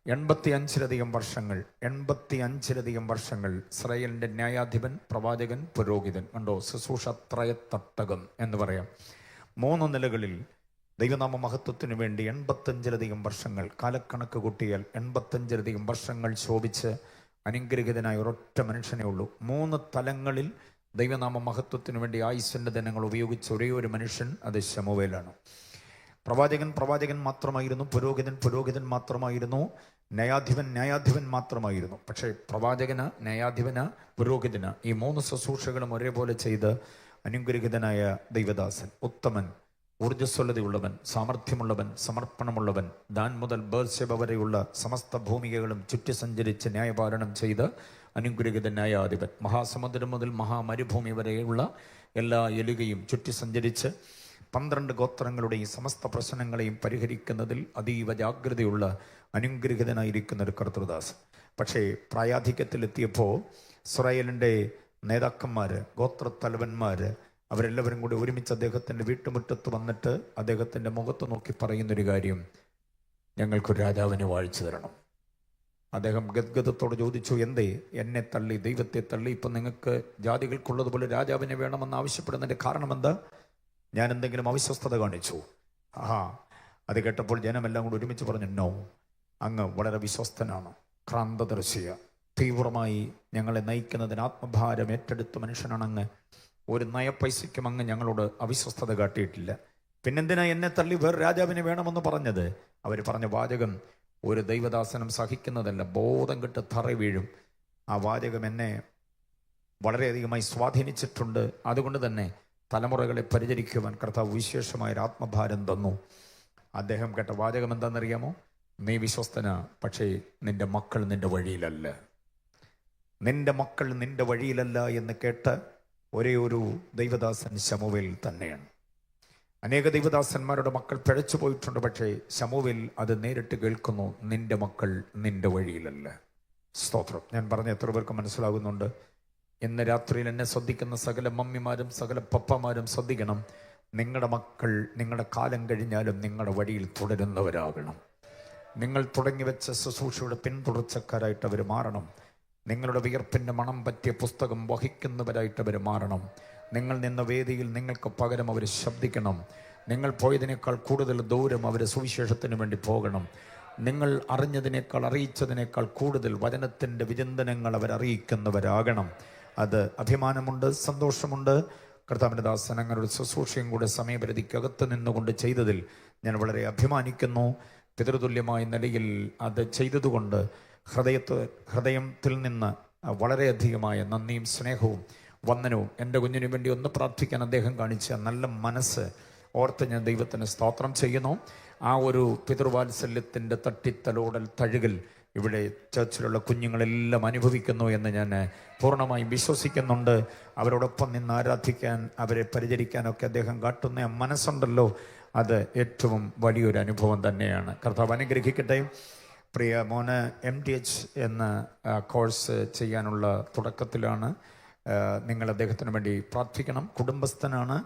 85-ലധികം വർഷങ്ങൾ ഇസ്രായേലിൻ്റെ ന്യായാധിപൻ, പ്രവാചകൻ, പുരോഹിതൻ. കണ്ടോ, ശുശ്രൂഷ ത്രയത്തട്ടകം എന്ന് പറയാം. 3 നിലകളിൽ ദൈവനാമ മഹത്വത്തിന് വേണ്ടി 85-ലധികം വർഷങ്ങൾ, കാലക്കണക്ക് കൂട്ടിയാൽ 85-ലധികം വർഷങ്ങൾ ശോഭിച്ച് അനുഗ്രഹീതനായ ഒരൊറ്റ മനുഷ്യനേ ഉള്ളൂ. 3 തലങ്ങളിൽ ദൈവനാമ മഹത്വത്തിന് വേണ്ടി ആയുസ്സിൻ്റെ ദിനങ്ങൾ ഉപയോഗിച്ച ഒരേ ഒരു മനുഷ്യൻ, അത് ശമൂവേലാണ്. പ്രവാചകൻ മാത്രമായിരുന്നു, പുരോഹിതൻ മാത്രമായിരുന്നു, ന്യായാധിപൻ മാത്രമായിരുന്നു. പക്ഷേ പ്രവാചകന്, ന്യായാധിപന്, പുരോഹിതന് ഈ 3 ശുശ്രൂഷകളും ഒരേപോലെ ചെയ്ത് അനുഗ്രഹീതനായ ദൈവദാസൻ, ഉത്തമൻ, ഊർജ്ജസ്വലതയുള്ളവൻ, സാമർഥ്യമുള്ളവൻ, സമർപ്പണമുള്ളവൻ, ദാൻ മുതൽ ബേർശേബ വരെയുള്ള സമസ്ത ഭൂമികകളും ചുറ്റി സഞ്ചരിച്ച് ന്യായപാലനം ചെയ്ത് അനുഗ്രഹീത ന്യായാധിപൻ, മഹാസമുദ്രം മുതൽ മഹാമരുഭൂമി വരെയുള്ള എല്ലാ എലുകയും ചുറ്റി സഞ്ചരിച്ച് 12 ഗോത്രങ്ങളുടെയും സമസ്ത പ്രശ്നങ്ങളെയും പരിഹരിക്കുന്നതിൽ അതീവ ജാഗ്രതയുള്ള അനുഗ്രഹീതനായിരിക്കുന്ന ഒരു കർത്തൃദാസൻ. പക്ഷേ പ്രായാധിക്യത്തിലെത്തിയപ്പോൾ ഇസ്രായേലിൻ്റെ നേതാക്കന്മാർ, ഗോത്രത്തലവന്മാർ, അവരെല്ലാവരും കൂടി ഒരുമിച്ച് അദ്ദേഹത്തിൻ്റെ വീട്ടുമുറ്റത്ത് വന്നിട്ട് അദ്ദേഹത്തിൻ്റെ മുഖത്ത് നോക്കി പറയുന്നൊരു കാര്യം, ഞങ്ങൾക്കൊരു രാജാവിനെ വാഴിച്ചു തരണം. അദ്ദേഹം ഗദ്ഗതത്തോട് ചോദിച്ചു, എന്തേ എന്നെ തള്ളി, ദൈവത്തെ തള്ളി, ഇപ്പം നിങ്ങൾക്ക് ജാതികൾക്കുള്ളതുപോലെ രാജാവിനെ വേണമെന്ന് ആവശ്യപ്പെടുന്നതിൻ്റെ കാരണം എന്താ? ഞാൻ എന്തെങ്കിലും അവിശ്വസ്തത കാണിച്ചു? അത് കേട്ടപ്പോൾ ജനമെല്ലാം കൂടി ഒരുമിച്ച് പറഞ്ഞു, നോ, അങ്ങ് വളരെ വിശ്വസ്തനാണ്, ക്രാന്തദർശിയ, തീവ്രമായി ഞങ്ങളെ നയിക്കുന്നതിന് ആത്മഭാരം ഏറ്റെടുത്ത മനുഷ്യനാണ് അങ്ങ്. ഒരു നയപൈസയ്ക്കും അങ്ങ് ഞങ്ങളോട് അവിശ്വസ്തത കാട്ടിയിട്ടില്ല. പിന്നെന്തിനാ എന്നെ തള്ളി വേറെ രാജാവിനെ വേണമെന്ന് പറഞ്ഞത്? അവർ പറഞ്ഞ വാചകം ഒരു ദൈവദാസനം സഹിക്കുന്നതല്ല, ബോധം കെട്ട് തറ വീഴും. ആ വാചകം എന്നെ വളരെയധികമായി സ്വാധീനിച്ചിട്ടുണ്ട്. അതുകൊണ്ട് തന്നെ തലമുറകളെ പരിചരിക്കുവാൻ കർത്താവ് വിശേഷമായൊരു ആത്മഭാരം തന്നു. അദ്ദേഹം കേട്ട വാചകം എന്താണെന്നറിയാമോ? നീ വിശ്വസ്തനാ, പക്ഷേ നിന്റെ മക്കൾ നിന്റെ വഴിയിലല്ല. നിന്റെ മക്കൾ നിന്റെ വഴിയിലല്ല എന്ന് കേട്ട് ഒരേ ഒരു ദൈവദാസൻ ശമൂവേൽ തന്നെയാണ്. അനേക ദൈവദാസന്മാരുടെ മക്കൾ പിഴച്ചു പോയിട്ടുണ്ട്, പക്ഷേ ശമൂവേൽ അത് നേരിട്ട് കേൾക്കുന്നു, നിന്റെ മക്കൾ നിന്റെ വഴിയിലല്ല. സ്തോത്രം. ഞാൻ പറഞ്ഞ എത്ര പേർക്ക് മനസ്സിലാകുന്നുണ്ട്? ഇന്ന് രാത്രിയിൽ എന്നെ ശ്രദ്ധിക്കുന്ന സകല മമ്മിമാരും സകല പപ്പമാരും ശ്രദ്ധിക്കണം. നിങ്ങളുടെ മക്കൾ നിങ്ങളുടെ കാലം കഴിഞ്ഞാലും നിങ്ങളുടെ വഴിയിൽ തുടരുന്നവരാകണം. നിങ്ങൾ തുടങ്ങി വെച്ച ശുശ്രൂഷയുടെ പിന്തുടർച്ചക്കാരായിട്ട് അവർ മാറണം. നിങ്ങളുടെ വിയർപ്പിൻ്റെ മണം പറ്റിയ പുസ്തകം വഹിക്കുന്നവരായിട്ട് അവർ മാറണം. നിങ്ങൾ നിന്ന വേദിയിൽ നിങ്ങൾക്ക് പകരം അവർ ശബ്ദിക്കണം. നിങ്ങൾ പോയതിനേക്കാൾ കൂടുതൽ ദൂരം അവർ സുവിശേഷത്തിന് വേണ്ടി പോകണം. നിങ്ങൾ അറിഞ്ഞതിനേക്കാൾ അറിയിച്ചതിനേക്കാൾ കൂടുതൽ വചനത്തിൻ്റെ വിചിന്തനങ്ങൾ അവരറിയിക്കുന്നവരാകണം. അത് അഭിമാനമുണ്ട്, സന്തോഷമുണ്ട്. കർത്താവിൻ്റെ ദാസൻ അങ്ങനെ ഒരു ശുശ്രൂഷയും കൂടെ സമയപരിധിക്കകത്ത് നിന്നുകൊണ്ട് ചെയ്തതിൽ ഞാൻ വളരെ അഭിമാനിക്കുന്നു. പിതൃതുല്യമായ നിലയിൽ അത് ചെയ്തതുകൊണ്ട് ഹൃദയത്തിൽ നിന്ന് വളരെയധികമായ നന്ദിയും സ്നേഹവും വന്ദനവും എൻ്റെ കുഞ്ഞിനു വേണ്ടി ഒന്ന് പ്രാർത്ഥിക്കാൻ അദ്ദേഹം കാണിച്ച നല്ല മനസ്സ് ഓർത്ത് ഞാൻ ദൈവത്തിന് സ്തോത്രം ചെയ്യുന്നു. ആ ഒരു പിതൃവാത്സല്യത്തിൻ്റെ തട്ടിത്തലോടൽ തഴുകൽ ഇവിടെ ചർച്ചിലുള്ള കുഞ്ഞുങ്ങളെല്ലാം അനുഭവിക്കുന്നു എന്ന് ഞാൻ പൂർണ്ണമായും വിശ്വസിക്കുന്നുണ്ട്. അവരോടൊപ്പം നിന്ന് ആരാധിക്കാൻ, അവരെ പരിചരിക്കാനൊക്കെ അദ്ദേഹം കാട്ടുന്ന മനസ്സുണ്ടല്ലോ, അത് ഏറ്റവും വലിയൊരു അനുഭവം തന്നെയാണ്. കർത്താവ് അനുഗ്രഹിക്കട്ടെ. പ്രിയ മോന് MTH എന്ന കോഴ്സ് ചെയ്യാനുള്ള തുടക്കത്തിലാണ്. നിങ്ങൾ അദ്ദേഹത്തിന് വേണ്ടി പ്രാർത്ഥിക്കണം. കുടുംബസ്ഥനാണ്.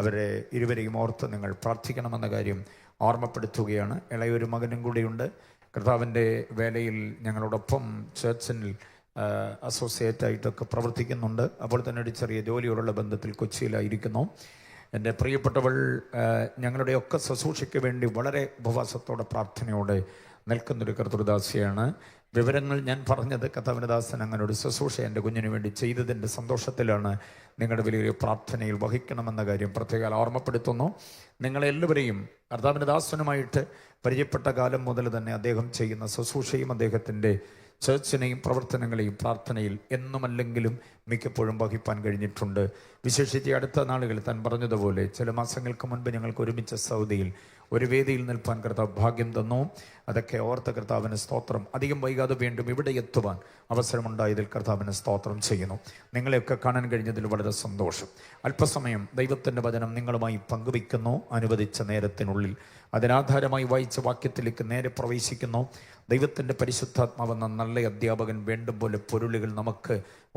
അവരെ ഇരുവരെയും ഓർത്ത് നിങ്ങൾ പ്രാർത്ഥിക്കണമെന്ന കാര്യം ഓർമ്മപ്പെടുത്തുകയാണ്. ഇളയൊരു മകനും കൂടിയുണ്ട്. കർത്താവിൻ്റെ വേലയിൽ ഞങ്ങളോടൊപ്പം ചർച്ചിൽ അസോസിയേറ്റ് ആയിട്ടൊക്കെ പ്രവർത്തിക്കുന്നുണ്ട്. അപ്പോൾ തന്നെ ഒരു ചെറിയ ജോലിയോടുള്ള ബന്ധത്തിൽ കൊച്ചിയിലായിരിക്കുന്നു. എൻ്റെ പ്രിയപ്പെട്ടവൾ ഞങ്ങളുടെയൊക്കെ ശുശ്രൂഷയ്ക്ക് വേണ്ടി വളരെ ഉപവാസത്തോടെ പ്രാർത്ഥനയോടെ നിൽക്കുന്നൊരു കർത്തൃദാസിയാണ്. വിവരങ്ങൾ ഞാൻ പറഞ്ഞത് കർത്താവിൻ്റെ ദാസൻ അങ്ങനെ ഒരു ശുശ്രൂഷ എൻ്റെ കുഞ്ഞിന് വേണ്ടി ചെയ്തതിൻ്റെ സന്തോഷത്തിലാണ്. നിങ്ങളുടെ വലിയൊരു പ്രാർത്ഥനയിൽ വഹിക്കണമെന്ന കാര്യം പ്രത്യേകം ഓർമ്മപ്പെടുത്തുന്നു. നിങ്ങളെല്ലാവരെയും കർത്താവിൻ്റെ ദാസനുമായിട്ട് പരിചയപ്പെട്ട കാലം മുതൽ തന്നെ അദ്ദേഹം ചെയ്യുന്ന ശുശ്രൂഷയും അദ്ദേഹത്തിൻ്റെ ചർച്ചിനെയും പ്രവർത്തനങ്ങളെയും പ്രാർത്ഥനയിൽ എന്നുമല്ലെങ്കിലും മിക്കപ്പോഴും വഹിപ്പാൻ കഴിഞ്ഞിട്ടുണ്ട്. വിശേഷിച്ച് അടുത്ത നാളുകളിൽ താൻ പറഞ്ഞതുപോലെ ചില മാസങ്ങൾക്ക് മുൻപ് ഞങ്ങൾക്ക് ഒരുമിച്ച് സൗദിയിൽ ഒരു വേദിയിൽ നിൽപ്പാൻ കർത്താവ് ഭാഗ്യം തന്നു. അതൊക്കെ ഓർത്ത കർത്താവിന് സ്തോത്രം. അധികം വൈകാതെ വീണ്ടും ഇവിടെ എത്തുവാൻ അവസരമുണ്ടായതിൽ കർത്താവിന് സ്തോത്രം ചെയ്യുന്നു. നിങ്ങളെയൊക്കെ കാണാൻ കഴിഞ്ഞതിൽ വളരെ സന്തോഷം. അല്പസമയം ദൈവത്തിൻ്റെ വചനം നിങ്ങളുമായി പങ്കുവയ്ക്കുന്നു. അനുവദിച്ച നേരത്തിനുള്ളിൽ അതിനാധാരമായി വായിച്ച വാക്യത്തിലേക്ക് നേരെ പ്രവേശിക്കുന്നു. ദൈവത്തിൻ്റെ പരിശുദ്ധാത്മാവെന്ന നല്ല അധ്യാപകൻ വേണ്ടും പോലെ പൊരുളുകൾ നമുക്ക്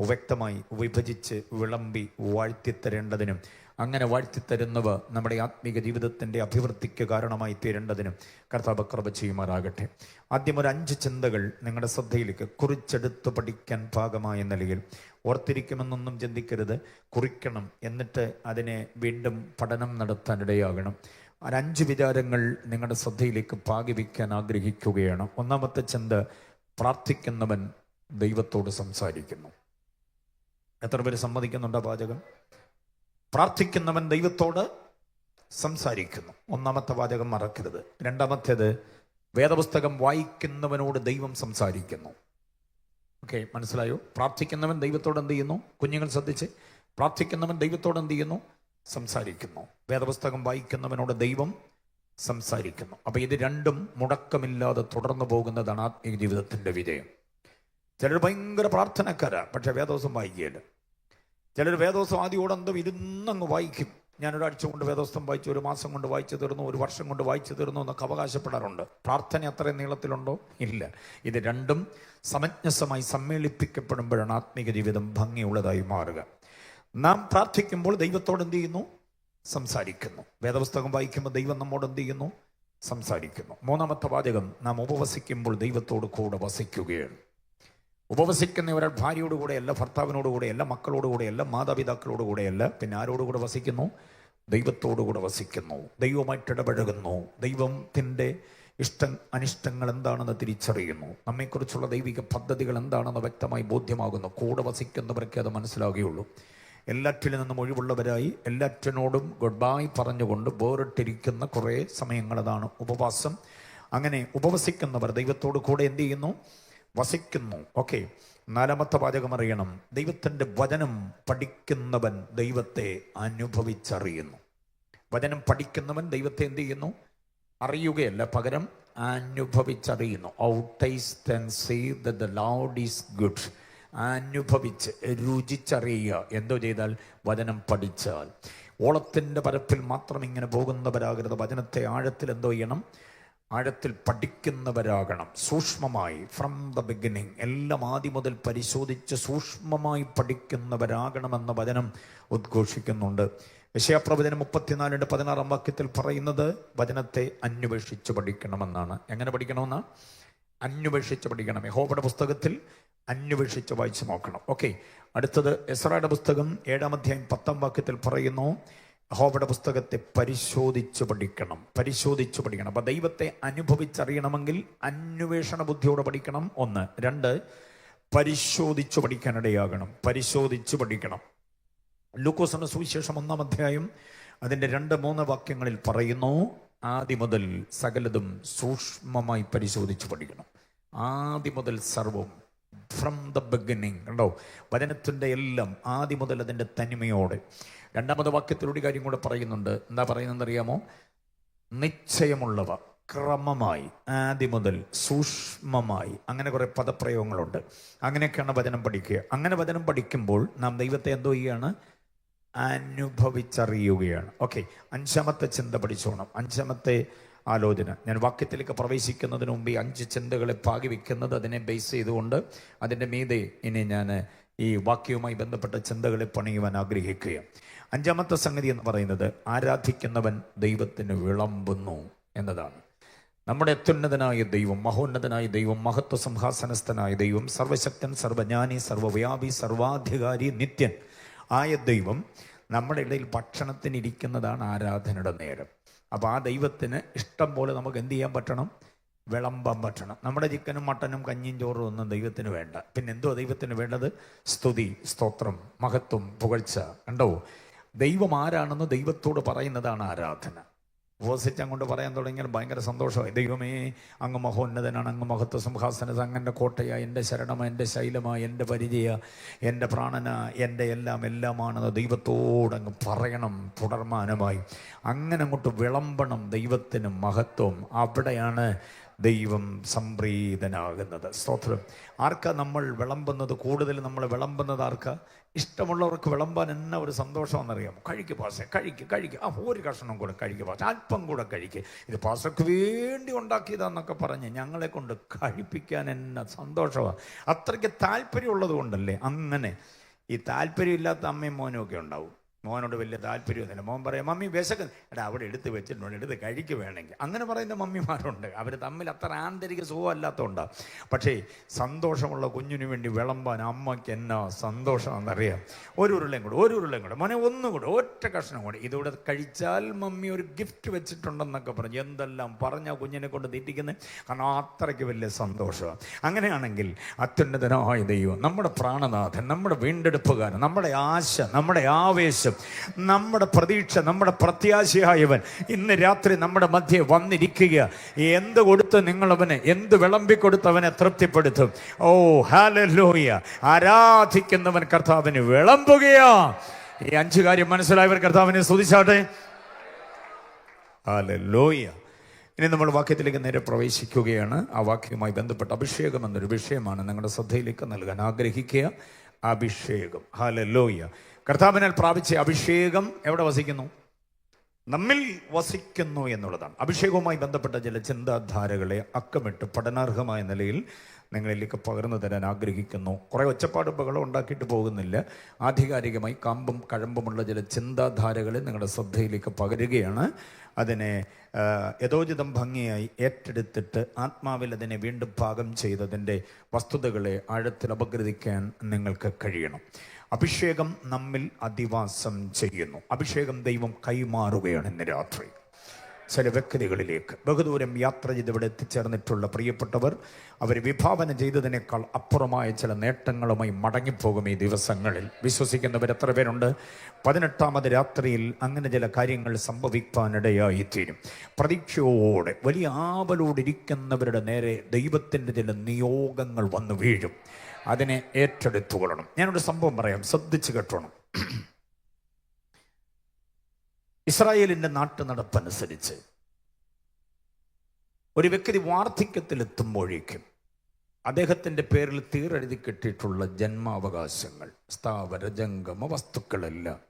വ്യക്തമായി വിഭജിച്ച് വിളമ്പി വാഴ്ത്തിത്തരേണ്ടതിനും അങ്ങനെ വാഴ്ത്തിത്തരുന്നവ നമ്മുടെ ആത്മീക ജീവിതത്തിൻ്റെ അഭിവൃദ്ധിക്ക് കാരണമായി തീരേണ്ടതിനും കർത്താവ് കൃപ ചെയ്യുമാറാകട്ടെ. ആദ്യം ഒരു 5 ചിന്തകൾ നിങ്ങളുടെ ശ്രദ്ധയിലേക്ക് കുറിച്ചെടുത്ത് പഠിക്കാൻ പാകമായ നിലയിൽ. ഓർത്തിരിക്കുമെന്നൊന്നും ചിന്തിക്കരുത്, കുറിക്കണം, എന്നിട്ട് അതിനെ വീണ്ടും പഠനം നടത്താനിടയാകണം. 5 വിചാരങ്ങൾ നിങ്ങളുടെ ശ്രദ്ധയിലേക്ക് പാകിവയ്ക്കാൻ ആഗ്രഹിക്കുകയാണ്. ഒന്നാമത്തെ ചിന്ത, പ്രാർത്ഥിക്കുന്നവൻ ദൈവത്തോട് സംസാരിക്കുന്നു. എത്ര പേര് സമ്മതിക്കുന്നുണ്ടോ വാചകം? പ്രാർത്ഥിക്കുന്നവൻ ദൈവത്തോട് സംസാരിക്കുന്നു. ഒന്നാമത്തെ വാചകം മറക്കരുത്. രണ്ടാമത്തേത്, വേദപുസ്തകം വായിക്കുന്നവനോട് ദൈവം സംസാരിക്കുന്നു. ഓക്കെ, മനസ്സിലായോ? പ്രാർത്ഥിക്കുന്നവൻ ദൈവത്തോട് എന്ത് ചെയ്യുന്നു? കുഞ്ഞുങ്ങൾ ശ്രദ്ധിച്ച്, പ്രാർത്ഥിക്കുന്നവൻ ദൈവത്തോട് എന്ത് ചെയ്യുന്നു? സംസാരിക്കുന്നു. വേദപുസ്തകം വായിക്കുന്നവനോട് ദൈവം സംസാരിക്കുന്നു. അപ്പൊ ഇത് രണ്ടും മുടക്കമില്ലാതെ തുടർന്നു പോകുന്നതാണ് ആത്മീയ ജീവിതത്തിന്റെ വിജയം. ചിലർ ഭയങ്കര പ്രാർത്ഥനക്കാരാ, പക്ഷെ വേദോസം വായിക്കുകയില്ല. ചിലർ വേദോസം ആദ്യോടെന്തോ ഇരുന്നങ്ങ് വായിക്കും. ഞാനൊരാഴ്ച കൊണ്ട് വേദോസ്തം വായിച്ചു, 1 മാസം കൊണ്ട് വായിച്ചു തീർന്നു, 1 വർഷം കൊണ്ട് വായിച്ചു തീർന്നു എന്നൊക്കെ അവകാശപ്പെടാറുണ്ട്. പ്രാർത്ഥന അത്രയും നീളത്തിലുണ്ടോ? ഇല്ല. ഇത് രണ്ടും സമഞ്ജസമായി സമ്മേളിപ്പിക്കപ്പെടുമ്പോഴാണ് ആത്മീക ജീവിതം ഭംഗിയുള്ളതായി മാറുക. നാം പ്രാർത്ഥിക്കുമ്പോൾ ദൈവത്തോട് എന്ത് ചെയ്യുന്നു? സംസാരിക്കുന്നു. വേദപുസ്തകം വായിക്കുമ്പോൾ ദൈവം നമ്മോട് എന്ത് ചെയ്യുന്നു? സംസാരിക്കുന്നു. മൂന്നാമത്തെ വാചകം, നാം ഉപവസിക്കുമ്പോൾ ദൈവത്തോട് കൂടെ വസിക്കുകയാണ്. ഉപവസിക്കുന്ന ഒരാൾ ഭാര്യയോടുകൂടെയല്ല, ഭർത്താവിനോടുകൂടെയല്ല, മക്കളോടുകൂടെയല്ല, മാതാപിതാക്കളോടുകൂടെയല്ല, പിന്നെ ആരോടുകൂടെ വസിക്കുന്നു? ദൈവത്തോടുകൂടെ വസിക്കുന്നു. ദൈവമായിട്ട് ഇടപഴകുന്നു. ദൈവത്തിൻ്റെ അനിഷ്ടങ്ങൾ എന്താണെന്ന് തിരിച്ചറിയുന്നു. നമ്മെക്കുറിച്ചുള്ള ദൈവിക പദ്ധതികൾ എന്താണെന്ന് വ്യക്തമായി ബോധ്യമാകുന്നു. കൂടെ വസിക്കുന്നവർക്ക് അത് മനസ്സിലാകുകയുള്ളൂ. എല്ലാറ്റിൽ നിന്നും ഒഴിവുള്ളവരായി എല്ലാറ്റിനോടും ഗുഡ് ബൈ പറഞ്ഞുകൊണ്ട് വേറിട്ടിരിക്കുന്ന കുറേ സമയങ്ങളതാണ് ഉപവാസം. അങ്ങനെ ഉപവസിക്കുന്നവർ ദൈവത്തോട് കൂടെ എന്ത് ചെയ്യുന്നു? വസിക്കുന്നു. ഓക്കെ, നാലാമത്തെ വാചകം അറിയണം. ദൈവത്തിൻ്റെ വചനം പഠിക്കുന്നവൻ ദൈവത്തെ അനുഭവിച്ചറിയുന്നു. വചനം പഠിക്കുന്നവൻ ദൈവത്തെ എന്ത് ചെയ്യുന്നു? അറിയുകയല്ല, പകരം അനുഭവിച്ചറിയുന്നു. Taste and see that the Lord is good. അനുഭവിച്ച് രുചിച്ചറിയുക. എന്തോ ചെയ്താൽ? വചനം പഠിച്ചാൽ. ഓളത്തിൻ്റെ പരപ്പിൽ മാത്രം ഇങ്ങനെ പോകുന്നവരാകരുത്. വചനത്തെ ആഴത്തിൽ എന്തോ ചെയ്യണം? ആഴത്തിൽ പഠിക്കുന്നവരാകണം. സൂക്ഷ്മമായി, ഫ്രം ദ ബിഗിനിങ്, എല്ലാം ആദ്യം മുതൽ പരിശോധിച്ച് സൂക്ഷ്മമായി പഠിക്കുന്നവരാകണമെന്ന വചനം ഉദ്ഘോഷിക്കുന്നുണ്ട്. യെശയ്യാപ്രവചനം 34:16 വാക്യത്തിൽ പറയുന്നത് വചനത്തെ അന്വേഷിച്ച് പഠിക്കണമെന്നാണ്. എങ്ങനെ പഠിക്കണമെന്ന്? അന്വേഷിച്ച് പഠിക്കണം. യഹോവയുടെ പുസ്തകത്തിൽ അന്വേഷിച്ച് വായിച്ചു നോക്കണം. ഓക്കെ, അടുത്തത് എസ്രായുടെ പുസ്തകം 7-ാം അധ്യായം 10-ാം വാക്യത്തിൽ പറയുന്നു, യഹോവയുടെ പുസ്തകത്തെ പരിശോധിച്ച് പഠിക്കണം. പരിശോധിച്ച് പഠിക്കണം. അപ്പം ദൈവത്തെ അനുഭവിച്ചറിയണമെങ്കിൽ അന്വേഷണ ബുദ്ധിയോടെ പഠിക്കണം. 1. 2, പരിശോധിച്ച് പഠിക്കാനിടയാകണം. പരിശോധിച്ച് പഠിക്കണം. ലൂക്കോസിന്റെ സുവിശേഷം 1-ാം അധ്യായം അതിൻ്റെ 2-3 വാക്യങ്ങളിൽ പറയുന്നു, ആദ്യം മുതൽ സകലതും സൂക്ഷ്മമായി പരിശോധിച്ച് പഠിക്കണം. ആദ്യം മുതൽ സർവം, ഫ്രം ദ ബിഗിനിങ്. കണ്ടോ? വചനത്തിൻ്റെ എല്ലാം ആദ്യം മുതൽ അതിൻ്റെ തനിമയോടെ. 2-ാമത്തെ വാക്യത്തിലൂടെ കാര്യം കൂടെ പറയുന്നുണ്ട്. എന്താ പറയുന്നതെന്ന് അറിയാമോ? നിശ്ചയമുള്ളവ, ക്രമമായി, ആദ്യം മുതൽ, സൂക്ഷ്മമായി. അങ്ങനെ കുറെ പദപ്രയോഗങ്ങളുണ്ട്. അങ്ങനെയൊക്കെയാണ് വചനം പഠിക്കുക. അങ്ങനെ വചനം പഠിക്കുമ്പോൾ നാം ദൈവത്തെ എന്തോ ചെയ്യുകയാണ്? അനുഭവിച്ചറിയുകയാണ്. ഓക്കെ, 5-ാമത്തെ ചിന്ത പഠിച്ചോണം. 5-ാമത്തെ ആലോചന. ഞാൻ വാക്യത്തിലേക്ക് പ്രവേശിക്കുന്നതിന് മുമ്പ് 5 ചിന്തകളെ പാകി വയ്ക്കുന്നത് അതിനെ ബേസ് ചെയ്തുകൊണ്ട് അതിൻ്റെ മീതെ ഇനി ഞാൻ ഈ വാക്യവുമായി ബന്ധപ്പെട്ട ചിന്തകളെ പണിയുവാൻ ആഗ്രഹിക്കുകയാണ്. 5-ാമത്തെ സംഗതി എന്ന് പറയുന്നത്, ആരാധിക്കുന്നവൻ ദൈവത്തിന് വിളമ്പുന്നു എന്നതാണ്. നമ്മുടെ അത്യുന്നതനായ ദൈവം, മഹോന്നതനായ ദൈവം, മഹത്വ സിംഹാസനസ്ഥനായ ദൈവം, സർവശക്തൻ, സർവജ്ഞാനി, സർവവ്യാപി, സർവാധികാരി, നിത്യൻ ആയ ദൈവം നമ്മുടെ ഇടയിൽ ഭക്ഷണത്തിനിരിക്കുന്നതാണ് ആരാധനയുടെ നേരം. അപ്പോൾ ആ ദൈവത്തിന് ഇഷ്ടം പോലെ നമുക്ക് എന്ത് ചെയ്യാൻ പറ്റണം? വിളമ്പാൻ പറ്റണം. നമ്മുടെ ചിക്കനും മട്ടനും കഞ്ഞിയും ചോറും ഒന്നും ദൈവത്തിന് വേണ്ട. പിന്നെ എന്തോ ദൈവത്തിന് വേണ്ടത്? സ്തുതി, സ്തോത്രം, മഹത്വം, പുകഴ്ച. കണ്ടോ? ദൈവം ആരാണെന്ന് ദൈവത്തോട് പറയുന്നതാണ് ആരാധന. ഉപവസിച്ച് അങ്ങോട്ട് പറയാൻ തുടങ്ങിയാൽ ഭയങ്കര സന്തോഷമായി. ദൈവമേ, അങ്ങ് മഹോന്നതനാണ്, അങ്ങ് മഹത്വ സിംഹാസനത, അങ്ങൻ്റെ കോട്ടയ, എൻ്റെ ശരണമ, എൻ്റെ ശൈലമ, എൻ്റെ പരിചയ, എൻ്റെ പ്രാണന, എൻ്റെ എല്ലാമാണെന്ന് ദൈവത്തോടങ്ങ് പറയണം തുടർമാനമായി. അങ്ങനെ അങ്ങോട്ട് വിളമ്പണം ദൈവത്തിന് മഹത്വം. അവിടെയാണ് ദൈവം സംപ്രീതനാകുന്നത്. സ്തോത്രം. ആർക്കാ നമ്മൾ വിളമ്പുന്നത്? കൂടുതൽ നമ്മൾ വിളമ്പുന്നത് ആർക്കാ? ഇഷ്ടമുള്ളവർക്ക് വിളമ്പാൻ എന്നാ ഒരു സന്തോഷമാണെന്നറിയാമോ? കഴിക്ക് പാസേ, കഴിക്ക്, ഒരു കഷ്ണം കൂടെ കഴിക്ക് പാസ, അല്പം കൂടെ കഴിക്ക്, ഇത് പാസക്ക് വേണ്ടി ഉണ്ടാക്കിയതാന്നൊക്കെ പറഞ്ഞ് ഞങ്ങളെ കൊണ്ട് കഴിപ്പിക്കാൻ എന്നാ സന്തോഷമാണ്. അത്രയ്ക്ക് താല്പര്യമുള്ളത് കൊണ്ടല്ലേ. അങ്ങനെ ഈ താല്പര്യമില്ലാത്ത അമ്മയും മോനും ഒക്കെ ഉണ്ടാവും. മോനോട് വലിയ താല്പര്യമൊന്നുമില്ല. മോൻ പറയാം, മമ്മി വിശക്ക്, എടാ അവിടെ എടുത്ത് വെച്ചിട്ടുണ്ട്, എടുത്ത് കഴിക്ക് വേണമെങ്കിൽ. അങ്ങനെ പറയുന്ന മമ്മിമാരുണ്ട്. അവർ തമ്മിൽ അത്ര ആന്തരിക സുഖമല്ലാത്തതുകൊണ്ടാണ്. പക്ഷേ സന്തോഷമുള്ള കുഞ്ഞിനു വേണ്ടി വിളമ്പാൻ അമ്മയ്ക്ക് എന്നാ സന്തോഷമാണെന്നറിയാം. ഒരു ഉരുളയും കൂടെ മോനെ, ഒന്നുകൂടെ, ഒറ്റ കഷ്ണം കൂടെ, ഇതൂടെ കഴിച്ചാൽ മമ്മി ഒരു ഗിഫ്റ്റ് വെച്ചിട്ടുണ്ടെന്നൊക്കെ പറഞ്ഞു എന്തെല്ലാം പറഞ്ഞാൽ കുഞ്ഞിനെ കൊണ്ട് തെറ്റിക്കുന്നത്. കാരണം അത്രയ്ക്ക് വലിയ സന്തോഷമാണ്. അങ്ങനെയാണെങ്കിൽ അത്യുന്നതനായ ദൈവം, നമ്മുടെ പ്രാണനാഥൻ, നമ്മുടെ വീണ്ടെടുപ്പുകാരൻ, നമ്മുടെ ആശ, നമ്മുടെ ആവേശം, നമ്മുടെ പ്രതീക്ഷ, നമ്മുടെ പ്രത്യാശയായവൻ ഇന്ന് രാത്രി നമ്മുടെ മധ്യേ വന്നിരിക്കുക. എന്ത് കൊടുത്ത് നിങ്ങളവനെ, എന്ത് വിളമ്പിക്കൊടുത്തവനെ തൃപ്തിപ്പെടുത്തും. ഓ ഹല്ലേലൂയ! ആരാധിക്കുന്നവൻ കർത്താവിന് വിളമ്പുകയാ. ഈ 5 കാര്യം മനസ്സിലായവർ കർത്താവിനെ സ്തുതിച്ചാട്ടെ. ഹല്ലേലൂയ! ഇനി നമ്മൾ വാക്യത്തിലേക്ക് നേരെ പ്രവേശിക്കുകയാണ്. ആ വാക്യവുമായി ബന്ധപ്പെട്ട അഭിഷേകം എന്നൊരു വിഷയമാണ് നിങ്ങളുടെ ശ്രദ്ധയിലേക്ക് നൽകാൻ ആഗ്രഹിക്കുക. അഭിഷേകം. ഹല്ലേലൂയ! കർത്താവിനാൽ പ്രാപിച്ച അഭിഷേകം എവിടെ വസിക്കുന്നു? നമ്മിൽ വസിക്കുന്നു എന്നുള്ളതാണ്. അഭിഷേകവുമായി ബന്ധപ്പെട്ട ചില ചിന്താധാരകളെ അക്കമിട്ട് പഠനാർഹമായ നിലയിൽ നിങ്ങളിലേക്ക് പകർന്നു തരാൻ ആഗ്രഹിക്കുന്നു. കുറേ ഒച്ചപ്പാടും ബഹളം ഉണ്ടാക്കിയിട്ട് പോകുന്നില്ല. ആധികാരികമായി കാമ്പും കഴമ്പുമുള്ള ചില ചിന്താധാരകളെ നിങ്ങളുടെ ശ്രദ്ധയിലേക്ക് പകരുകയാണ്. അതിനെ യഥോചിതം ഭംഗിയായി ഏറ്റെടുത്തിട്ട് ആത്മാവിൽ അതിനെ വീണ്ടും പാകം ചെയ്തതിൻ്റെ വസ്തുതകളെ ആഴത്തിൽ അപഗ്രഥിക്കാൻ നിങ്ങൾക്ക് കഴിയണം. അഭിഷേകം നമ്മിൽ അധിവാസം ചെയ്യുന്നു. അഭിഷേകം ദൈവം കൈമാറുകയാണ് ഇന്ന് രാത്രി ചില വ്യക്തികളിലേക്ക്. ബഹുദൂരം യാത്ര ചെയ്ത് ഇവിടെ എത്തിച്ചേർന്നിട്ടുള്ള പ്രിയപ്പെട്ടവർ, അവർ വിഭാവന ചെയ്തതിനേക്കാൾ അപ്പുറമായ ചില നേട്ടങ്ങളുമായി മടങ്ങിപ്പോകും ഈ ദിവസങ്ങളിൽ. വിശ്വസിക്കുന്നവർ എത്ര പേരുണ്ട്? 18ാമത് രാത്രിയിൽ അങ്ങനെ ചില കാര്യങ്ങൾ സംഭവിക്കാനിടയായിത്തീരും. പ്രതീക്ഷയോടെ, വലിയ ആവലോടിരിക്കുന്നവരുടെ നേരെ ദൈവത്തിൻ്റെ ചില നിയോഗങ്ങൾ വന്നു വീഴും. അതിനെ ഏറ്റെടുത്തുകൊള്ളണം. ഞാനൊരു സംഭവം പറയാം, ശ്രദ്ധിച്ചു കേട്ടോണം. ഇസ്രായേലിൻ്റെ നാട്ടു നടപ്പനുസരിച്ച് ഒരു വ്യക്തി വാർദ്ധക്യത്തിലെത്തുമ്പോഴേക്കും അദ്ദേഹത്തിൻ്റെ പേരിൽ തീരെഴുതി കെട്ടിയിട്ടുള്ള ജന്മാവകാശങ്ങൾ, സ്ഥാവര ജംഗമ വസ്തുക്കളെല്ലാം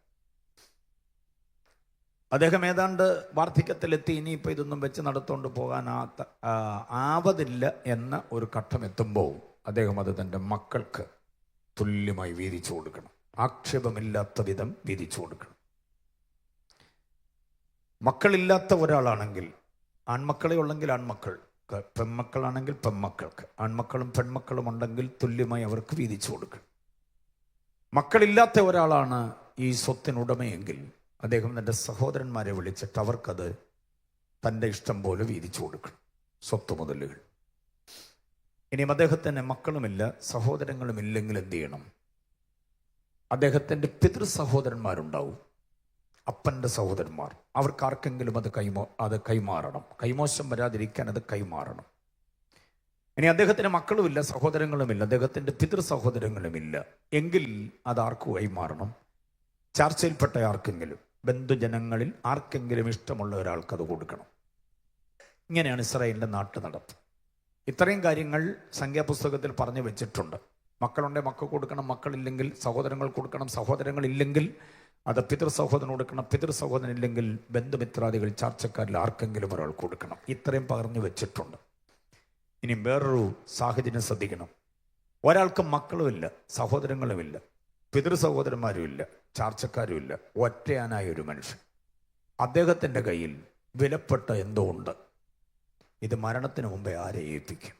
അദ്ദേഹം ഏതാണ്ട് വാർദ്ധക്യത്തിലെത്തി, ഇനിയിപ്പോൾ ഇതൊന്നും വെച്ച് നടത്തുകൊണ്ട് പോകാൻ ആവതില്ല എന്ന ഒരു ഘട്ടം എത്തുമ്പോൾ അദ്ദേഹം അത് തൻ്റെ മക്കൾക്ക് തുല്യമായി വീതിച്ചു കൊടുക്കണം. ആക്ഷേപമില്ലാത്ത വിധം വീതിച്ചു കൊടുക്കണം. മക്കളില്ലാത്ത ഒരാളാണെങ്കിൽ, ആൺമക്കളെ ഉള്ളെങ്കിൽ ആൺമക്കൾക്ക്, പെൺമക്കളാണെങ്കിൽ പെൺമക്കൾക്ക്, ആൺമക്കളും പെൺമക്കളും ഉണ്ടെങ്കിൽ തുല്യമായി അവർക്ക് വീതിച്ചു കൊടുക്കണം. മക്കളില്ലാത്ത ഒരാളാണ് ഈ സ്വത്തിനുടമയെങ്കിൽ അദ്ദേഹം തൻ്റെ സഹോദരന്മാരെ വിളിച്ചിട്ട് അവർക്കത് തൻ്റെ ഇഷ്ടം പോലെ വീതിച്ചു കൊടുക്കണം, സ്വത്ത് മുതലുകൾ. ഇനിയും അദ്ദേഹത്തിന് മക്കളുമില്ല, സഹോദരങ്ങളും ഇല്ലെങ്കിൽ എന്ത് ചെയ്യണം? അദ്ദേഹത്തിൻ്റെ പിതൃ സഹോദരന്മാരുണ്ടാവും, അപ്പൻ്റെ സഹോദരന്മാർ. അവർക്കാർക്കെങ്കിലും അത് കൈമാറണം. കൈമോശം വരാതിരിക്കാൻ അത് കൈമാറണം. ഇനി അദ്ദേഹത്തിന് മക്കളുമില്ല, സഹോദരങ്ങളുമില്ല, അദ്ദേഹത്തിൻ്റെ പിതൃ സഹോദരങ്ങളുമില്ല എങ്കിൽ അതാർക്ക് കൈമാറണം? ചർച്ചയിൽപ്പെട്ട ആർക്കെങ്കിലും, ബന്ധുജനങ്ങളിൽ ആർക്കെങ്കിലും ഇഷ്ടമുള്ള ഒരാൾക്ക് അത് കൊടുക്കണം. ഇങ്ങനെയാണ് ഇസ്രായേലിൻ്റെ നാട്ടു നടപ്പ്. ഇത്രയും കാര്യങ്ങൾ സംഖ്യാപുസ്തകത്തിൽ പറഞ്ഞു വെച്ചിട്ടുണ്ട്. മക്കളുണ്ടെങ്കിൽ മക്കൾ കൊടുക്കണം, മക്കളില്ലെങ്കിൽ സഹോദരങ്ങൾ കൊടുക്കണം, സഹോദരങ്ങളില്ലെങ്കിൽ അത് പിതൃ സഹോദരൻ കൊടുക്കണം, പിതൃ സഹോദരൻ ഇല്ലെങ്കിൽ ബന്ധുമിത്രാദികൾ, ചർച്ചക്കാരിൽ ആർക്കെങ്കിലും ഒരാൾ കൊടുക്കണം. ഇത്രയും പകർന്നു വെച്ചിട്ടുണ്ട്. ഇനി വേറൊരു സാഹചര്യം ശ്രദ്ധിക്കണം. ഒരാൾക്ക് മക്കളുമില്ല, സഹോദരങ്ങളുമില്ല, പിതൃ സഹോദരന്മാരുമില്ല, ചാർച്ചക്കാരുമില്ല, ഒറ്റയാനായ ഒരു മനുഷ്യൻ. അദ്ദേഹത്തിൻ്റെ കയ്യിൽ വിലപ്പെട്ട എന്തോ ഉണ്ട്. ഇത് മരണത്തിന് മുമ്പേ ആരെ ഏൽപ്പിക്കും?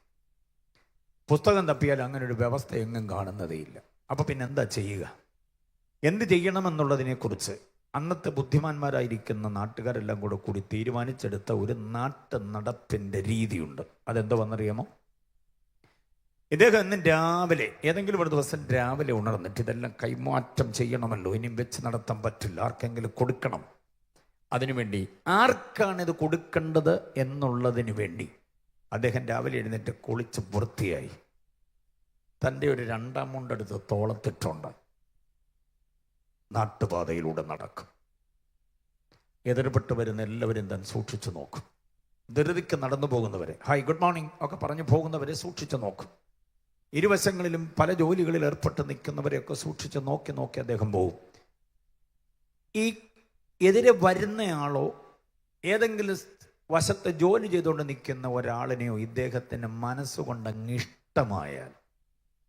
പുസ്തകം തപ്പിയാൽ അങ്ങനെ ഒരു വ്യവസ്ഥ എങ്ങും കാണുന്നതേയില്ല. അപ്പോൾ പിന്നെ എന്താ ചെയ്യുക? എന്ത് ചെയ്യണമെന്നുള്ളതിനെക്കുറിച്ച് അന്നത്തെ ബുദ്ധിമാന്മാരായിരിക്കുന്ന നാട്ടുകാരെല്ലാം കൂടി തീരുമാനിച്ചെടുത്ത ഒരു നാട്ടു നടപ്പിൻ്റെ രീതിയുണ്ട്. അതെന്തോ വന്നറിയാമോ? ഇദ്ദേഹം എന്നും രാവിലെ, ഏതെങ്കിലും ഒരു ദിവസം രാവിലെ ഉണർന്നിട്ട് ഇതെല്ലാം കൈമാറ്റം ചെയ്യണമല്ലോ, ഇനിയും വെച്ച് നടത്താൻ പറ്റില്ല, ആർക്കെങ്കിലും കൊടുക്കണം. അതിനുവേണ്ടി ആർക്കാണിത് കൊടുക്കേണ്ടത് എന്നുള്ളതിന് വേണ്ടി അദ്ദേഹം രാവിലെ എഴുന്നേറ്റ് കുളിച്ച് വൃത്തിയായി തൻ്റെ ഒരു 2ാം മുണ്ടെടുത്ത് തോളത്തിട്ടുണ്ട് നാട്ടുപാതയിലൂടെ നടക്കും. എതിർപ്പെട്ട് വരുന്ന എല്ലാവരും താൻ സൂക്ഷിച്ചു നോക്കും. ധൃതിക്ക് നടന്നു പോകുന്നവരെ, ഹായ് ഗുഡ് മോർണിംഗ് ഒക്കെ പറഞ്ഞു പോകുന്നവരെ സൂക്ഷിച്ചു നോക്കും. ഇരുവശങ്ങളിലും പല ജോലികളിൽ ഏർപ്പെട്ട് നിൽക്കുന്നവരെയൊക്കെ സൂക്ഷിച്ച് നോക്കി അദ്ദേഹം പോകും. ഈ എതിരെ വരുന്നയാളോ ഏതെങ്കിലും വശത്ത് ജോലി ചെയ്തുകൊണ്ട് നിൽക്കുന്ന ഒരാളിനെയോ ഇദ്ദേഹത്തിൻ്റെ മനസ്സുകൊണ്ട് അങ്ങ് ഇഷ്ടമായാൽ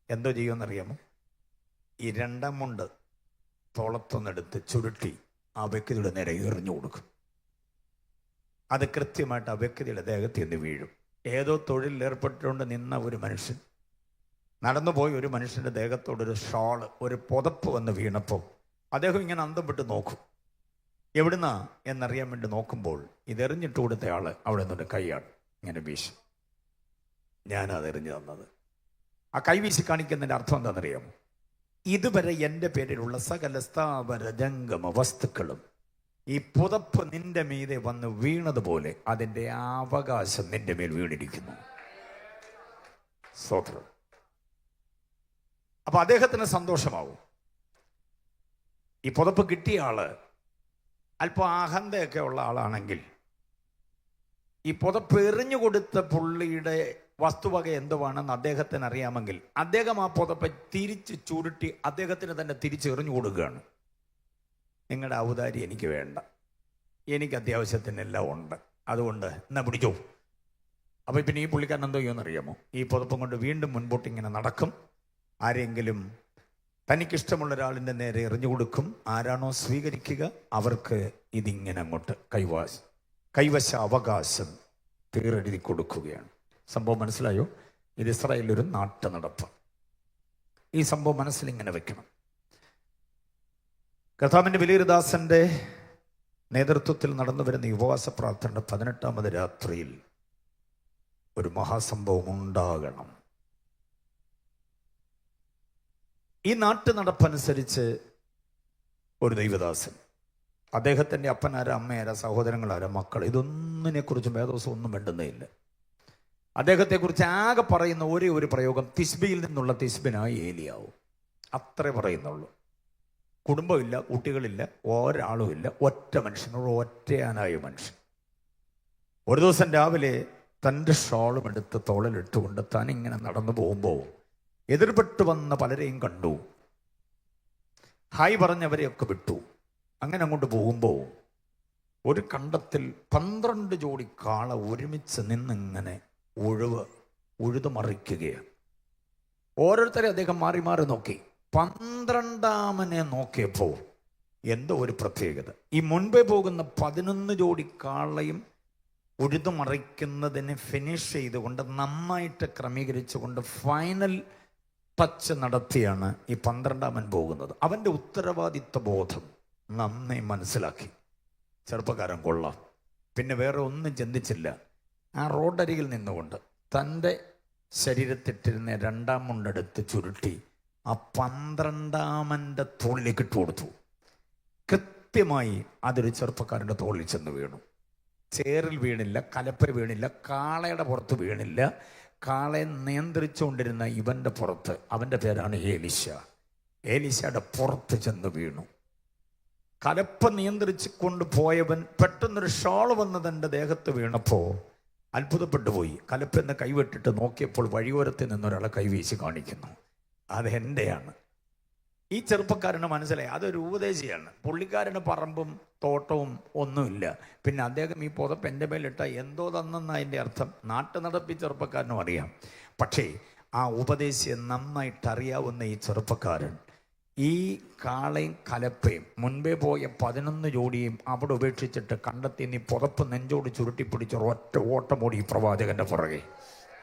എന്തോ ചെയ്യുമെന്നറിയാമോ? ഈ 2ാം മുണ്ട് തോളത്തൊന്നെടുത്ത് ചുരുട്ടി ആ വ്യക്തിയുടെ നേരെ എറിഞ്ഞു കൊടുക്കും. അത് കൃത്യമായിട്ട് ആ വ്യക്തിയുടെ ദേഹത്തിൽ നിന്ന് വീഴും. ഏതോ തൊഴിലിൽ ഏർപ്പെട്ടുകൊണ്ട് നിന്ന ഒരു മനുഷ്യൻ, നടന്നുപോയി ഒരു മനുഷ്യൻ്റെ ദേഹത്തോടൊരു ഷാള്, ഒരു പുതപ്പ് വന്ന് വീണപ്പോൾ അദ്ദേഹം ഇങ്ങനെ അന്തം വിട്ട് നോക്കും. എവിടുന്നാ എന്നറിയാൻ വേണ്ടി നോക്കുമ്പോൾ ഇതെറിഞ്ഞിട്ട് കൊടുത്ത ആള് അവിടെ നിന്നൊരു കൈയാണ് ഇങ്ങനെ വീശി. ഞാനത് എറിഞ്ഞു തന്നത്. ആ കൈവീശി കാണിക്കുന്നതിൻ്റെ അർത്ഥം എന്താണെന്നറിയാമോ? ഇതുവരെ എൻ്റെ പേരിലുള്ള സകല സ്ഥാവര ജംഗമ വസ്തുക്കളും ഈ പുതപ്പ് നിന്റെ മീതെ വന്ന് വീണതുപോലെ അതിൻ്റെ അവകാശം നിന്റെ മേൽ വീണിരിക്കുന്നു. സ്തോത്രം. അപ്പൊ അദ്ദേഹത്തിന് സന്തോഷമാവും. ഈ പുതപ്പ് കിട്ടിയ ആള് അല്പം അഹന്തയൊക്കെ ഉള്ള ആളാണെങ്കിൽ ഈ പുതപ്പ് എറിഞ്ഞു കൊടുത്ത പുള്ളിയുടെ വസ്തുവക എന്തുവാണെന്ന് അദ്ദേഹത്തിന് അറിയാമെങ്കിൽ അദ്ദേഹം ആ പുതപ്പ് തിരിച്ച് ചുരുട്ടി അദ്ദേഹത്തിന് തന്നെ തിരിച്ചെറിഞ്ഞു കൊടുക്കുകയാണ്. നിങ്ങളുടെ ഔദാര്യം എനിക്ക് വേണ്ട, എനിക്ക് അത്യാവശ്യത്തിനെല്ലാം ഉണ്ട്, അതുകൊണ്ട് എന്നാ പിടിച്ചോ. അപ്പോൾ പിന്നെ ഈ പുള്ളിക്കാരൻ എന്തോ ചെയ്യുമെന്നറിയാമോ? ഈ പുതപ്പം കൊണ്ട് വീണ്ടും മുൻപോട്ട് ഇങ്ങനെ നടക്കും. ആരെങ്കിലും തനിക്കിഷ്ടമുള്ള ഒരാളിൻ്റെ നേരെ എറിഞ്ഞു കൊടുക്കും. ആരാണോ സ്വീകരിക്കുക അവർക്ക് ഇതിങ്ങനെ അങ്ങോട്ട് കൈവശ അവകാശം തീരെഴുതി കൊടുക്കുകയാണ്. സംഭവം മനസ്സിലായോ? ഇത് ഇസ്രായേലിലൊരു നാട്ടു നടപ്പ്. ഈ സംഭവം മനസ്സിലിങ്ങനെ വെക്കണം. കർത്താവിൻ്റെ വലിയൊരു ദാസന്റെ നേതൃത്വത്തിൽ നടന്നു വരുന്ന ഉപവാസ പ്രാർത്ഥനയുടെ 18ാമത് രാത്രിയിൽ ഒരു മഹാസംഭവം ഉണ്ടാകണം. ഈ നാട്ടു നടപ്പനുസരിച്ച് ഒരു ദൈവദാസൻ, അദ്ദേഹത്തിൻ്റെ അപ്പനാര, അമ്മയാര, സഹോദരങ്ങളാര, മക്കൾ, ഇതൊന്നിനെക്കുറിച്ചും വേദോസം ഒന്നും വേണ്ടുന്നേയില്ല. അദ്ദേഹത്തെക്കുറിച്ച് ആകെ പറയുന്ന ഒരേ ഒരു പ്രയോഗം, തിസ്ബിയിൽ നിന്നുള്ള തിസ്ബിനായി ഏലിയാവും. അത്രേ പറയുന്നുള്ളൂ. കുടുംബമില്ല, കുട്ടികളില്ല, ഒരാളുമില്ല, ഒറ്റ മനുഷ്യനോട് ഒറ്റയാനായ മനുഷ്യൻ. ഒരു ദിവസം രാവിലെ തൻ്റെ ഷോളും എടുത്ത് തോളിലിട്ടുകൊണ്ട് താൻ ഇങ്ങനെ നടന്നു പോകുമ്പോൾ എതിർപ്പെട്ട് വന്ന പലരെയും കണ്ടു. ഹായ് പറഞ്ഞവരെയൊക്കെ വിട്ടു. അങ്ങനെ അങ്ങോട്ട് പോകുമ്പോൾ ഒരു കണ്ടത്തിൽ 12 ജോഡി കാള ഒരുമിച്ച് നിന്നിങ്ങനെ ഉഴുതു മറിക്കുകയാണ്. ഓരോരുത്തരെ അദ്ദേഹം മാറി മാറി നോക്കി. 12ാമനെ നോക്കിയപ്പോൾ എന്തോ ഒരു പ്രത്യേകത. ഈ മുൻപേ പോകുന്ന 11 ജോഡി കാളയും ഉഴുതു മറിക്കുന്നതിന് ഫിനിഷ് ചെയ്തുകൊണ്ട് നന്നായിട്ട് ക്രമീകരിച്ചുകൊണ്ട് ഫൈനൽ ടച്ച് നടത്തിയാണ് ഈ 12ാമൻ പോകുന്നത്. അവൻ്റെ ഉത്തരവാദിത്വ ബോധം നന്നായി മനസ്സിലാക്കി. ചെറുപ്പക്കാരൻ കൊള്ളാം. പിന്നെ വേറെ ഒന്നും ചിന്തിച്ചില്ല. ആ റോഡരികിൽ നിന്നുകൊണ്ട് തൻ്റെ ശരീരത്തിട്ടിരുന്ന 2ാം മുണ്ടെടുത്ത് ചുരുട്ടി ആ 12ാമൻ്റെ തോളിലേക്ക് ഇട്ട് കൊടുത്തു. കൃത്യമായി അതൊരു ചെറുപ്പക്കാരൻ്റെ തോളിൽ ചെന്ന് വീണു. ചേറിൽ വീണില്ല, കലപ്പ വീണില്ല, കാളയുടെ പുറത്ത് വീണില്ല. കാളയെ നിയന്ത്രിച്ചുകൊണ്ടിരുന്ന ഇവൻ്റെ പുറത്ത്, അവൻ്റെ പേരാണ് ഏലീശ, ഏലീശയുടെ പുറത്ത് ചെന്ന് വീണു. കലപ്പ നിയന്ത്രിച്ച് കൊണ്ടുപോയവൻ പെട്ടെന്നൊരു ഷാൾ വന്ന് തൻ്റെ ദേഹത്ത് വീണപ്പോൾ അത്ഭുതപ്പെട്ടു പോയി. കലപ്പെന്ന് കൈവിട്ടിട്ട് നോക്കിയപ്പോൾ വഴിയോരത്തിൽ നിന്നൊരാളെ കൈവീശി കാണിക്കുന്നു. അതെൻ്റെയാണ്. ഈ ചെറുപ്പക്കാരന് മനസ്സിലായി അതൊരു ഉപദേശിയാണ്. പുള്ളിക്കാരന് പറമ്പും തോട്ടവും ഒന്നുമില്ല. പിന്നെ അദ്ദേഹം ഈ പുതപ്പ് എൻ്റെ മേലിട്ട എന്തോ തന്നെന്ന അതിൻ്റെ അർത്ഥം നാട്ടു നടപ്പി ചെറുപ്പക്കാരനും അറിയാം. പക്ഷേ ആ ഉപദേശിയെ നന്നായിട്ട് അറിയാവുന്ന ഈ ചെറുപ്പക്കാരൻ ഈ കാളയും കലപ്പയും മുൻപേ പോയ 11 ജോഡിയും അവിടെ ഉപേക്ഷിച്ചിട്ട് കണ്ടെത്തി നീ പുതപ്പ് നെഞ്ചോട് ചുരുട്ടിപ്പിടിച്ച് ഒറ്റ ഓട്ടമോടി ഈ പ്രവാചകന്റെ പുറകെ.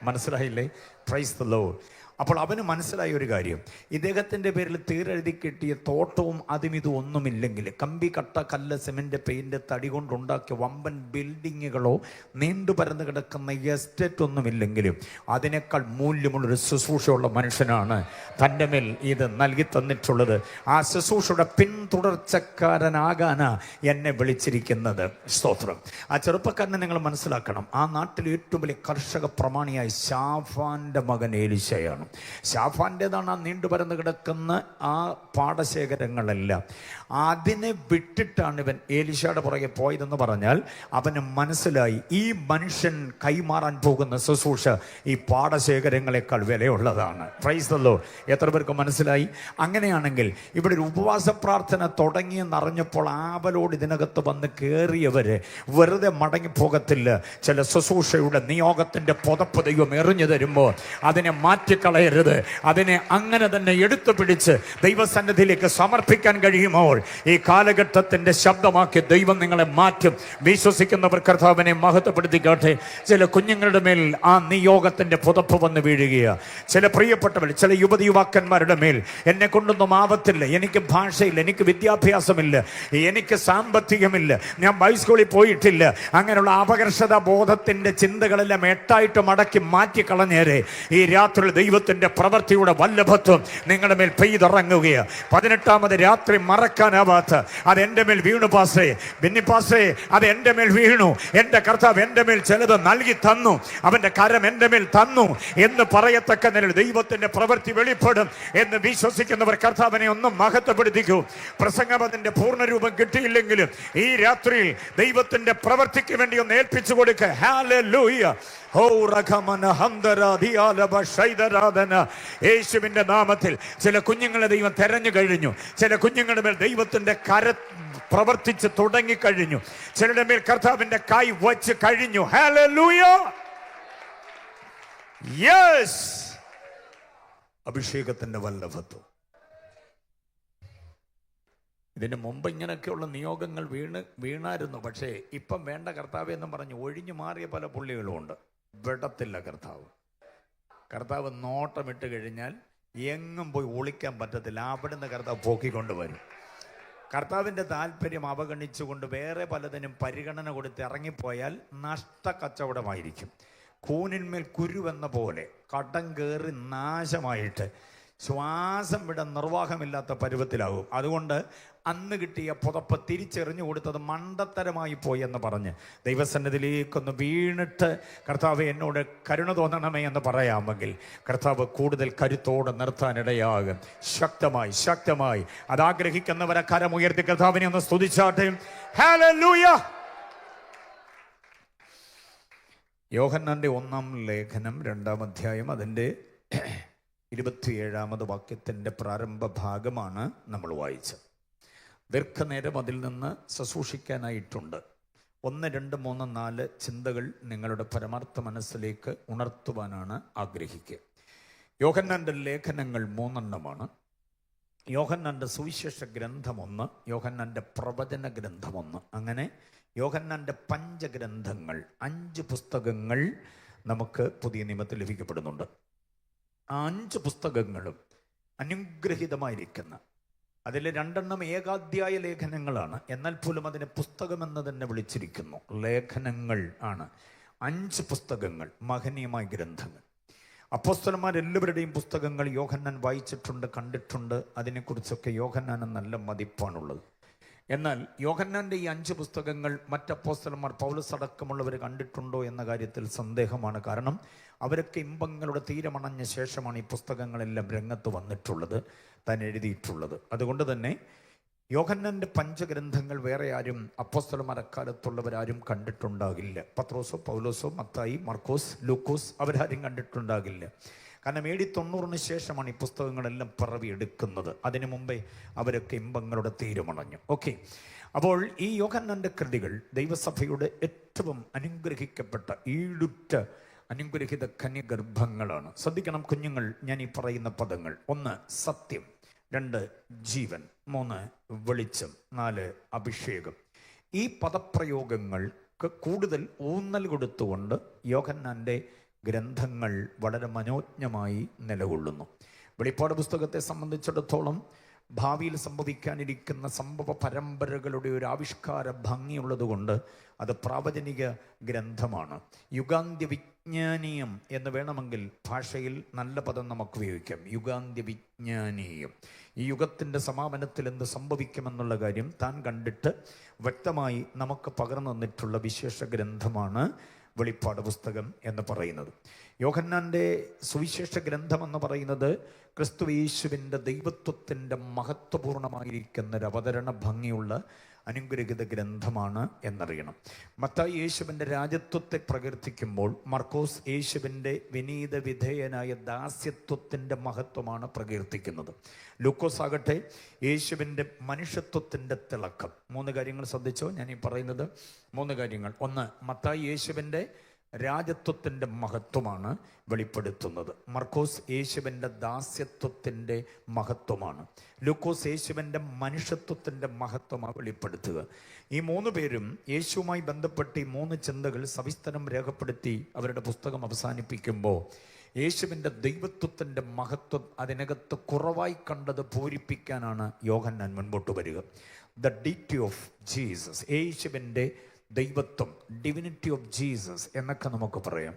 മനസ്സിലായില്ലേ? Price the Lord. അപ്പോൾ അവന് മനസ്സിലായ ഒരു കാര്യം, ഇദ്ദേഹത്തിൻ്റെ പേരിൽ തീരെഴുതി കിട്ടിയ തോട്ടവും അതും ഇതും ഒന്നുമില്ലെങ്കിൽ, കമ്പി, കട്ട, കല്ല്, സിമെന്റ്, പെയിന്റ്, തടി കൊണ്ടുണ്ടാക്കിയ വമ്പൻ ബിൽഡിങ്ങുകളോ നീണ്ടു പരന്ന് കിടക്കുന്ന എസ്റ്റേറ്റ് ഒന്നുമില്ലെങ്കിലും അതിനേക്കാൾ മൂല്യമുള്ളൊരു ശുശ്രൂഷയുള്ള മനുഷ്യനാണ് തൻ്റെ മേൽ ഇത് നൽകി തന്നിട്ടുള്ളത്. ആ ശുശ്രൂഷയുടെ പിന്തുടർച്ചക്കാരനാകാനാ എന്നെ വിളിച്ചിരിക്കുന്നത്. സ്തോത്രം. ആ ചെറുപ്പക്കാരനെ നിങ്ങൾ മനസ്സിലാക്കണം. ആ നാട്ടിലെ ഏറ്റവും വലിയ കർഷക പ്രമാണിയായ ശാഫാന്റെ മകൻ ഏലീശയാണ്. ശാഫാന്റേതാണ് ആ നീണ്ടു പരന്ന് കിടക്കുന്ന ആ പാടശേഖരങ്ങളെല്ലാം. അതിനെ വിട്ടിട്ടാണ് ഇവൻ ഏലീശയുടെ പുറകെ പോയതെന്ന് പറഞ്ഞാൽ അവന് മനസ്സിലായി ഈ മനുഷ്യൻ കൈമാറാൻ പോകുന്ന ശുശ്രൂഷ ഈ പാടശേഖരങ്ങളെക്കാൾ വിലയുള്ളതാണ്. Praise the Lord. എത്ര പേർക്ക് മനസ്സിലായി? അങ്ങനെയാണെങ്കിൽ ഇവിടെ ഒരു ഉപവാസ പ്രാർത്ഥന തുടങ്ങിയെന്നറിഞ്ഞപ്പോൾ ആവലോട് ഇതിനകത്ത് വന്ന് കയറിയവര് വെറുതെ മടങ്ങിപ്പോകത്തില്ല. ചില ശുശ്രൂഷയുടെ നിയോഗത്തിന്റെ പുതപ്പ് ദൈവം എറിഞ്ഞു തരുമ്പോൾ അതിനെ മാറ്റിക്കള തള്ളിക്കളയരുത്. അതിനെ അങ്ങനെ തന്നെ എടുത്തു പിടിച്ച് ദൈവസന്നിധിയിലേക്ക് സമർപ്പിക്കാൻ കഴിയുമ്പോൾ ഈ കാലഘട്ടത്തിന്റെ ശബ്ദമാക്കി ദൈവം നിങ്ങളെ മാറ്റും. വിശ്വസിക്കുന്നവർ കർത്താവിനെ മഹത്വപ്പെടുത്തിക്കാട്ടെ. ചില കുഞ്ഞുങ്ങളുടെ മേൽ ആ നിയോഗത്തിന്റെ പുതപ്പ് വന്ന് വീഴുകയാണ്. ചില പ്രിയപ്പെട്ടവർ, ചില യുവതി യുവാക്കന്മാരുടെ മേൽ എന്നെ കൊണ്ടൊന്നും ആവത്തില്ല, എനിക്ക് ഭാഷയില്ല, എനിക്ക് വിദ്യാഭ്യാസമില്ല, എനിക്ക് സാമ്പത്തികമില്ല, ഞാൻ ഹൈസ്കൂളിൽ പോയിട്ടില്ല, അങ്ങനെയുള്ള അപകർഷതാ ബോധത്തിന്റെ ചിന്തകളെല്ലാം എട്ടായിട്ട് മടക്കി മാറ്റിക്കളഞ്ഞേരെ ഈ രാത്രി ദൈവത്തിന്റെ പ്രവൃത്തിയുടെ വല്ലഭത്വം നിങ്ങളുടെ മേൽ പെയ്തിറങ്ങുകയാണ്. 18ാമത് രാത്രി മറക്കാനാവാത്ത അത് എൻ്റെ മേൽ വീണു പാസേ, ബിന്നി പാസേ, അത് എൻ്റെ മേൽ വീണു. എൻ്റെ കർത്താവ് എൻ്റെ മേൽ ചിലത് നൽകി തന്നു, അവൻ്റെ കരം എൻ്റെ മേൽ തന്നു എന്ന് പറയത്തക്ക നിലയിൽ ദൈവത്തിന്റെ പ്രവൃത്തി വെളിപ്പെടും എന്ന് വിശ്വസിക്കുന്നവർ കർത്താവിനെ ഒന്നും മഹത്വപ്പെടുത്തിക്കൂ. പ്രസംഗം അതിന്റെ പൂർണ്ണരൂപം കിട്ടിയില്ലെങ്കിലും ഈ രാത്രിയിൽ ദൈവത്തിന്റെ പ്രവൃത്തിക്ക് വേണ്ടി ഒന്ന് ഏൽപ്പിച്ചു കൊടുക്കുക. ഹല്ലേലൂയ. യേശുവിന്റെ നാമത്തിൽ ചില കുഞ്ഞുങ്ങളെ ദൈവം തെരഞ്ഞു കഴിഞ്ഞു. ചില കുഞ്ഞുങ്ങളുടെ മേൽ ദൈവത്തിന്റെ കര പ്രവർത്തിച്ച് തുടങ്ങിക്കഴിഞ്ഞു. ചിലരുടെ മേൽ കർത്താവിന്റെ കൈ വച്ച് കഴിഞ്ഞു. ഹല്ലേലൂയ. യെസ്, അഭിഷേകത്തിന്റെ വല്ലഭത്വം. ഇതിന് മുമ്പ് ഇങ്ങനെയൊക്കെയുള്ള നിയോഗങ്ങൾ വീണായിരുന്നു. പക്ഷേ ഇപ്പം വേണ്ട കർത്താവ് എന്ന് പറഞ്ഞ് ഒഴിഞ്ഞു മാറിയ പല പുള്ളികളും ഉണ്ട്. വിടത്തില്ല കർത്താവ് നോട്ടമിട്ട് കഴിഞ്ഞാൽ എങ്ങും പോയി ഒളിക്കാൻ പറ്റത്തില്ല. അവിടുന്ന് കർത്താവ് പോക്കിക്കൊണ്ടുവരും. കർത്താവിൻ്റെ താല്പര്യം അവഗണിച്ചുകൊണ്ട് വേറെ പലതിനും പരിഗണന കൊടുത്ത് ഇറങ്ങിപ്പോയാൽ നഷ്ടക്കച്ചവടമായിരിക്കും. കൂനിന്മേൽ കുരുവെന്ന പോലെ കടം കയറി നാശമായിട്ട് ശ്വാസം വിടാൻ നിർവാഹമില്ലാത്ത പരുവത്തിലാകും. അതുകൊണ്ട് അന്ന് കിട്ടിയ പുതപ്പ് തിരിച്ചെറിഞ്ഞു കൊടുത്തത് മണ്ടത്തരമായി പോയി എന്ന് പറഞ്ഞ് ദൈവസന്നിധിയിലേക്കൊന്ന് വീണിട്ട് കർത്താവ് എന്നോട് കരുണ തോന്നണമേ എന്ന് പറയാമെങ്കിൽ കർത്താവ് കൂടുതൽ കരുത്തോടെ നിർത്താനിടയാകും. ശക്തമായി അതാഗ്രഹിക്കുന്നവരെ കരമുയർത്തി കർത്താവിനെ ഒന്ന് സ്തുതിച്ചാട്ടെ. ഹല്ലേലൂയ. യോഹന്നാന്റെ 1-ാം ലേഖനം 2-ാം അധ്യായം അതിൻ്റെ 27-ാമത് വാക്യത്തിൻ്റെ പ്രാരംഭ ഭാഗമാണ് നമ്മൾ വായിച്ചത്. ദീർഘനേരം അതിൽ നിന്ന് ശുശ്രൂഷിക്കാനായിട്ടുണ്ട്. 1, 2, 3, 4 ചിന്തകൾ നിങ്ങളുടെ പരമാർത്ഥ മനസ്സിലേക്ക് ഉണർത്തുവാനാണ് ആഗ്രഹിക്കുക. യോഹന്നാന്റെ ലേഖനങ്ങൾ 3 യോഹന്നാന്റെ സുവിശേഷ ഗ്രന്ഥം 1, യോഹന്നാന്റെ പ്രവചന ഗ്രന്ഥം 1, അങ്ങനെ യോഹന്നാന്റെ പഞ്ചഗ്രന്ഥങ്ങൾ 5 പുസ്തകങ്ങൾ നമുക്ക് പുതിയ നിയമത്തിൽ ലഭിക്കപ്പെടുന്നുണ്ട്. ആ 5 പുസ്തകങ്ങളും അനുഗ്രഹീതമായിരിക്കുന്ന, അതിൽ 2 ഏകാധ്യായ ലേഖനങ്ങളാണ്. എന്നാൽ പോലും അതിനെ പുസ്തകമെന്ന് തന്നെ വിളിച്ചിരിക്കുന്നു. ലേഖനങ്ങൾ ആണ്. 5 പുസ്തകങ്ങൾ, മഹനീയമായ ഗ്രന്ഥങ്ങൾ. അപ്പോസ്തലന്മാരെല്ലാവരുടെയും പുസ്തകങ്ങൾ യോഹന്നാൻ വായിച്ചിട്ടുണ്ട്, കണ്ടിട്ടുണ്ട്. അതിനെക്കുറിച്ചൊക്കെ യോഹന്നാന് നല്ല മതിപ്പാണുള്ളത്. എന്നാൽ യോഹന്നാൻ്റെ ഈ 5 പുസ്തകങ്ങൾ മറ്റപ്പോസ്തലന്മാർ പൗലോസ് അടക്കമുള്ളവർ കണ്ടിട്ടുണ്ടോ എന്ന കാര്യത്തിൽ സന്ദേഹമാണ്. കാരണം അവരൊക്കെ ഇമ്പങ്ങളുടെ തീരമണഞ്ഞ ശേഷമാണ് ഈ പുസ്തകങ്ങളെല്ലാം രംഗത്ത് വന്നിട്ടുള്ളത്, താൻ എഴുതിയിട്ടുള്ളത്. അതുകൊണ്ട് തന്നെ യോഹന്നാൻ്റെ പഞ്ചഗ്രന്ഥങ്ങൾ വേറെ ആരും അപ്പോസ്തലന്മാർ അക്കാലത്തുള്ളവരാരും കണ്ടിട്ടുണ്ടാകില്ല. പത്രോസോ പൗലോസോ മത്തായി മർക്കോസ് ലൂക്കോസ് അവരാരും കണ്ടിട്ടുണ്ടാകില്ല. കാരണം AD 90 ശേഷമാണ് ഈ പുസ്തകങ്ങളെല്ലാം പിറവിയെടുക്കുന്നത്. അതിനു മുമ്പേ അവരൊക്കെ ഇമ്പങ്ങളുടെ തീരുമണഞ്ഞു. ഓക്കെ, അപ്പോൾ ഈ യോഹന്നാന്റെ കൃതികൾ ദൈവസഭയുടെ ഏറ്റവും അനുഗ്രഹിക്കപ്പെട്ട ഈടുറ്റ അനുഗ്രഹിത കന്യഗർഭങ്ങളാണ്. ശ്രദ്ധിക്കണം കുഞ്ഞുങ്ങൾ, ഞാൻ ഈ പറയുന്ന പദങ്ങൾ: 1 സത്യം, 2 ജീവൻ, 3 വെളിച്ചം, 4 അഭിഷേകം. ഈ പദപ്രയോഗങ്ങൾക്ക് കൂടുതൽ ഊന്നൽ കൊടുത്തുകൊണ്ട് യോഹന്നാന്റെ ഗ്രന്ഥങ്ങൾ വളരെ മനോജ്ഞമായി നിലകൊള്ളുന്നു. വെളിപ്പാട് പുസ്തകത്തെ സംബന്ധിച്ചിടത്തോളം ഭാവിയിൽ സംഭവിക്കാനിരിക്കുന്ന സംഭവ പരമ്പരകളുടെ ഒരു ആവിഷ്കാര ഭംഗിയുള്ളത് കൊണ്ട് അത് പ്രാവചനിക ഗ്രന്ഥമാണ്. യുഗാന്ത്യ വിജ്ഞാനീയം എന്ന് വേണമെങ്കിൽ ഭാഷയിൽ നല്ല പദം നമുക്ക് ഉപയോഗിക്കാം. യുഗാന്ത്യ വിജ്ഞാനീയം. ഈ യുഗത്തിൻ്റെ സമാപനത്തിൽ എന്ത് സംഭവിക്കുമെന്നുള്ള കാര്യം താൻ കണ്ടിട്ട് വ്യക്തമായി നമുക്ക് പകർന്നു തന്നിട്ടുള്ള വിശേഷ ഗ്രന്ഥമാണ് വെളിപ്പാട് പുസ്തകം എന്ന് പറയുന്നത്. യോഹന്നാൻ്റെ സുവിശേഷ ഗ്രന്ഥം എന്ന് പറയുന്നത് ക്രിസ്തു യേശുവിൻ്റെ ദൈവത്വത്തിൻ്റെ മഹത്വപൂർണമായിരിക്കുന്ന ഒരു അവതരണ ഭംഗിയുള്ള അനുഗ്രഹിത ഗ്രന്ഥമാണ് എന്നറിയണം. മത്തായി യേശുവിൻ്റെ രാജത്വത്തെ പ്രകീർത്തിക്കുമ്പോൾ മർക്കോസ് യേശുവിൻ്റെ വിനീത വിധേയനായ ദാസ്യത്വത്തിൻ്റെ മഹത്വമാണ് പ്രകീർത്തിക്കുന്നത്. ലൂക്കോസ് ആകട്ടെ യേശുവിൻ്റെ മനുഷ്യത്വത്തിൻ്റെ തിളക്കം. 3 കാര്യങ്ങൾ ശ്രദ്ധിച്ചോ ഞാൻ ഈ പറയുന്നത്? 3 കാര്യങ്ങൾ. 1, മത്തായി യേശുവിൻ്റെ രാജത്വത്തിൻ്റെ മഹത്വമാണ് വെളിപ്പെടുത്തുന്നത്. മർക്കോസ് യേശുവിൻ്റെ ദാസ്യത്വത്തിൻ്റെ മഹത്വമാണ്. ലൂക്കോസ് യേശുവിൻ്റെ മനുഷ്യത്വത്തിൻ്റെ മഹത്വമാണ് വെളിപ്പെടുത്തുക. ഈ മൂന്ന് പേരും യേശുവുമായി ബന്ധപ്പെട്ട് ഈ മൂന്ന് ചിന്തകൾ സവിസ്തരം രേഖപ്പെടുത്തി അവരുടെ പുസ്തകം അവസാനിപ്പിക്കുമ്പോൾ യേശുവിൻ്റെ ദൈവത്വത്തിൻ്റെ മഹത്വം അതിനകത്ത് കുറവായി കണ്ടത് പൂരിപ്പിക്കാനാണ് യോഹന്നാൻ മുൻപോട്ട് വരിക. ദ ഡിറ്റി ഓഫ് ജീസസ്, യേശുവിൻ്റെ ദൈവത്വം, ഡിവിനിറ്റി ഓഫ് ജീസസ് എന്നൊക്കെ നമുക്ക് പറയാം.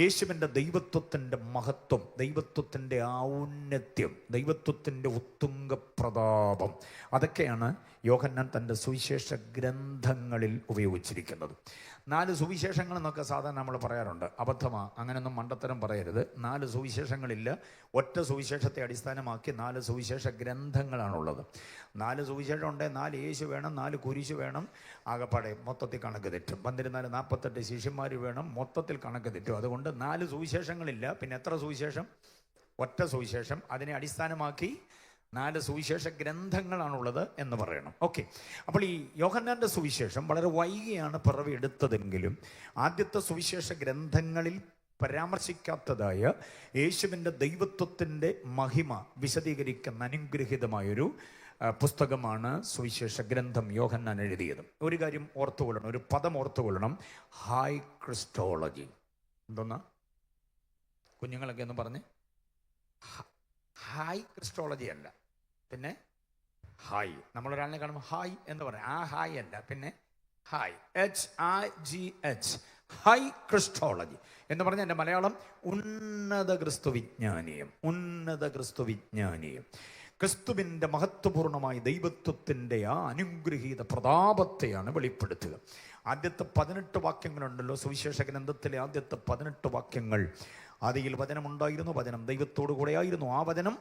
യേശുവിൻ്റെ ദൈവത്വത്തിൻ്റെ മഹത്വം, ദൈവത്വത്തിൻ്റെ ഔന്നത്യം, ദൈവത്വത്തിൻ്റെ ഉത്തുംഗ പ്രതാപം, അതൊക്കെയാണ് യോഹന്നാൻ തൻ്റെ സുവിശേഷ ഗ്രന്ഥങ്ങളിൽ ഉപയോഗിച്ചിരിക്കുന്നത്. 4 സുവിശേഷങ്ങൾ എന്നൊക്കെ സാധാരണ നമ്മൾ പറയാറുണ്ട്. അബദ്ധമാണ്, അങ്ങനെയൊന്നും മണ്ടത്തരം പറയരുത്. 4 സുവിശേഷങ്ങളില്ല, ഒറ്റ സുവിശേഷത്തെ അടിസ്ഥാനമാക്കി 4 സുവിശേഷ ഗ്രന്ഥങ്ങളാണുള്ളത്. 4 സുവിശേഷം ഉണ്ടെങ്കിൽ 4 യേശു വേണം, 4 കുരിശ് വേണം, ആകപ്പാടെ മൊത്തത്തിൽ കണക്ക് തെറ്റും. 48 ശിഷ്യന്മാർ വേണം, മൊത്തത്തിൽ കണക്ക് തെറ്റും. അതുകൊണ്ട് 4 സുവിശേഷങ്ങളില്ല. പിന്നെ എത്ര സുവിശേഷം? ഒറ്റ സുവിശേഷം. അതിനെ അടിസ്ഥാനമാക്കി 4 സുവിശേഷ ഗ്രന്ഥങ്ങളാണുള്ളത് എന്ന് പറയണം. ഓക്കെ, അപ്പോൾ ഈ യോഹന്നാൻ്റെ സുവിശേഷം വളരെ വൈകിയാണ് പിറവിയെടുത്തതെങ്കിലും ആദ്യത്തെ സുവിശേഷ ഗ്രന്ഥങ്ങളിൽ പരാമർശിക്കാത്തതായ യേശുവിൻ്റെ ദൈവത്വത്തിൻ്റെ മഹിമ വിശദീകരിക്കുന്ന അനുഗ്രഹീതമായൊരു പുസ്തകമാണ് സുവിശേഷ ഗ്രന്ഥം യോഹന്നാൻ എഴുതിയത്. ഒരു കാര്യം ഓർത്തുകൊള്ളണം, ഒരു പദം ഓർത്തുകൊള്ളണം: ഹൈ ക്രിസ്റ്റോളജി. എന്തോന്നാ കുഞ്ഞുങ്ങളൊക്കെ ഒന്ന് പറഞ്ഞ്? ഹൈ ക്രിസ്റ്റോളജി അല്ല, പിന്നെ ഹായ്. നമ്മളൊരാളിനെ കാണുമ്പോൾ ഹായ് എന്ന് പറയാം. ആ ഹായ് അല്ല, പിന്നെ ഹായ്, HIGH, ഹൈ ക്രിസ്റ്റോളജി എന്ന് പറഞ്ഞാൽ എൻ്റെ മലയാളം ഉന്നത ക്രിസ്തു വിജ്ഞാനീയം. ഉന്നത ക്രിസ്തു വിജ്ഞാനീയം ക്രിസ്തുവിൻ്റെ മഹത്വപൂർണമായ ദൈവത്വത്തിൻ്റെ ആ അനുഗ്രഹീത പ്രതാപത്തെയാണ് വെളിപ്പെടുത്തുക. ആദ്യത്തെ 18 വാക്യങ്ങളുണ്ടല്ലോ സുവിശേഷ ഗ്രന്ഥത്തിലെ ആദ്യത്തെ 18 വാക്യങ്ങൾ. ആദിയിൽ വചനമുണ്ടായിരുന്നു, വചനം ദൈവത്തോടു കൂടെയായിരുന്നു, ആ വചനം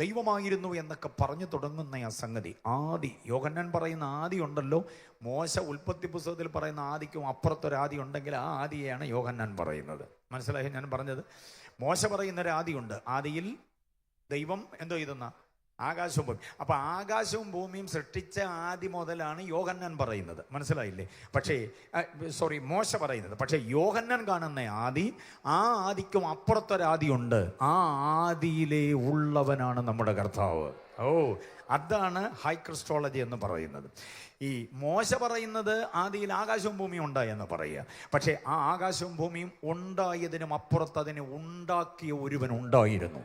ദൈവമായിരുന്നു എന്നൊക്കെ പറഞ്ഞു തുടങ്ങുന്ന ആ സംഗതി. ആദി, യോഹന്നാൻ പറയുന്ന ആദി ഉണ്ടല്ലോ, മോശ ഉൽപ്പത്തി പുസ്തകത്തിൽ പറയുന്ന ആദിക്കും അപ്പുറത്തൊരാദി ഉണ്ടെങ്കിൽ ആ ആദിയെയാണ് യോഹന്നാൻ പറയുന്നത്. മനസ്സിലായി ഞാൻ പറഞ്ഞത്? മോശ പറയുന്നൊരു ആദിയുണ്ട്. ആദിയിൽ ദൈവം എന്തോ ചെയ്തെന്ന ആകാശവും ഭൂമി. അപ്പൊ ആകാശവും ഭൂമിയും സൃഷ്ടിച്ച ആദി മുതലാണ് യോഹന്നാൻ പറയുന്നത്. മനസ്സിലായില്ലേ? പക്ഷേ മോശ പറയുന്നത്. പക്ഷേ യോഹന്നാൻ കാണുന്ന ആദി, ആ ആദിക്കും അപ്പുറത്തൊരാദിയുണ്ട്. ആ ആദിയിലെ ഉള്ളവനാണ് നമ്മുടെ കർത്താവ്. അതാണ് ഹൈ ക്രിസ്റ്റോളജി എന്ന് പറയുന്നത്. ഈ മോശ പറയുന്നത് ആദിയിൽ ആകാശവും ഭൂമിയും ഉണ്ടായെന്ന് പറയുക. പക്ഷേ ആ ആകാശവും ഭൂമിയും ഉണ്ടായതിനും അപ്പുറത്ത് അതിനെ ഉണ്ടാക്കിയ ഒരുവൻ ഉണ്ടായിരുന്നു.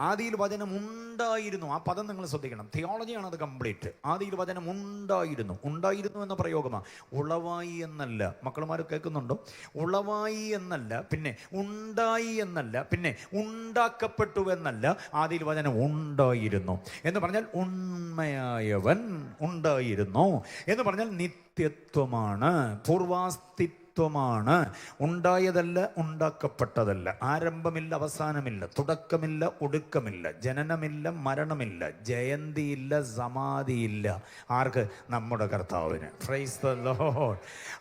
ആദിയിൽ വചനം ഉണ്ടായിരുന്നു. ആ പദം നിങ്ങൾ ശ്രദ്ധിക്കണം. തിയോളജിയാണ് അത് കംപ്ലീറ്റ്. ആദിയിൽ വചനം ഉണ്ടായിരുന്നു. ഉണ്ടായിരുന്നു എന്ന പ്രയോഗമാണ്, ഉളവായി എന്നല്ല. മക്കളുമാർ കേൾക്കുന്നുണ്ടോ? ഉളവായി എന്നല്ല, പിന്നെ ഉണ്ടായി എന്നല്ല, പിന്നെ ഉണ്ടാക്കപ്പെട്ടു എന്നല്ല. ആദിയിൽ വചനം ഉണ്ടായിരുന്നു എന്ന് പറഞ്ഞാൽ ഉണ്മയായവൻ ഉണ്ടായിരുന്നു എന്ന് പറഞ്ഞാൽ നിത്യത്വമാണ്, പൂർവാസ്തിത്വമാണ്. ഉണ്ടായതല്ല, ഉണ്ടാക്കപ്പെട്ടതല്ല. ആരംഭമില്ല, അവസാനമില്ല, തുടക്കമില്ല, ഒടുക്കമില്ല, ജനനമില്ല, മരണമില്ല, ജയന്തിയില്ല, സമാധിയില്ല. ആർക്ക്? നമ്മുടെ കർത്താവിന്. Price the Lord.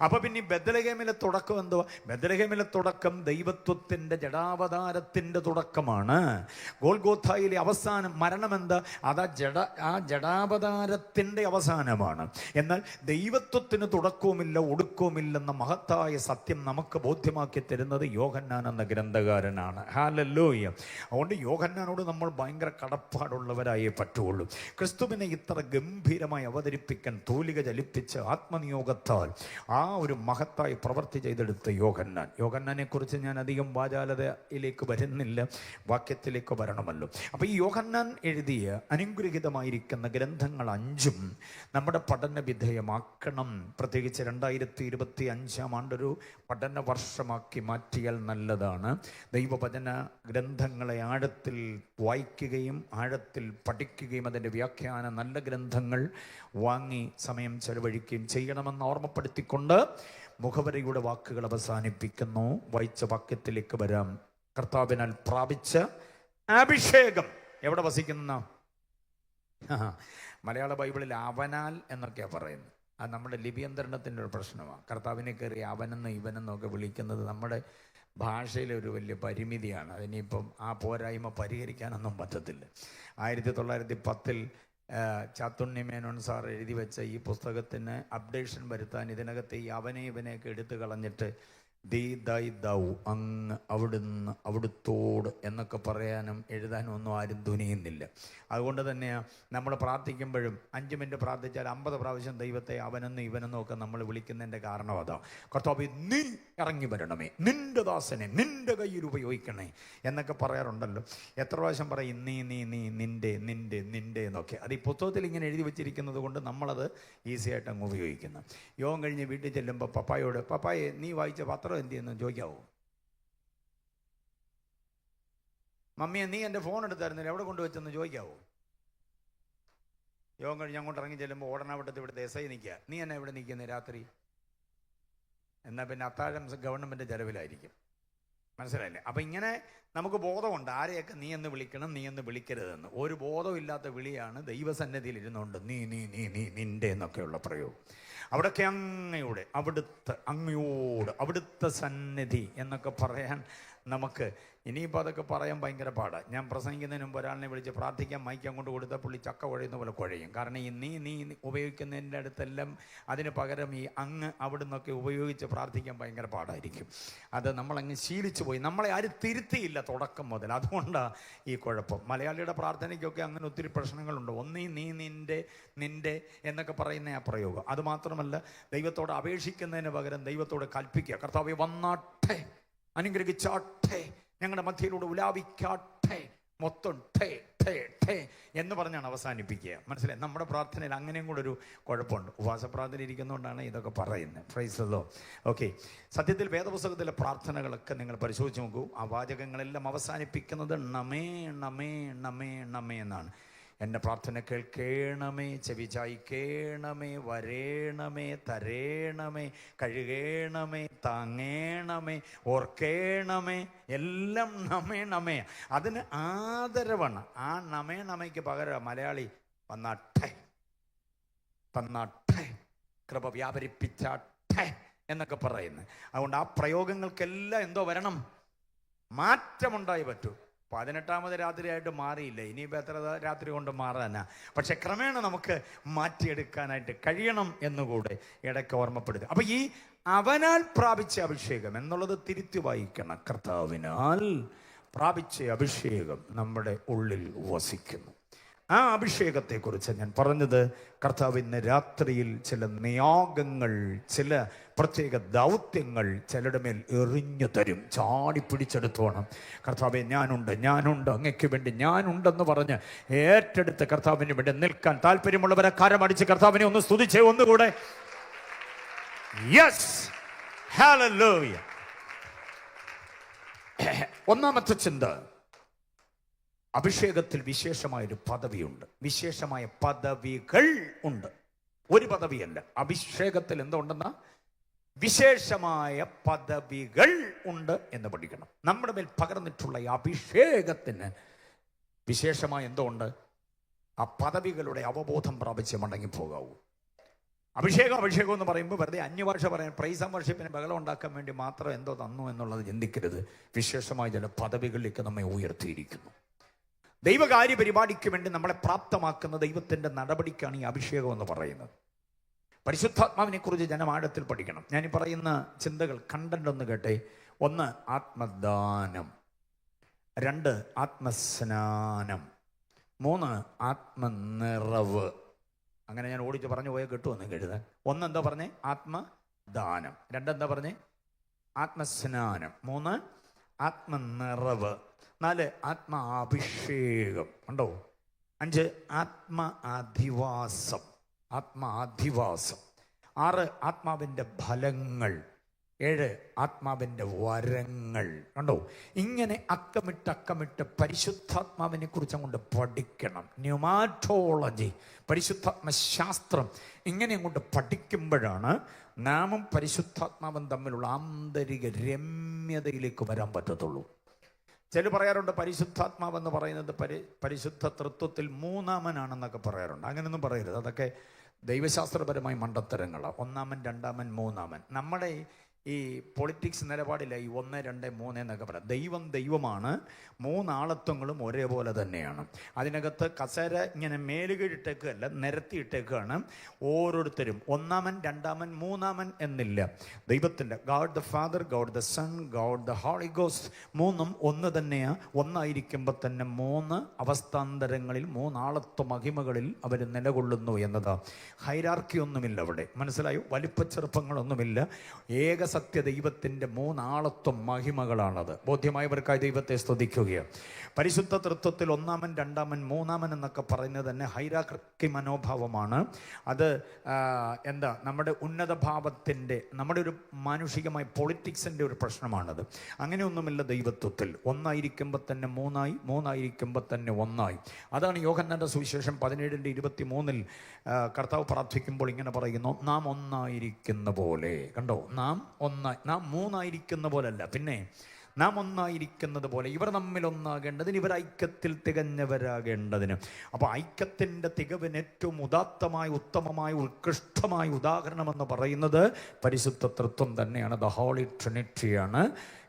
അപ്പൊ പിന്നെ ബെത്ലഹേമിലെ തുടക്കം എന്തുവാ? ബെത്ലഹേമിലെ തുടക്കം ദൈവത്വത്തിന്റെ ജഡാവതാരത്തിന്റെ തുടക്കമാണ്. ഗോൽഗോഥായിലെ അവസാനം മരണം എന്താ? അതാ ആ ജഡാവതാരത്തിന്റെ അവസാനമാണ്. എന്നാൽ ദൈവത്വത്തിന് തുടക്കവുമില്ല, ഒടുക്കവുമില്ലെന്ന മഹത്തായ സത്യം നമുക്ക് ബോധ്യമാക്കി തരുന്നത് യോഹന്നാൻ എന്ന ഗ്രന്ഥകാരനാണ്. ഹല്ലേലൂയ. അതുകൊണ്ട് യോഹന്നാനോട് നമ്മൾ ഭയങ്കര കടപ്പാടുള്ളവരായേ പറ്റുള്ളൂ. ക്രിസ്തുവിനെ ഇത്ര ഗംഭീരമായി അവതരിപ്പിക്കാൻ തൂലിക ചലിപ്പിച്ച് ആത്മനിയോഗത്താൽ ആ ഒരു മഹത്തായി പ്രവൃത്തി ചെയ്തെടുത്ത യോഹന്നാനെ കുറിച്ച് ഞാൻ അധികം വാചാലതയിലേക്ക് വരുന്നില്ല, വാക്യത്തിലേക്ക് വരണമല്ലോ. അപ്പോൾ ഈ യോഹന്നാൻ എഴുതിയ അനുഗ്രഹീതമായിരിക്കുന്ന ഗ്രന്ഥങ്ങൾ 5ഉം നമ്മുടെ പഠന വിധേയമാക്കണം. പ്രത്യേകിച്ച് 2025 ഒരു പഠന വർഷമാക്കി മാറ്റിയാൽ നല്ലതാണ്. ദൈവവചന ഗ്രന്ഥങ്ങളെ ആഴത്തിൽ വായിക്കുകയും ആഴത്തിൽ പഠിക്കുകയും അതിൻ്റെ വ്യാഖ്യാനം, നല്ല ഗ്രന്ഥങ്ങൾ വാങ്ങി സമയം ചെലവഴിക്കുകയും ചെയ്യണമെന്ന് ഓർമ്മപ്പെടുത്തിക്കൊണ്ട് മുഖവരയുടെ വാക്കുകൾ അവസാനിപ്പിക്കുന്നു. വായിച്ച വാക്യത്തിലേക്ക് വരാം. കർത്താവിനാൽ പ്രാപിച്ച അഭിഷേകം എവിടെ വസിക്കുന്ന? മലയാള ബൈബിളിൽ അവനാൽ എന്നൊക്കെയാണ് പറയുന്നത്. അത് നമ്മുടെ ലിപിയന്തരണത്തിൻ്റെ ഒരു പ്രശ്നമാണ്. കർത്താവിനെ കയറി അവനെന്ന് ഇവനെന്നൊക്കെ വിളിക്കുന്നത് നമ്മുടെ ഭാഷയിലെ ഒരു വലിയ പരിമിതിയാണ്. അതിനിപ്പം ആ പോരായ്മ പരിഹരിക്കാനൊന്നും പറ്റത്തില്ല. 1910 ചാത്തുണ്ണി മേനോൻ സാർ എഴുതി വെച്ച ഈ പുസ്തകത്തിന് അപ്ഡേഷൻ വരുത്താൻ ഇതിനകത്ത് ഈ അവനെ ഇവനെയൊക്കെ എടുത്തു കളഞ്ഞിട്ട് ദീ ദൈ ദൗ, അങ്ങ്, അവിടുന്ന്, അവിടുത്തോട് എന്നൊക്കെ പറയാനും എഴുതാനും ഒന്നും ആരും തുനിയുന്നില്ല. അതുകൊണ്ട് തന്നെയാണ് നമ്മൾ പ്രാർത്ഥിക്കുമ്പോഴും 5 മിനിറ്റ് പ്രാർത്ഥിച്ചാൽ 50 പ്രാവശ്യം ദൈവത്തെ അവനെന്നും ഇവനെന്നും ഒക്കെ നമ്മൾ വിളിക്കുന്നതിൻ്റെ കാരണം അതാ. കർത്താവേ, നീ ഇറങ്ങി വരണമേ, നിന്റെ ദാസനെ നിന്റെ കയ്യിൽ ഉപയോഗിക്കണേ എന്നൊക്കെ പറയാറുണ്ടല്ലോ. എത്ര പ്രാവശ്യം പറയും നീ നീ നീ നിന്റെ നിന്റെ നിന്റെ എന്നൊക്കെ. അത് ഈ പുസ്തകത്തിൽ ഇങ്ങനെ എഴുതി വെച്ചിരിക്കുന്നത് കൊണ്ട് നമ്മളത് ഈസി ആയിട്ട് അങ്ങ് ഉപയോഗിക്കുന്നു. യോഗം കഴിഞ്ഞ് വീട്ടിൽ ചെല്ലുമ്പോൾ പപ്പായോട്, പപ്പായെ നീ വായിച്ച പത്രം എന്ത് ചെയ്യുന്നു ചോദിക്കാവോ? മമ്മിയെ നീ എൻ്റെ ഫോൺ എടുത്തായിരുന്നില്ല, എവിടെ കൊണ്ടുവച്ചെന്ന് ചോദിക്കാവോ? യോഗം കഴിഞ്ഞ് അങ്ങോട്ട് ഇറങ്ങി ചെല്ലുമ്പോൾ ഓടനാവട്ടത്ത് ഇവിടുത്തെ SI നിൽക്കുക, നീ എന്നെ ഇവിടെ നിൽക്കുന്നത് രാത്രി? എന്നാൽ പിന്നെ അത്താഴം ഗവൺമെൻറ് ചെലവിലായിരിക്കും. മനസ്സിലായില്ലേ? അപ്പം ഇങ്ങനെ നമുക്ക് ബോധമുണ്ട് ആരെയൊക്കെ നീ എന്ന് വിളിക്കണം, നീ എന്ന് വിളിക്കരുതെന്ന്. ഒരു ബോധമില്ലാത്ത വിളിയാണ് ദൈവസന്നിധിയിൽ ഇരുന്നുകൊണ്ട് നീ നീ നീ നീ നിന്റെ എന്നൊക്കെയുള്ള പ്രയോഗം. അവിടെയൊക്കെ അങ്ങയോട്, അവിടുത്തെ, അങ്ങയോട്, അവിടുത്തെ സന്നിധി എന്നൊക്കെ പറയാൻ നമുക്ക് ഇനിയിപ്പോൾ അതൊക്കെ പറയാൻ ഭയങ്കര പാടാണ്. ഞാൻ പ്രസംഗിക്കുന്നതിന് മുമ്പ് ഒരാളിനെ വിളിച്ച് പ്രാർത്ഥിക്കാൻ മൈക്ക് അങ്ങോട്ട് കൊടുത്താൽ പുള്ളി ചക്ക കുഴയുന്ന പോലെ കുഴയും. കാരണം ഈ നീ ഉപയോഗിക്കുന്നതിൻ്റെ അടുത്തെല്ലാം അതിന് പകരം ഈ അങ്ങ്, അവിടുന്നൊക്കെ ഉപയോഗിച്ച് പ്രാർത്ഥിക്കാൻ ഭയങ്കര പാടായിരിക്കും. അത് നമ്മളങ്ങ് ശീലിച്ചു പോയി, നമ്മളെ ആരും തിരുത്തിയില്ല തുടക്കം മുതൽ. അതുകൊണ്ടാണ് ഈ കുഴപ്പം. മലയാളിയുടെ പ്രാർത്ഥനയ്ക്കൊക്കെ അങ്ങനെ ഒത്തിരി പ്രശ്നങ്ങളുണ്ട്. ഒന്നീ നീ നിന്റെ നിന്റെ എന്നൊക്കെ പറയുന്ന ആ പ്രയോഗം. അതുമാത്രമല്ല, ദൈവത്തോട് അപേക്ഷിക്കുന്നതിന് പകരം ദൈവത്തോട് കൽപ്പിക്കുക, കർത്താവേ വന്നാട്ടെ, അനുഗ്രഹിച്ചാട്ടെ, ഞങ്ങളുടെ മധ്യയിലൂടെ ഉലാവിക്കാട്ടെ, മൊത്തം ഠേ ഠേ ഠേ എന്ന് പറഞ്ഞാണ് അവസാനിപ്പിക്കുക. മനസ്സിലായി? നമ്മുടെ പ്രാർത്ഥനയിൽ അങ്ങനെയും കൂടെ ഒരു കുഴപ്പമുണ്ട്. ഉപവാസ പ്രാർത്ഥന ഇരിക്കുന്നതുകൊണ്ടാണ് ഇതൊക്കെ പറയുന്നത്. Price the Lord. ഓക്കെ, സത്യത്തിൽ വേദപുസ്തകത്തിലെ പ്രാർത്ഥനകളൊക്കെ നിങ്ങൾ പരിശോധിച്ച് നോക്കൂ. ആ വാചകങ്ങളെല്ലാം അവസാനിപ്പിക്കുന്നത് നമേ നമേ നമേ നമേ എന്നാണ്. എൻ്റെ പ്രാർത്ഥന കേൾക്കേണമേ, ചെവി ചായ്ക്കേണമേ, വരേണമേ, തരേണമേ, കഴുകേണമേ, താങ്ങേണമേ, ഓർക്കേണമേ, എല്ലാം നമേ നമേ. അതിന് ആദരവാണ്. ആ നമേ നമയ്ക്ക് പകരം മലയാളി വന്നാട്ടെ, തന്നാട്ടെ, കൃപ വ്യാപരിപ്പിച്ചാട്ടെ എന്നൊക്കെ പറയുന്നത്. അതുകൊണ്ട് ആ പ്രയോഗങ്ങൾക്കെല്ലാം എന്തോ വരണം, മാറ്റമുണ്ടായി പറ്റൂ. 18ാമത് രാത്രിയായിട്ട് മാറിയില്ല, ഇനിയിപ്പോൾ എത്ര രാത്രി കൊണ്ട് മാറാനാ? പക്ഷെ ക്രമേണ നമുക്ക് മാറ്റിയെടുക്കാനായിട്ട് കഴിയണം എന്നുകൂടെ ഇടയ്ക്ക് ഓർമ്മപ്പെടുത്തുക. അപ്പം ഈ അവനാൽ പ്രാപിച്ച അഭിഷേകം എന്നുള്ളത് തിരുത്തി വായിക്കണം. കർത്താവിനാൽ പ്രാപിച്ച അഭിഷേകം നമ്മുടെ ഉള്ളിൽ വസിക്കുന്നു. ആ അഭിഷേകത്തെക്കുറിച്ച് ഞാൻ പറഞ്ഞത്. കർത്താവ് ഇന്ന് രാത്രിയിൽ ചില നിയോഗങ്ങൾ, ചില പ്രത്യേക ദൗത്യങ്ങൾ ചിലരുടെ മേൽ എറിഞ്ഞു തരും. ചാടിപ്പിടിച്ചെടുത്തോണം. കർത്താവെ ഞാനുണ്ട്, ഞാനുണ്ട്, അങ്ങയ്ക്ക് വേണ്ടി ഞാനുണ്ടെന്ന് പറഞ്ഞ് ഏറ്റെടുത്ത് കർത്താവിന് വേണ്ടി നിൽക്കാൻ താല്പര്യമുള്ളവരെ കരമടിച്ച് കർത്താവിനെ ഒന്ന് സ്തുതിച്ചേ ഒന്നുകൂടെ. Yes, hallelujah. ഒന്നാമത്തെ ചിന്ത, അഭിഷേകത്തിൽ വിശേഷമായൊരു പദവിയുണ്ട്, വിശേഷമായ പദവികൾ ഉണ്ട്. ഒരു പദവിയല്ല, അഭിഷേകത്തിൽ എന്തുണ്ടെന്ന വിശേഷമായ പദവികൾ ഉണ്ട് എന്ന് പഠിക്കണം. നമ്മുടെ മേൽ പകർന്നിട്ടുള്ള ഈ അഭിഷേകത്തിന് വിശേഷമായ എന്തോ ഉണ്ട്. ആ പദവികളുടെ അവബോധം പ്രാപിച്ച് മടങ്ങിപ്പോകാവൂ. അഭിഷേകം എന്ന് പറയുമ്പോൾ വെറുതെ അന്യഭാഷ പറയാൻ, പ്രൈസ് ആൻഡ് വർഷിപ്പിന് ബഹളം ഉണ്ടാക്കാൻ വേണ്ടി മാത്രം എന്തോ തന്നു എന്നുള്ളത് ചിന്തിക്കരുത്. വിശേഷമായ ചില പദവികളിലേക്ക് നമ്മെ ഉയർത്തിയിരിക്കുന്നു. ദൈവകാര്യ പരിപാടിക്ക് വേണ്ടി നമ്മളെ പ്രാപ്തമാക്കുന്ന ദൈവത്തിൻ്റെ നടപടിക്കാണ് ഈ അഭിഷേകം എന്ന് പറയുന്നത്. പരിശുദ്ധാത്മാവിനെ കുറിച്ച് ജനം ആഴത്തിൽ പഠിക്കണം. ഞാൻ ഈ പറയുന്ന ചിന്തകൾ കണ്ടന്റ് ഒന്ന് കേട്ടെ. 1, ആത്മദാനം. 2, ആത്മസ്നാനം. 3, ആത്മനിറവ്. അങ്ങനെ ഞാൻ ഓടിച്ച് പറഞ്ഞു പോയാൽ കിട്ടുമോ നിങ്ങൾക്ക് എഴുതാൻ? 1 എന്താ പറഞ്ഞേ? ആത്മദാനം. 2 എന്താ പറഞ്ഞേ? ആത്മസ്നാനം. 3, ആത്മനിറവ്. 4, ആത്മാഭിഷേകം. ഉണ്ടോ? 5, ആത്മാധിവാസം. 6, ആത്മാവിൻ്റെ ഫലങ്ങൾ. 7, ആത്മാവിൻ്റെ വരങ്ങൾ. കണ്ടോ? ഇങ്ങനെ അക്കമിട്ട് പരിശുദ്ധാത്മാവിനെ കുറിച്ച് അങ്ങോട്ട് പഠിക്കണം. ന്യൂമാറ്റോളജി, പരിശുദ്ധാത്മശാസ്ത്രം ഇങ്ങനെ അങ്ങോട്ട് പഠിക്കുമ്പോഴാണ് നാമും പരിശുദ്ധാത്മാവും തമ്മിലുള്ള ആന്തരിക രമ്യതയിലേക്ക് വരാൻ പറ്റത്തുള്ളൂ. ചില പറയാറുണ്ട് പരിശുദ്ധാത്മാവെന്ന് പറയുന്നത് പരിശുദ്ധ തൃത്വത്തിൽ 3ാമനാണെന്നൊക്കെ പറയാറുണ്ട്. അങ്ങനെയൊന്നും പറയരുത്. അതൊക്കെ ദൈവശാസ്ത്രപരമായ മണ്ടത്തരങ്ങളാണ്. 1ാമൻ, 2ാമൻ, 3ാമൻ. നമ്മുടെ ഈ പൊളിറ്റിക്സ് നിലപാടില്ല. ഈ 1, 2, 3 എന്നൊക്കെ പറയാം. ദൈവം ദൈവമാണ്. 3 ആളത്വങ്ങളും ഒരേപോലെ തന്നെയാണ്. അതിനകത്ത് കസേര ഇങ്ങനെ മേലുകീഴിട്ടേക്കല്ല, നിരത്തിയിട്ടേക്കാണ്. ഓരോരുത്തരും 1-മൻ, 2-മൻ, 3-മൻ എന്നില്ല. ദൈവത്തിൻ്റെ God the Father, God the Son, God the Holy Ghost, 3ഉം ഒന്ന് തന്നെയാണ്. ഒന്നായിരിക്കുമ്പോൾ തന്നെ 3 അവസ്ഥാന്തരങ്ങളിൽ 3 ആളത്വ മഹിമകളിൽ അവർ നിലകൊള്ളുന്നു എന്നതാ. ഹൈരാർക്കി ഒന്നുമില്ല അവിടെ, മനസ്സിലായോ? വലിപ്പച്ചെറുപ്പങ്ങളൊന്നുമില്ല. ഏക സത്യ ദൈവത്തിൻ്റെ 3 ആളത്വം മഹിമകളാണത്. ബോധ്യമായവർക്കായി ദൈവത്തെ സ്തുതിക്കുകയാണ്. പരിശുദ്ധ തൃത്വത്തിൽ 1-മൻ, 2-മൻ, 3-മൻ എന്നൊക്കെ പറയുന്നത് തന്നെ ഹൈറാർക്കി മനോഭാവമാണ്. അത് നമ്മുടെ ഉന്നത ഭാവത്തിൻ്റെ, നമ്മുടെ ഒരു മാനുഷികമായ പൊളിറ്റിക്സിൻ്റെ ഒരു പ്രശ്നമാണത്. അങ്ങനെയൊന്നുമില്ല ദൈവത്വത്തിൽ. ഒന്നായിരിക്കുമ്പോൾ തന്നെ 3ആയി, 3ആയിരിക്കുമ്പോൾ തന്നെ 1ആയി. അതാണ് യോഹന്നാന്റെ സുവിശേഷം 17:23 കർത്താവ് പ്രാർത്ഥിക്കുമ്പോൾ ഇങ്ങനെ പറയുന്നു, നാം ഒന്നായിരിക്കുന്ന പോലെ. കണ്ടോ, നാം 3 ആയിരിക്കുന്ന പോലല്ല, പിന്നെ നാം ഒന്നായിരിക്കുന്നത് പോലെ ഇവർ തമ്മിൽ ഒന്നാകേണ്ടതിന്, ഇവർ ഐക്യത്തിൽ തികഞ്ഞവരാകേണ്ടതിന്. അപ്പോൾ ഐക്യത്തിൻ്റെ തികവിന് ഏറ്റവും ഉദാത്തമായ, ഉത്തമമായ, ഉത്കൃഷ്ടമായ ഉദാഹരണമെന്ന് പറയുന്നത് പരിശുദ്ധ തൃത്വം തന്നെയാണ്. ദ ഹോളി ട്രിനിറ്റിയാണ്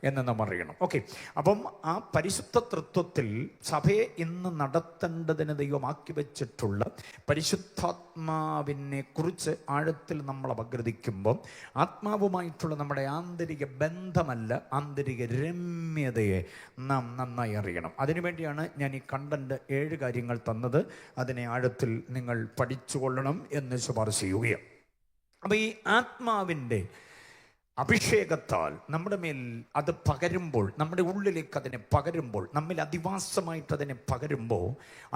എന്ന് നാം അറിയണം. ഓക്കെ, അപ്പം ആ പരിശുദ്ധ തൃത്വത്തിൽ സഭയെ ഇന്ന് നടത്തേണ്ടതിന് ദൈവമാക്കി വെച്ചിട്ടുള്ള പരിശുദ്ധാത്മാവിനെ കുറിച്ച് ആഴത്തിൽ നമ്മൾ അപഗ്രഥിക്കുമ്പം ആത്മാവുമായിട്ടുള്ള നമ്മുടെ ആന്തരിക ബന്ധമല്ല, ആന്തരിക രമ്യതയെ നാം നന്നായി അറിയണം. അതിനുവേണ്ടിയാണ് ഞാൻ ഈ കണ്ടന്റ് 7 കാര്യങ്ങൾ തന്നത്. അതിനെ ആഴത്തിൽ നിങ്ങൾ പഠിച്ചുകൊള്ളണം എന്ന് ശുപാർശ ചെയ്യുകയാണ്. അപ്പോൾ ഈ ആത്മാവിൻ്റെ അഭിഷേകത്താൽ നമ്മുടെ മേൽ അത് പകരുമ്പോൾ, നമ്മുടെ ഉള്ളിലേക്ക് അതിനെ പകരുമ്പോൾ, നമ്മിൽ അധിവാസമായിട്ട് അതിനെ പകരുമ്പോൾ,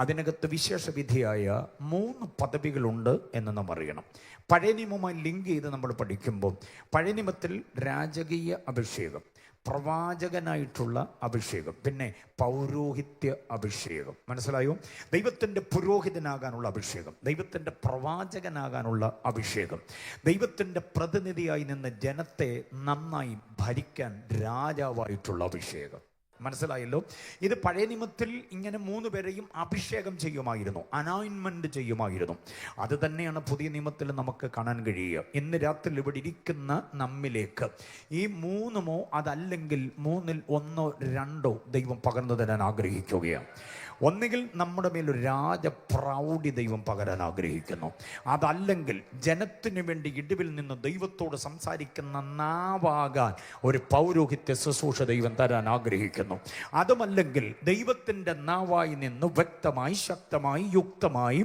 അതിനകത്ത് വിശേഷവിധിയായ 3 പദവികളുണ്ട് എന്ന് നാം അറിയണം. പഴയ നിയമവുമായി ലിങ്ക് ചെയ്ത് നമ്മൾ പഠിക്കുമ്പോൾ, പഴയ നിയമത്തിൽ രാജകീയ അഭിഷേകം, പ്രവാചകനായിട്ടുള്ള അഭിഷേകം, പിന്നെ പൗരോഹിത്യ അഭിഷേകം. മനസ്സിലായോ? ദൈവത്തിൻ്റെ പുരോഹിതനാകാനുള്ള അഭിഷേകം, ദൈവത്തിൻ്റെ പ്രവാചകനാകാനുള്ള അഭിഷേകം, ദൈവത്തിൻ്റെ പ്രതിനിധിയായി നിന്ന് ജനത്തെ നന്നായി ഭരിക്കാൻ രാജാവായിട്ടുള്ള അഭിഷേകം. മനസ്സിലായല്ലോ? ഇത് പഴയ നിയമത്തിൽ ഇങ്ങനെ 3 പേരെയും അഭിഷേകം ചെയ്യുമായിരുന്നു, അനോയിൻമെന്റ് ചെയ്യുമായിരുന്നു. അത് തന്നെയാണ് പുതിയ നിയമത്തിൽ നമുക്ക് കാണാൻ കഴിയുക. ഇന്ന് രാത്രി ഇവിടെ ഇരിക്കുന്ന നമ്മിലേക്ക് ഈ 3മോ അതല്ലെങ്കിൽ 3-ൽ 1-ഓ 2-ഓ ദൈവം പകർന്നു തരാൻ ആഗ്രഹിക്കുകയാണ്. ഒന്നുകിൽ നമ്മുടെ മേലൊരു രാജപ്രൗഢി ദൈവം പകരാൻ ആഗ്രഹിക്കുന്നു, അതല്ലെങ്കിൽ ജനത്തിനു വേണ്ടി ഇടിവിൽ നിന്ന് ദൈവത്തോട് സംസാരിക്കുന്ന നാവാകാൻ ഒരു പൗരോഹിത്യ ശുശ്രൂഷ ദൈവം തരാൻ ആഗ്രഹിക്കുന്നു. അതുമല്ലെങ്കിൽ ദൈവത്തിൻ്റെ നാവായി നിന്ന് വ്യക്തമായി, ശക്തമായി, യുക്തമായി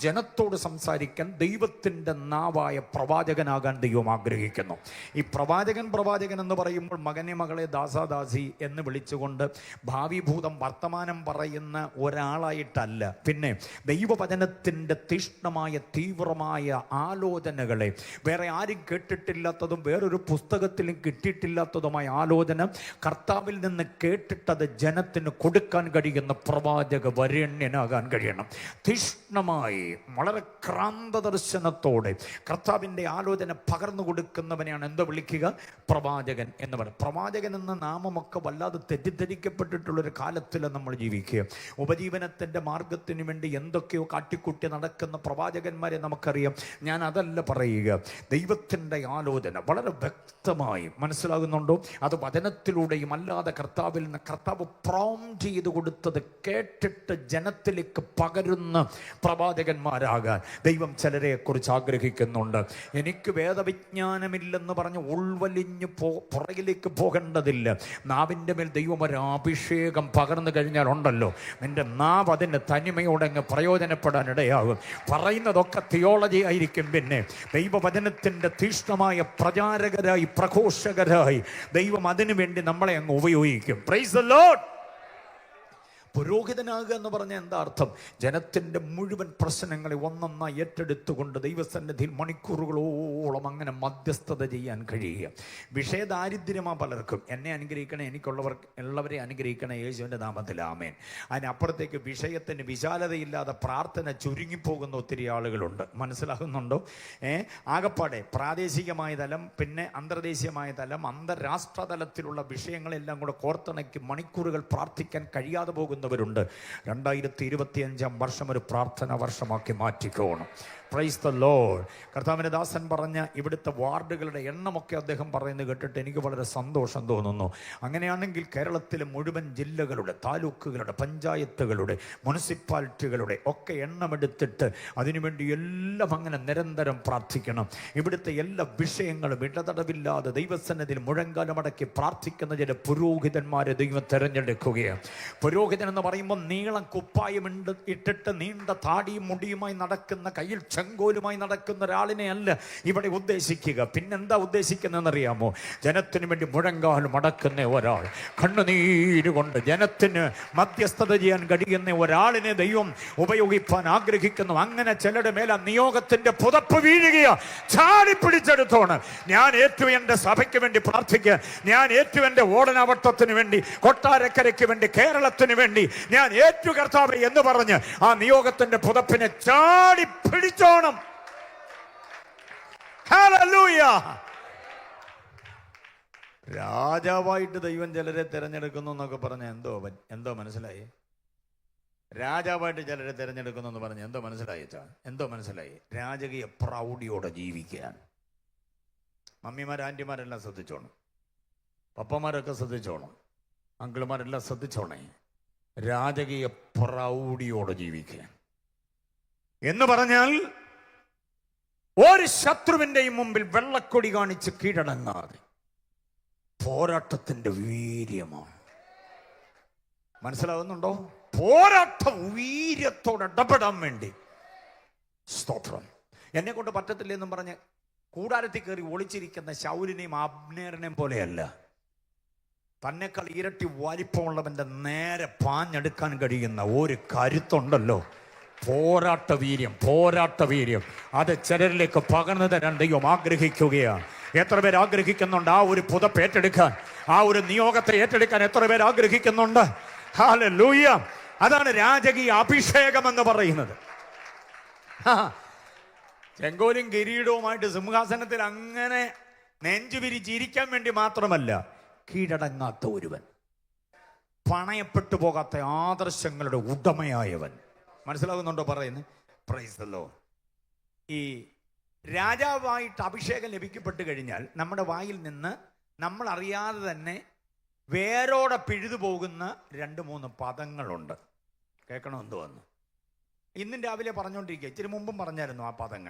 ജനത്തോട് സംസാരിക്കാൻ ദൈവത്തിൻ്റെ നാവായ പ്രവാചകനാകാൻ ദൈവം ആഗ്രഹിക്കുന്നു. ഈ പ്രവാചകൻ എന്ന് പറയുമ്പോൾ മകനെ, മകളെ, ദാസാദാസി എന്ന് വിളിച്ചുകൊണ്ട് ഭാവിഭൂതം വർത്തമാനം പറയുന്ന ഒരാളായിട്ടല്ല, പിന്നെ ദൈവവചനത്തിൻ്റെ തീഷ്ണമായ, തീവ്രമായ ആലോചനകളെ, വേറെ ആരും കേട്ടിട്ടില്ലാത്തതും വേറൊരു പുസ്തകത്തിലും കിട്ടിയിട്ടില്ലാത്തതുമായ ആലോചന കർത്താവിൽ നിന്ന് കേട്ടിട്ടത് ജനത്തിന് കൊടുക്കാൻ കഴിയുന്ന പ്രവാചക വരേണ്യനാകാൻ കഴിയണം. തീഷ്ണമായി, വളരെ ക്രാന്തദർശനത്തോടെ കർത്താവിൻ്റെ ആലോചന പകർന്നു കൊടുക്കുന്നവനെയാണ് എന്താ വിളിക്കുക? പ്രവാചകൻ എന്ന് പറയുന്നത്. പ്രവാചകൻ എന്ന നാമമൊക്കെ വല്ലാതെ തെറ്റിദ്ധരിക്കപ്പെട്ടിട്ടുള്ളൊരു കാലത്തിൽ നമ്മൾ ജീവിക്കുക. ഉപജീവനത്തിൻ്റെ മാർഗത്തിന് വേണ്ടി എന്തൊക്കെയോ കാട്ടിക്കൂട്ടി നടക്കുന്ന പ്രവാചകന്മാരെ നമുക്കറിയാം. ഞാൻ അതല്ല പറയുക. ദൈവത്തിൻ്റെ ആലോചന വളരെ വ്യക്തമായി മനസ്സിലാകുന്നുണ്ടോ? അത് വചനത്തിലൂടെയും അല്ലാതെ കർത്താവിൽ നിന്ന് കർത്താവ് പ്രോംപ്റ്റ് ചെയ്ത് കൊടുത്തത് കേട്ടിട്ട് ജനത്തിലേക്ക് പകരുന്ന പ്രവാചകന്മാരാകാൻ ദൈവം ചിലരെ കുറിച്ച് ആഗ്രഹിക്കുന്നുണ്ട്. എനിക്ക് വേദവിജ്ഞാനമില്ലെന്ന് പറഞ്ഞ് ഉൾവലിഞ്ഞ് പുറകിലേക്ക് പോകേണ്ടതില്ല. നാവിൻ്റെ മേൽ ദൈവം ഒരു അഭിഷേകം പകർന്നു കഴിഞ്ഞാൽ ഉണ്ടല്ലോ, നിന്റെ നാവ് അതിൻ്റെ തനിമയോടെ അങ്ങ് പ്രയോജനപ്പെടാൻ ഇടയാകും. പറയുന്നതൊക്കെ തിയോളജി ആയിരിക്കും. പിന്നെ ദൈവവചനത്തിൻ്റെ തീഷ്ണമായ പ്രചാരകരായി, പ്രഘോഷകരായി ദൈവം അതിനു വേണ്ടി നമ്മളെ അങ്ങ് ഉപയോഗിക്കും. Price the Lord. പുരോഹിതനാകുക എന്ന് പറഞ്ഞാൽ എന്താ അർത്ഥം? ജനത്തിൻ്റെ മുഴുവൻ പ്രശ്നങ്ങളെ ഒന്നൊന്നായി ഏറ്റെടുത്തുകൊണ്ട് ദൈവസന്നിധിയിൽ മണിക്കൂറുകളോളം അങ്ങനെ മധ്യസ്ഥത ചെയ്യാൻ കഴിയുക. വിഷയദാരിദ്ര്യമാ പലർക്കും. എന്നെ അനുഗ്രഹിക്കണേ, എല്ലാവരെ അനുഗ്രഹിക്കണേ യേശുവിൻ്റെ നാമത്തിൽ, ആമേൻ. അതിനപ്പുറത്തേക്ക് വിഷയത്തിന് വിശാലതയില്ലാതെ പ്രാർത്ഥന ചുരുങ്ങിപ്പോകുന്ന ഒത്തിരി ആളുകളുണ്ട്. മനസ്സിലാകുന്നുണ്ടോ? ആകപ്പാടെ പ്രാദേശികമായ തലം, പിന്നെ അന്തർദേശീയമായ തലം, അന്തർരാഷ്ട്ര തലത്തിലുള്ള വിഷയങ്ങളെല്ലാം കൂടെ കോർത്തിണക്കി മണിക്കൂറുകൾ പ്രാർത്ഥിക്കാൻ കഴിയാതെ പോകുന്ന ണ്ട്. 2025 വർഷം ഒരു പ്രാർത്ഥന വർഷമാക്കി മാറ്റിക്കോണം. Praise the Lord. കർത്താവിൻ്റെ ദാസൻ പറഞ്ഞ ഇവിടുത്തെ വാർഡുകളുടെ എണ്ണമൊക്കെ അദ്ദേഹം പറയുന്നത് കേട്ടിട്ട് എനിക്ക് വളരെ സന്തോഷം തോന്നുന്നു. അങ്ങനെയാണെങ്കിൽ കേരളത്തിലെ മുഴുവൻ ജില്ലകളുടെ, താലൂക്കുകളുടെ, പഞ്ചായത്തുകളുടെ, മുനിസിപ്പാലിറ്റികളുടെ ഒക്കെ എണ്ണമെടുത്തിട്ട് അതിനുവേണ്ടി എല്ലാം അങ്ങനെ നിരന്തരം പ്രാർത്ഥിക്കണം. ഇവിടുത്തെ എല്ലാ വിഷയങ്ങളും ഇടതടവില്ലാതെ ദൈവസന്നിധിയിൽ മുഴങ്കാലമടക്കി പ്രാർത്ഥിക്കുന്ന ചില പുരോഹിതന്മാരെ ദൈവം തെരഞ്ഞെടുക്കുകയാണ്. പുരോഹിതൻ എന്ന് പറയുമ്പോൾ നീളം കുപ്പായം ഇട്ടിട്ട് നീണ്ട താടിയും മുടിയുമായി നടക്കുന്ന, കയ്യിൽ ചെങ്കോലുമായി നടക്കുന്ന ഒരാളിനെ അല്ല ഇവിടെ ഉദ്ദേശിക്കുക. പിന്നെന്താ ഉദ്ദേശിക്കുന്നതെന്നറിയാമോ? ജനത്തിന് വേണ്ടി മുഴങ്കാൽ മടക്കുന്ന ഒരാൾ, കണ്ണുനീരുകൊണ്ട് ജനത്തിന് മധ്യസ്ഥത ചെയ്യാൻ കഴിയുന്ന ഒരാളിനെ ദൈവം ഉപയോഗിക്കാൻ ആഗ്രഹിക്കുന്നു. അങ്ങനെ ചിലരുടെ മേലെ നിയോഗത്തിന്റെ പുതപ്പ് വീഴുകയാ. ചാടി പിടിച്ചെടുത്തോണ്. ഞാൻ ഏറ്റു എൻ്റെ സഭയ്ക്ക് വേണ്ടി പ്രാർത്ഥിക്കുക. ഞാൻ ഏറ്റു എൻ്റെ ഓടനാവട്ടത്തിന് വേണ്ടി, കൊട്ടാരക്കരയ്ക്ക് വേണ്ടി, കേരളത്തിന് വേണ്ടി ഞാൻ ഏറ്റു കർത്താവേ എന്ന് പറഞ്ഞ് ആ നിയോഗത്തിന്റെ പുതപ്പിനെ ചാടി പിടിച്ചോണം. ഹല്ലേലൂയ. രാജാവായിട്ട് ദൈവം ചിലരെ തിരഞ്ഞെടുക്കുന്നു എന്നൊക്കെ പറഞ്ഞ എന്തോ മനസ്സിലായി? രാജാവായിട്ട് ചിലരെ തിരഞ്ഞെടുക്കുന്നു എന്ന് പറഞ്ഞ് എന്തോ മനസ്സിലായി? രാജകീയ പ്രൗഢിയോടെ ജീവിക്കാൻ. മമ്മിമാർ, ആൻറ്റിമാരെല്ലാം ശ്രദ്ധിച്ചോണം, പപ്പമാരൊക്കെ ശ്രദ്ധിച്ചോണം, അങ്കിളുമാരെല്ലാം ശ്രദ്ധിച്ചോണേ. രാജകീയ പ്രൗഢിയോടെ ജീവിക്കാൻ എന്ന് പറഞ്ഞാൽ ഒരു ശത്രുവിന്റെയും മുമ്പിൽ വെള്ളക്കൊടി കാണിച്ച് കീഴടങ്ങാതെ പോരാട്ടത്തിന്റെ വീര്യമാണ്. മനസ്സിലാവുന്നുണ്ടോ? പോരാട്ട വീര്യത്തോടെ ഇടപെടാൻ വേണ്ടി. സ്തോത്രം. എന്നെ കൊണ്ട് പറ്റത്തില്ലെന്നും പറഞ്ഞ് കൂടാരത്തിൽ കയറി ഒളിച്ചിരിക്കുന്ന ശൗലിനെയും അബ്നേറിനെയും പോലെയല്ല. തന്നെക്കാൾ ഇരട്ടി വലിപ്പമുള്ളവന്റെ നേരെ പാഞ്ഞെടുക്കാൻ കഴിയുന്ന ഒരു കരുത്തുണ്ടല്ലോ. പോരാട്ട വീര്യം അത് ചിലരിലേക്ക് പകർന്നു തരാൻ ദൈവം ആഗ്രഹിക്കുകയാണ്. എത്ര പേർ ആഗ്രഹിക്കുന്നുണ്ട് ആ ഒരു പുതപ്പ് ഏറ്റെടുക്കാൻ, ആ ഒരു നിയോഗത്തെ ഏറ്റെടുക്കാൻ? എത്ര പേർ ആഗ്രഹിക്കുന്നുണ്ട്? ഹല്ലേലൂയ. അതാണ് രാജകീയ അഭിഷേകം എന്ന് പറയുന്നത്. ചെങ്കോലും കിരീടവുമായിട്ട് സിംഹാസനത്തിൽ അങ്ങനെ നെഞ്ചു വിരിച്ചിരിക്കാൻ വേണ്ടി മാത്രമല്ല, കീഴടങ്ങാത്ത ഒരുവൻ, പണയപ്പെട്ടു പോകാത്ത ആദർശങ്ങളുടെ ഉടമയായവൻ. മനസ്സിലാകുന്നുണ്ടോ പറയുന്നത്? Price the Lord. ഈ രാജാവായിട്ട് അഭിഷേകം ലഭിക്കപ്പെട്ട് കഴിഞ്ഞാൽ നമ്മുടെ വായിൽ നിന്ന് നമ്മൾ അറിയാതെ തന്നെ വേരോടെ പിഴുതു പോകുന്ന 2-3 പദങ്ങളുണ്ട്. കേൾക്കണമെന്ന് വന്നു. ഇന്നും രാവിലെ പറഞ്ഞുകൊണ്ടിരിക്കുക, ഇച്ചിരി മുമ്പും പറഞ്ഞായിരുന്നു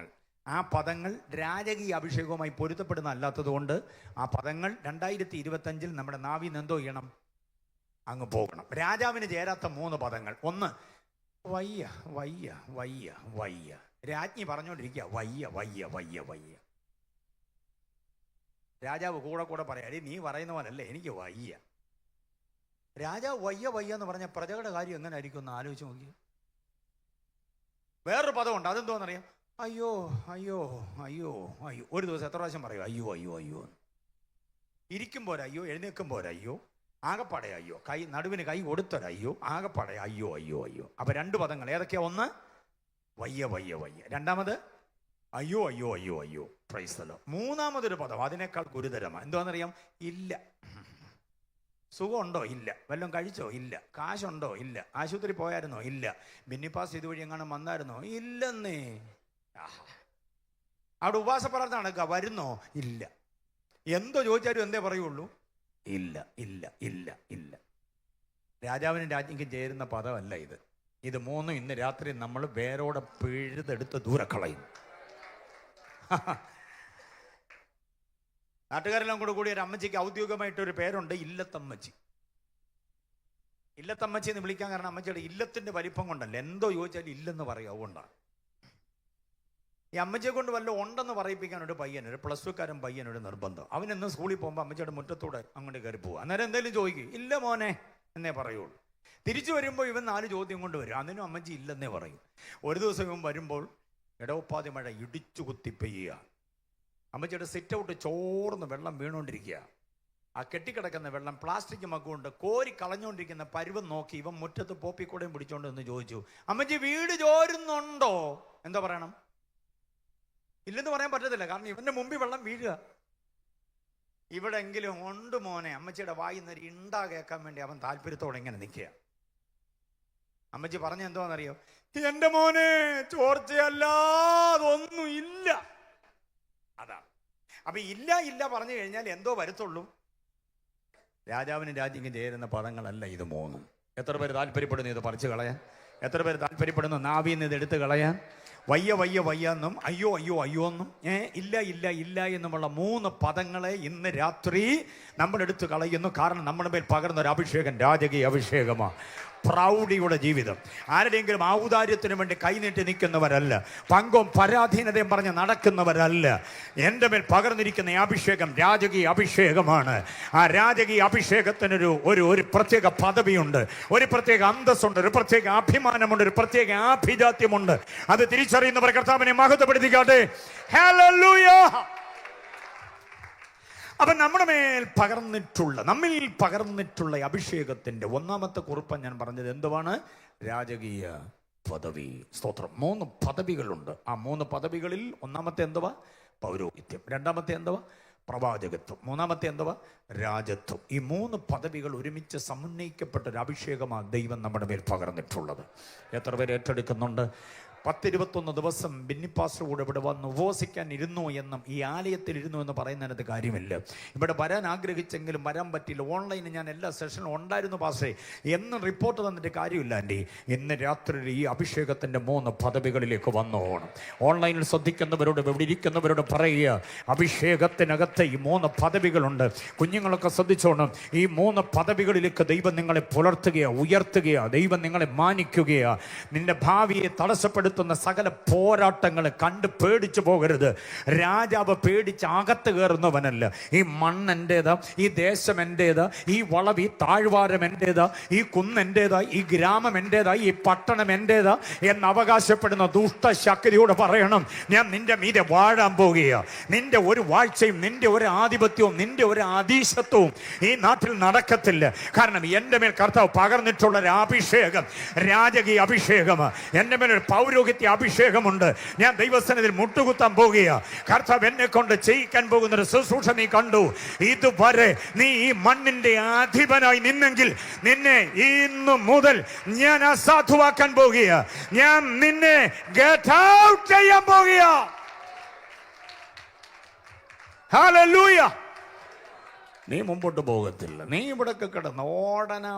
ആ പദങ്ങൾ രാജകീയ അഭിഷേകവുമായി പൊരുത്തപ്പെടുന്ന അല്ലാത്തത് കൊണ്ട് ആ പദങ്ങൾ 2025 നമ്മുടെ നാവിൽ നിന്ന് എന്തോ ചെയ്യണം? അങ്ങ് പോകണം. രാജാവിന് ചേരാത്ത 3 പദങ്ങൾ. ഒന്ന്, വയ്യ വയ്യ വയ്യ വയ്യ. രാജ്ഞി പറഞ്ഞുകൊണ്ടിരിക്കുക, വയ്യ വയ്യ വയ്യ വയ്യ. രാജാവ് കൂടെ പറയാ, നീ പറയുന്ന പോലല്ലേ, എനിക്ക് വയ്യ. രാജാവ് വയ്യ വയ്യ എന്ന് പറഞ്ഞ പ്രജകളുടെ കാര്യം എങ്ങനെ ആയിരിക്കും എന്ന് ആലോചിച്ച് നോക്കി. വേറൊരു പദമുണ്ട്, അതെന്തോന്നറിയാം? അയ്യോ അയ്യോ അയ്യോ അയ്യോ. ഒരു ദിവസം എത്ര പ്രാവശ്യം പറയും അയ്യോ അയ്യോ അയ്യോ? ഇരിക്കുമ്പോരയ്യോ, എഴുന്നേൽക്കുമ്പോരയ്യോ, ആകപ്പാടെ അയ്യോ. നടുവിന് കൈ കൊടുത്തൊരയ്യോ, ആകപ്പാടെ അയ്യോ അയ്യോ അയ്യോ. അപ്പൊ 2 പദങ്ങൾ ഏതൊക്കെയാ? ഒന്ന്, വയ്യ വയ്യ വയ്യ. രണ്ടാമത്, അയ്യോ അയ്യോ അയ്യോ അയ്യോ. Price the Lord. മൂന്നാമതൊരു പദം അതിനേക്കാൾ ഗുരുതരമാണ്. എന്താണെന്നറിയാം? ഇല്ല. സുഖമുണ്ടോ? ഇല്ല. വല്ലതും കഴിച്ചോ? ഇല്ല. കാശുണ്ടോ? ഇല്ല. ആശുപത്രി പോയായിരുന്നോ? ഇല്ല. ബിന്നിപ്പാസ് ഇതുവഴി എങ്ങാനും വന്നായിരുന്നോ? ഇല്ലെന്നേ. അവിടെ ഉപവാസ പ്രാർത്ഥന നടക്കുക, വരുന്നോ? ഇല്ല. എന്തോ ചോദിച്ചാലും എന്തേ പറയുള്ളൂ? ഇല്ല ഇല്ല ഇല്ല ഇല്ല. രാജാവിനും രാജ്ഞിക്കും ചേരുന്ന പദമല്ല ഇത്. ഇത് 3 ഇന്ന് രാത്രി നമ്മൾ വേരോടെ പിഴുതെടുത്ത് ദൂരെ കളയും. നാട്ടുകാരെല്ലാം കൂടി ഒരു അമ്മച്ചിക്ക് ഔദ്യോഗികമായിട്ടൊരു പേരുണ്ട്, ഇല്ലത്തമ്മച്ചി. ഇല്ലത്തമ്മച്ചി എന്ന് വിളിക്കാൻ കാരണം അമ്മച്ചിയുടെ ഇല്ലത്തിന്റെ വലിപ്പം കൊണ്ടല്ല. എന്തോ ചോദിച്ചാലും ഇല്ലെന്ന് പറയും. അതുകൊണ്ടാണ്. ഈ അമ്മച്ചിയെ കൊണ്ട് വല്ല ഉണ്ടെന്ന് പറയിപ്പിക്കാൻ ഒരു പയ്യനൊരു +2കാരൻ പയ്യനൊരു നിർബന്ധം. അവനെന്നും സ്കൂളിൽ പോകുമ്പോൾ അമ്മച്ചിയുടെ മുറ്റത്തൂടെ അങ്ങോട്ട് കയറി പോകുക. അന്നേരം എന്തെങ്കിലും ചോദിക്കും, ഇല്ല മോനെ എന്നേ പറയുള്ളൂ. തിരിച്ചു വരുമ്പോൾ ഇവൻ 4 ചോദ്യം കൊണ്ട് വരും. അതിനും അമ്മച്ചി ഇല്ലെന്നേ പറയും. ഒരു ദിവസം ഇവൻ വരുമ്പോൾ ഇടവപ്പാതി മഴ ഇടിച്ചു കുത്തി പെയ്യുക. അമ്മച്ചിയുടെ സിറ്റ് ഔട്ട് ചോർന്ന് വെള്ളം വീണുകൊണ്ടിരിക്കുക. ആ കെട്ടിക്കിടക്കുന്ന വെള്ളം പ്ലാസ്റ്റിക് മഗ്ഗുകൊണ്ട് കോരി കളഞ്ഞുകൊണ്ടിരിക്കുന്ന പരുവം നോക്കി ഇവൻ മുറ്റത്ത് പോപ്പിക്കൂടെയും പിടിച്ചോണ്ട് എന്ന് ചോദിച്ചു, അമ്മച്ചി വീട് ചോരുന്നുണ്ടോ? എന്താ പറയണം? ഇല്ലെന്ന് പറയാൻ പറ്റത്തില്ല, കാരണം ഇവന്റെ മുമ്പിൽ വെള്ളം വീഴുക. ഇവിടെങ്കിലും ഉണ്ട് മോനെ. അമ്മച്ചിയുടെ വായിന്നൊരു ഇണ്ടാ കേൾക്കാൻ വേണ്ടി അവൻ താല്പര്യത്തോടെ ഇങ്ങനെ നിൽക്കുക. അമ്മച്ചി പറഞ്ഞ എന്തോന്നറിയോ? എന്റെ മോനെ ചോർച്ചയല്ലാതൊന്നും ഇല്ല. അതാണ്. അപ്പൊ ഇല്ല ഇല്ല പറഞ്ഞു കഴിഞ്ഞാൽ എന്തോ വരത്തുള്ളൂ? രാജാവിനും രാജ്ഞിക്കും ചേരുന്ന പദങ്ങളല്ല ഇത് മൂന്നും. എത്ര പേര് താല്പര്യപ്പെടുന്നു ഇത് പറിച്ചു കളയാൻ? എത്ര പേര് താല്പര്യപ്പെടുന്നു നാവിന്ന് ഇത് എടുത്തു കളയാൻ? വയ്യ വയ്യ വയ്യ എന്നും അയ്യോ അയ്യോ അയ്യോ എന്നും ഇല്ല ഇല്ല ഇല്ല എന്നുമുള്ള മൂന്ന് പദങ്ങളെ ഇന്ന് രാത്രി നമ്മളെടുത്ത് കളയുന്നു. കാരണം നമ്മുടെ മേൽ പകർന്നൊരു അഭിഷേകം രാജകീയ അഭിഷേകമാണ്. പ്രൗഢിയുടെ ജീവിതം. ആരുടെയെങ്കിലും ഔദാര്യത്തിന് വേണ്ടി കൈനീട്ടി നിൽക്കുന്നവരല്ല, പങ്കും പരാധീനതയും പറഞ്ഞ് നടക്കുന്നവരല്ല. എൻ്റെ മേൽ പകർന്നിരിക്കുന്ന അഭിഷേകം രാജകീയ അഭിഷേകമാണ്. ആ രാജകീയ അഭിഷേകത്തിനൊരു ഒരു പ്രത്യേക പദവിയുണ്ട്, ഒരു പ്രത്യേക അന്തസ്സുണ്ട്, ഒരു പ്രത്യേക അഭിമാനമുണ്ട്, ഒരു പ്രത്യേക ആഭിജാത്യമുണ്ട്. അത് തിരിച്ചറിയുന്നവർ കർത്താവിനെ മഹത്വപ്പെടുത്തിക്കാട്ടെ. ഹല്ലേലൂയ. അപ്പൊ നമ്മുടെ മേൽ നമ്മിൽ പകർന്നിട്ടുള്ള അഭിഷേകത്തിന്റെ ഒന്നാമത്തെ കുറിപ്പ് ഞാൻ പറഞ്ഞത് എന്തുവാണ്? രാജകീയ പദവി. സ്തോത്രം. 3 പദവികളുണ്ട്. ആ 3 പദവികളിൽ ഒന്നാമത്തെ എന്തുവാ? പൗരോഹിത്യം. രണ്ടാമത്തെ എന്തുവാ? പ്രവാചകത്വം. മൂന്നാമത്തെ എന്തുവാ? രാജത്വം. ഈ 3 പദവികൾ ഒരുമിച്ച് സമന്വയിക്കപ്പെട്ട ഒരു അഭിഷേകമാണ് ദൈവം നമ്മുടെ മേൽ പകർന്നിട്ടുള്ളത്. എത്ര പേര് ഏറ്റെടുക്കുന്നുണ്ട്? 10-21 ദിവസം ബിന്നിപ്പാസ്റ്റർ കൂടെ ഇവിടെ വന്ന് ഉപവസിക്കാൻ ഇരുന്നു എന്നും ഈ ആലയത്തിൽ ഇരുന്നു എന്ന് പറയുന്നതിനകത്ത് കാര്യമില്ല. ഇവിടെ വരാൻ ആഗ്രഹിച്ചെങ്കിലും വരാൻ പറ്റില്ല. ഓൺലൈനിൽ ഞാൻ എല്ലാ സെഷനും ഉണ്ടായിരുന്നു പാസ്റ്റേ എന്നും റിപ്പോർട്ട് തന്നിട്ട് കാര്യമില്ല. ആൻറ്റി ഇന്ന് രാത്രി ഈ അഭിഷേകത്തിൻ്റെ 3 പദവികളിലേക്ക് വന്നു പോകണം. ഓൺലൈനിൽ ശ്രദ്ധിക്കുന്നവരോട് ഇവിടെ ഇരിക്കുന്നവരോട് പറയുക, അഭിഷേകത്തിനകത്ത് ഈ 3 പദവികളുണ്ട്. കുഞ്ഞുങ്ങളൊക്കെ ശ്രദ്ധിച്ചോണം. ഈ 3 പദവികളിലേക്ക് ദൈവം നിങ്ങളെ പുലർത്തുകയോ ഉയർത്തുകയോ, ദൈവം നിങ്ങളെ മാനിക്കുകയോ, നിന്റെ ഭാവിയെ തടസ്സപ്പെടുത്തുന്ന സകല പോരാട്ടങ്ങൾ കണ്ട് പേടിച്ചു പോകരുത്. രാജാവ് പേടിച്ച് അകത്ത് കയറുന്നവനല്ല. ഈ മണ്ണ് എന്റേതാ, ഈ ദേശം എന്റേതാ, ഈ വളവ്, ഈ താഴ്വാരം എന്റേതാ, ഈ കുന്ന് എന്റേതാ, ഈ ഗ്രാമം എന്റേതാ, ഈ പട്ടണം എന്റേതാ എന്ന് അവകാശപ്പെടുന്ന ദുഷ്ടശക്തിയോട് പറയണം, ഞാൻ നിന്റെ മീതെ വാഴാൻ പോകുകയാ. നിന്റെ ഒരു വാഴ്ചയും നിന്റെ ഒരു ആധിപത്യവും നിന്റെ ഒരു അധീശത്വവും ഈ നാട്ടിൽ നടക്കത്തില്ല. കാരണം എൻ്റെ മേൽ കർത്താവ് പകർന്നിട്ടുള്ള ഒരു അഭിഷേകം രാജകീയ അഭിഷേകമാണ്. എൻ്റെ മേൽ ഒരു പൗരോഹിത്യ അഭിഷേകമുണ്ട്. ഞാൻ ദൈവസന്നിധിയിൽ മുട്ടുകുത്താൻ പോകുകയാ. കർത്താവ് എന്നെ കൊണ്ട് ചെയ്യിക്കാൻ പോകുന്ന ഒരു ശുശ്രൂഷ നീ കണ്ടു. ഇതുവരെ നീ ഈ മണ്ണിന്റെ അധിപനായി നിന്നെങ്കിൽ നിന്നെ ഇന്നു മുതൽ ഞാൻ അസാധുവാക്കാൻ പോകുകയാ. ഞാൻ നിന്നെ ഗെറ്റ് ഔട്ട് ചെയ്യാൻ പോകുകയാ. ഹല്ലേലൂയ. നീ മുമ്പോട്ട് പോകത്തില്ല. നീ ഇവിടൊക്കെ കിടന്ന്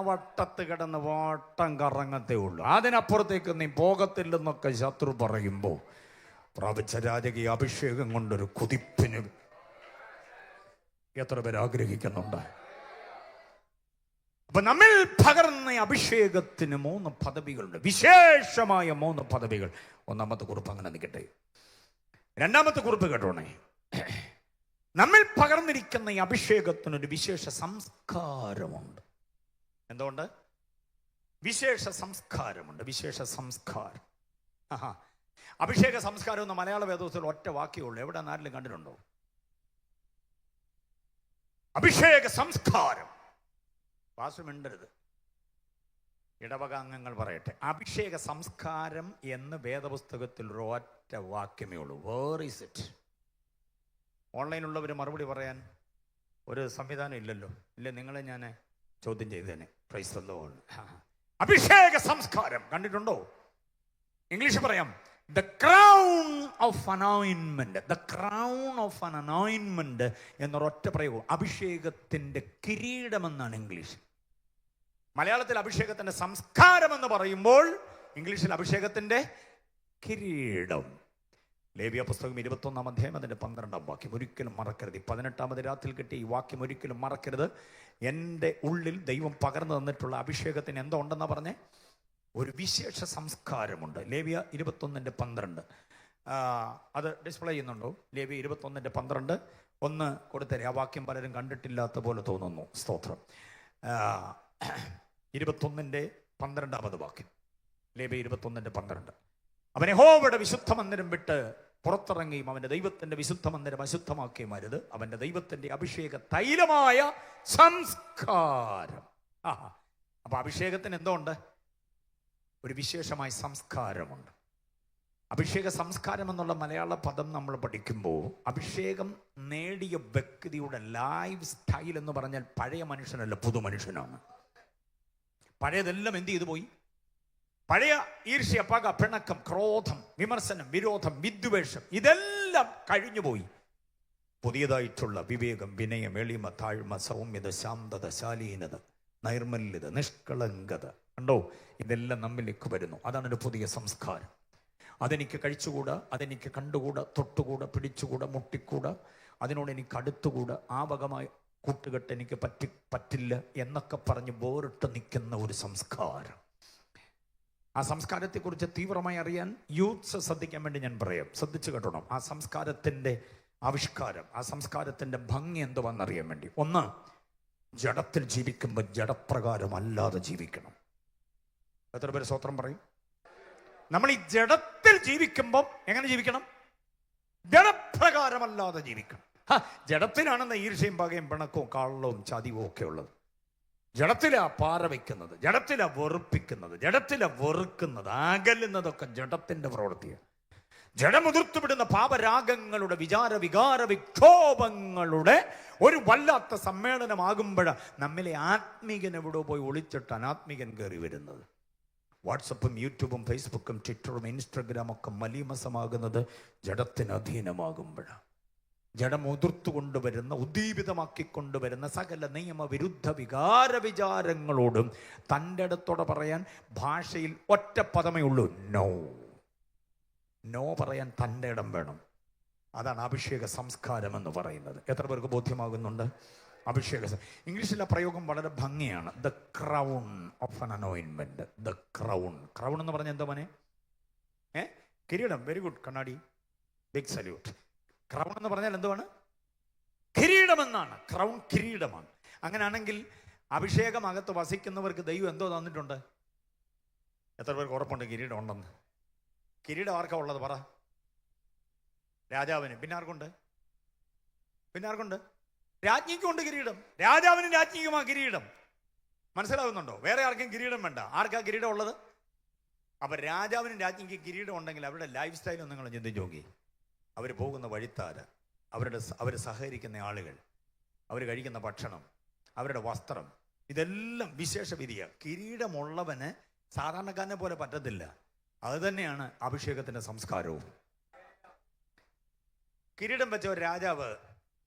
വട്ടത്ത് കിടന്ന് വട്ടം കറങ്ങത്തേ ഉള്ളൂ. അതിനപ്പുറത്തേക്ക് നീ പോകത്തില്ലെന്നൊക്കെ ശത്രു പറയുമ്പോൾ പ്രാപിച്ച രാജകീയ അഭിഷേകം കൊണ്ടൊരു കുതിപ്പിന് എത്ര പേര് ആഗ്രഹിക്കുന്നുണ്ട്? അപ്പൊ നമ്മിൽ പകർന്ന അഭിഷേകത്തിന് 3 പദവികളുണ്ട്, വിശേഷമായ 3 പദവികൾ. ഒന്നാമത്തെ കുറിപ്പ് അങ്ങനെ നിൽക്കട്ടെ. രണ്ടാമത്തെ കുറിപ്പ് കേട്ടോണേ. നമ്മിൽ പകർന്നിരിക്കുന്ന ഈ അഭിഷേകത്തിനൊരു വിശേഷ സംസ്കാരമുണ്ട്. എന്തുകൊണ്ട്? വിശേഷ സംസ്കാരമുണ്ട്. വിശേഷ സംസ്കാരം. അഭിഷേക സംസ്കാരം എന്ന മലയാള വേദോസത്തിൽ ഒറ്റ വാക്യമുള്ളൂ. എവിടെ ആരെങ്കിലും കണ്ടിട്ടുണ്ടോ? അഭിഷേക സംസ്കാരം. വാസം മിണ്ടരുത്, ഇടവക അംഗങ്ങൾ പറയട്ടെ. അഭിഷേക സംസ്കാരം എന്ന് വേദപുസ്തകത്തിൽ ഒരു ഒറ്റ വാക്യമേ ഉള്ളൂ. Where is it? ഓൺലൈനുള്ളവർ മറുപടി പറയാൻ ഒരു സംവിധാനം ഇല്ലല്ലോ. ഇല്ല, നിങ്ങളെ ഞാൻ ചോദ്യം ചെയ്തേനെ. Price the Lord. അഭിഷേക സംസ്കാരം കണ്ടിട്ടുണ്ടോ? ഇംഗ്ലീഷ് പറയാം, ദ ക്രൗൺ ഓഫ് അനോയിൻമെന്റ്. ദ ക്രൗൺ ഓഫ് അൻ അനോയിൻമെന്റ് എന്നൊരൊറ്റ പ്രയോഗം. അഭിഷേകത്തിന്റെ കിരീടമെന്നാണ് ഇംഗ്ലീഷ്. മലയാളത്തിൽ അഭിഷേകത്തിന്റെ സംസ്കാരം എന്ന് പറയുമ്പോൾ ഇംഗ്ലീഷിൽ അഭിഷേകത്തിന്റെ കിരീടം. ലേവ്യ പുസ്തകം 21-ാം അധ്യായം അതിൻ്റെ 12-ാം വാക്യം ഒരിക്കലും മറക്കരുത്. 18-ാമത് രാത്രിയിൽ കിട്ടിയ ഈ വാക്യം ഒരിക്കലും മറക്കരുത്. എൻ്റെ ഉള്ളിൽ ദൈവം പകർന്നു തന്നിട്ടുള്ള അഭിഷേകത്തിന് എന്തോ ഉണ്ടെന്നാ പറഞ്ഞേ? ഒരു വിശേഷ സംസ്കാരമുണ്ട്. ലേവ്യ 21-12 അത് ഡിസ്പ്ലേ ചെയ്യുന്നുണ്ടോ? ലേവ്യ 21-12 ഒന്ന് കൊടുത്തരേ. ആ വാക്യം പലരും കണ്ടിട്ടില്ലാത്ത പോലെ തോന്നുന്നു. സ്തോത്രം. 21-12 വാക്യം. ലേവ്യ 21-12. അവൻ യഹോവയുടെ വിശുദ്ധ മന്ദിരം വിട്ട് പുറത്തിറങ്ങിയും അവന്റെ ദൈവത്തിന്റെ വിശുദ്ധ മന്ദിരം അശുദ്ധമാക്കിയും അരുത്. അവന്റെ ദൈവത്തിന്റെ അഭിഷേക തൈലമായ സംസ്കാരം. അപ്പൊ അഭിഷേകത്തിന് എന്തോ ഉണ്ട്? ഒരു വിശേഷമായ സംസ്കാരമുണ്ട്. അഭിഷേക സംസ്കാരം എന്നുള്ള മലയാള പദം നമ്മൾ പഠിക്കുമ്പോൾ അഭിഷേകം നേടിയ വ്യക്തിയുടെ ലൈഫ് സ്റ്റൈൽ എന്ന് പറഞ്ഞാൽ പഴയ മനുഷ്യനല്ല, പുതു മനുഷ്യനാണ്. പഴയതെല്ലാം എന്ത് ചെയ്തു പോയി? പഴയ ഈർഷ്യ, പക, പിണക്കം, ക്രോധം, വിമർശനം, വിരോധം, വിദ്വേഷം ഇതെല്ലാം കഴിഞ്ഞുപോയി. പുതിയതായിട്ടുള്ള വിവേകം, വിനയം, എളിമ, താഴ്മ, സൗമ്യത, ശാന്തത, ശാലീനത, നൈർമല്യത, നിഷ്കളങ്കത, കണ്ടോ, ഇതെല്ലാം നമ്മിലേക്ക് വരുന്നു. അതാണ് ഒരു പുതിയ സംസ്കാരം. അതെനിക്ക് കഴിച്ചുകൂടാ, അതെനിക്ക് കണ്ടുകൂടാ, തൊട്ടുകൂടാ, പിടിച്ചുകൂടാ, മുട്ടിക്കൂടാ, അതിനോട് എനിക്ക് അടുത്തുകൂടാ, ആ വകമായ കൂട്ടുകെട്ട് എനിക്ക് പറ്റില്ല എന്നൊക്കെ പറഞ്ഞ് ബോറിട്ട് നിൽക്കുന്ന ഒരു സംസ്കാരം. ആ സംസ്കാരത്തെക്കുറിച്ച് തീവ്രമായി അറിയാൻ യൂത്ത്സ് ശ്രദ്ധിക്കാൻ വേണ്ടി ഞാൻ പറയാം. ശ്രദ്ധിച്ചു കേട്ടോണം. ആ സംസ്കാരത്തിൻ്റെ ആവിഷ്കാരം, ആ സംസ്കാരത്തിൻ്റെ ഭംഗി എന്തുവാണെന്നറിയാൻ വേണ്ടി. ഒന്ന്, ജഡത്തിൽ ജീവിക്കുമ്പോൾ ജഡപ്രകാരം അല്ലാതെ ജീവിക്കണം. എത്ര പേര് സ്വത്രം പറയും? നമ്മൾ ഈ ജഡത്തിൽ ജീവിക്കുമ്പോൾ എങ്ങനെ ജീവിക്കണം? ജഡപ്രകാരമല്ലാതെ ജീവിക്കണം. ജഡത്തിലാണെന്ന് ഈർഷ്യയും പകയും പിണക്കവും കള്ളവും ചതിവും ഒക്കെ ഉള്ളത്. ജഡത്തിലാ പാര വയ്ക്കുന്നത്, ജഡത്തിലാ വെറുപ്പിക്കുന്നത്, ജഡത്തിലാ വെറുക്കുന്നത്, അകലുന്നതൊക്കെ ജഡത്തിന്റെ പ്രവൃത്തിയാണ്. ജഡമുതിർത്തുവിടുന്ന പാപരാഗങ്ങളുടെ വികാര വിക്ഷോഭങ്ങളുടെ ഒരു വല്ലാത്ത സമ്മേളനമാകുമ്പോഴാണ് നമ്മിലെ ആത്മീകൻ എവിടെ പോയി ഒളിച്ചിട്ട് അനാത്മീകൻ കയറി വരുന്നത്. വാട്സപ്പും യൂട്യൂബും ഫേസ്ബുക്കും ട്വിറ്ററും ഇൻസ്റ്റഗ്രാമൊക്കെ മലീമസമാകുന്നത് ജഡത്തിന് അധീനമാകുമ്പോഴാണ്. ജഡമുതിർത്തു കൊണ്ടുവരുന്ന, ഉദ്ദീപിതമാക്കിക്കൊണ്ടുവരുന്ന സകല നിയമവിരുദ്ധ വിചാരങ്ങളോടും തൻ്റെ അടുത്തോടെ പറയാൻ ഭാഷയിൽ ഒറ്റ പദമേ ഉള്ളൂ, നോ. നോ പറയാൻ തൻ്റെ ഇടം വേണം. അതാണ് അഭിഷേക സംസ്കാരം എന്ന് പറയുന്നത്. എത്ര പേർക്ക് ബോധ്യമാകുന്നുണ്ട്? അഭിഷേക ഇംഗ്ലീഷിലെ പ്രയോഗം വളരെ ഭംഗിയാണ്. ദ ക്രൗൺ ഓഫ് ആൻ അനോയിൻമെന്റ്. The crown. ക്രൗൺ എന്ന് പറഞ്ഞാൽ എന്താ മോനെ? കിരീടം. വെരി ഗുഡ് കണ്ണാടി, ബിഗ് സല്യൂട്ട്. ക്രൗൺ എന്ന് പറഞ്ഞാൽ എന്തുവാണ്? കിരീടമെന്നാണ്. ക്രൗൺ കിരീടമാണ്. അങ്ങനെയാണെങ്കിൽ അഭിഷേകം അകത്ത് വസിക്കുന്നവർക്ക് ദൈവം എന്തോ തന്നിട്ടുണ്ട്? എത്ര പേർക്ക് ഉറപ്പുണ്ട് കിരീടം ഉണ്ടെന്ന്? കിരീടം ആർക്കാ ഉള്ളത്? പറ. രാജാവിന്. പിന്നെ ആർക്കുണ്ട്? രാജ്ഞിക്കുണ്ട് കിരീടം. രാജാവിനും രാജ്ഞിക്കുമാ കിരീടം. മനസ്സിലാവുന്നുണ്ടോ? വേറെ ആർക്കും കിരീടം വേണ്ട. ആർക്കാ കിരീടം ഉള്ളത്? അപ്പൊ രാജാവിനും രാജ്ഞിക്ക് കിരീടം ഉണ്ടെങ്കിൽ അവരുടെ ലൈഫ് സ്റ്റൈലും നിങ്ങൾ ചിന്തിച്ച് നോക്കി. അവർ പോകുന്ന വഴിത്താര, അവർ സഹകരിക്കുന്ന ആളുകൾ, അവർ കഴിക്കുന്ന ഭക്ഷണം, അവരുടെ വസ്ത്രം, ഇതെല്ലാം വിശേഷ വിധിയാണ്. കിരീടമുള്ളവന് സാധാരണക്കാരനെ പോലെ പറ്റത്തില്ല. അത് തന്നെയാണ് അഭിഷേകത്തിന്റെ സംസ്കാരവും. കിരീടം വെച്ച ഒരു രാജാവ്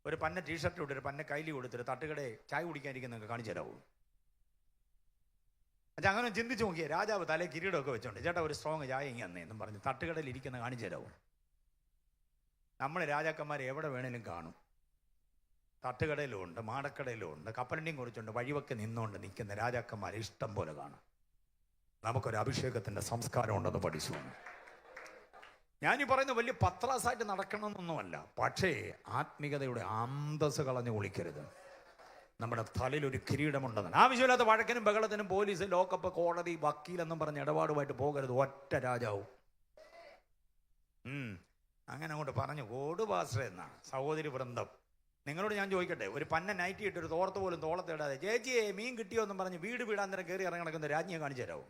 ഒരു പന്ന ടീഷർട്ട് ഇട്ട് ഒരു പന്ന കൈലി കൊടുത്തിട്ട് തട്ടുകടയെ ചായ കുടിക്കാനിരിക്കുന്ന കാണിച്ചു തരാവൂ? അച്ഛാ, അങ്ങനെ ചിന്തിച്ച് നോക്കിയേ. രാജാവ് തലേ കിരീടമൊക്കെ വെച്ചോണ്ട്, ചേട്ടാ ഒരു സ്ട്രോങ് ചായ ഇങ്ങനെ എന്നും പറഞ്ഞ് തട്ടുകടയിൽ ഇരിക്കുന്ന കാണിച്ചു തരാവൂ? നമ്മൾ രാജാക്കന്മാരെ എവിടെ വേണേലും കാണും. തട്ടുകടയിലും ഉണ്ട്, മാടക്കടയിലും ഉണ്ട്, കപ്പലണ്ടിയും കുറിച്ചുണ്ട്, വഴിവൊക്കെ നിന്നുകൊണ്ട് നിൽക്കുന്ന രാജാക്കന്മാരെ ഇഷ്ടം പോലെ കാണും. നമുക്കൊരു അഭിഷേകത്തിന്റെ സംസ്കാരം ഉണ്ടെന്ന് പഠിച്ചു. ഞാനീ പറയുന്നത് വലിയ പത്രാസായിട്ട് നടക്കണമെന്നൊന്നുമല്ല. പക്ഷേ ആത്മീയതയുടെ അന്തസ് കളഞ്ഞു ഒളിക്കരുത്. നമ്മുടെ തലയിൽ ഒരു കിരീടമുണ്ടെന്ന്. ആവശ്യമില്ലാത്ത വഴക്കിനും ബഹളത്തിനും പോലീസ്, ലോക്കപ്പ്, കോടതി, വക്കീലെന്നും പറഞ്ഞ് ഇടപാടുമായിട്ട് പോകരുത്. ഒറ്റ രാജാവും. അങ്ങനെ അങ്ങോട്ട് പറഞ്ഞു ഓട് പാസ്റ്റർ എന്നാ സഹോദരി വൃന്ദം. നിങ്ങളോട് ഞാൻ ചോദിക്കട്ടെ, ഒരു പന്ന നൈറ്റി ഇട്ട് ഒരു തോർത്ത് പോലും തോളത്തിടാതെ ചേച്ചിയെ മീൻ കിട്ടിയോ എന്നും പറഞ്ഞ് വീട് വീടാന്തരം കയറി ഇറങ്ങി നടക്കുന്ന രാജ്ഞിയെ കാണിച്ചു തരാവും?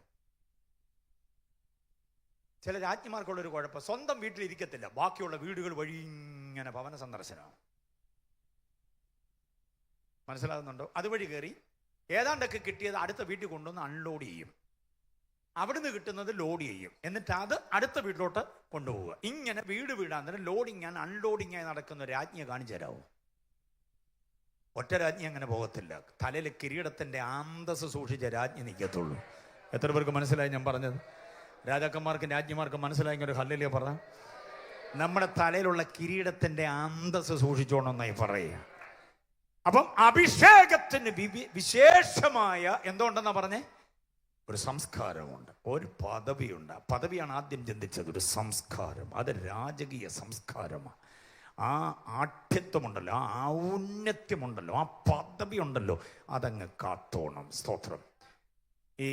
ചില രാജ്ഞിമാർക്കുള്ളൊരു കുഴപ്പം, സ്വന്തം വീട്ടിലിരിക്കത്തില്ല, ബാക്കിയുള്ള വീടുകൾ വഴി ഇങ്ങനെ ഭവന സന്ദർശനമാണ്. മനസ്സിലാകുന്നുണ്ടോ? അതുവഴി കയറി ഏതാണ്ടൊക്കെ കിട്ടിയത് അടുത്ത വീട്ടിൽ കൊണ്ടുവന്ന് അൺലോഡ് ചെയ്യും. അവിടുന്ന് കിട്ടുന്നത് ലോഡ് ചെയ്യും. എന്നിട്ട് അത് അടുത്ത വീട്ടിലോട്ട് കൊണ്ടുപോവുക. ഇങ്ങനെ വീട് വീടാന്തരം ലോഡിങ് ആൻഡ് അൺലോഡിങ് ആയി നടക്കുന്ന രാജ്ഞിയെ കാണിച്ചു തരാവും? ഒറ്റ രാജ്ഞി അങ്ങനെ പോകത്തില്ല. തലയിൽ കിരീടത്തിന്റെ അന്തസ് സൂക്ഷിച്ച രാജ്ഞി നിൽക്കത്തുള്ളൂ. എത്ര പേർക്ക് മനസ്സിലായി ഞാൻ പറഞ്ഞത്? രാജാക്കന്മാർക്കും രാജ്ഞിമാർക്കും മനസ്സിലായി ഒരു ഹല്ലേലൂയ പറ. നമ്മുടെ തലയിലുള്ള കിരീടത്തിന്റെ അന്തസ് സൂക്ഷിച്ചോണമെന്നായി പറയുക. അപ്പം അഭിഷേകത്തിന് വിശേഷമായ എന്തുകൊണ്ടെന്നാ പറഞ്ഞേ? ഒരു സംസ്കാരമുണ്ട്, ഒരു പദവിയുണ്ട്. ആ പദവിയാണ് ആദ്യം ചിന്തിച്ചത്. ഒരു സംസ്കാരം, അത് രാജകീയ സംസ്കാരമാണ്. ആ ആഠ്യത്വമുണ്ടല്ലോ, ആ ഔന്നത്യമുണ്ടല്ലോ, ആ പദവി ഉണ്ടല്ലോ, അതങ്ങ് കാത്തോണം. സ്തോത്രം. ഈ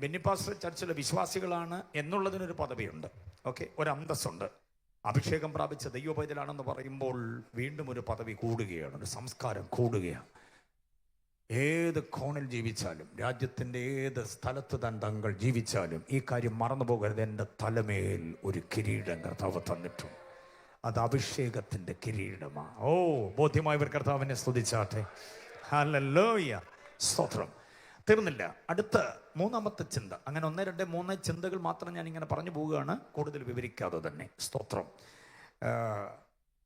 ബെന്നിപ്പാസ്റ്റർ ചർച്ചിലെ വിശ്വാസികളാണ് എന്നുള്ളതിനൊരു പദവിയുണ്ട്. ഓക്കെ, ഒരു അന്തസ്സുണ്ട്. അഭിഷേകം പ്രാപിച്ച ദൈവപൈതലാണെന്ന് പറയുമ്പോൾ വീണ്ടും ഒരു പദവി കൂടുകയാണ്, ഒരു സംസ്കാരം കൂടുകയാണ്. ഏത് കോണിൽ ജീവിച്ചാലും, രാജ്യത്തിൻ്റെ ഏത് സ്ഥലത്ത് തങ്ങൾ ജീവിച്ചാലും ഈ കാര്യം മറന്നു പോകരുത്. എൻ്റെ തലമേൽ ഒരു കിരീടം കർത്താവ് തന്നിട്ടുണ്ട്. അത് അഭിഷേകത്തിൻ്റെ കിരീടമാണ്. ഓ, ബോധ്യമായവർ കർത്താവിനെ സ്തുതിച്ചാട്ടെ. ഹല്ലേലൂയ, സ്തോത്രം. തീർന്നില്ല. അടുത്ത മൂന്നാമത്തെ ചിന്ത. അങ്ങനെ 1, 2, 3 ചിന്തകൾ മാത്രം ഞാൻ ഇങ്ങനെ പറഞ്ഞു പോവുകയാണ്, കൂടുതൽ വിവരിക്കാതെ തന്നെ. സ്തോത്രം.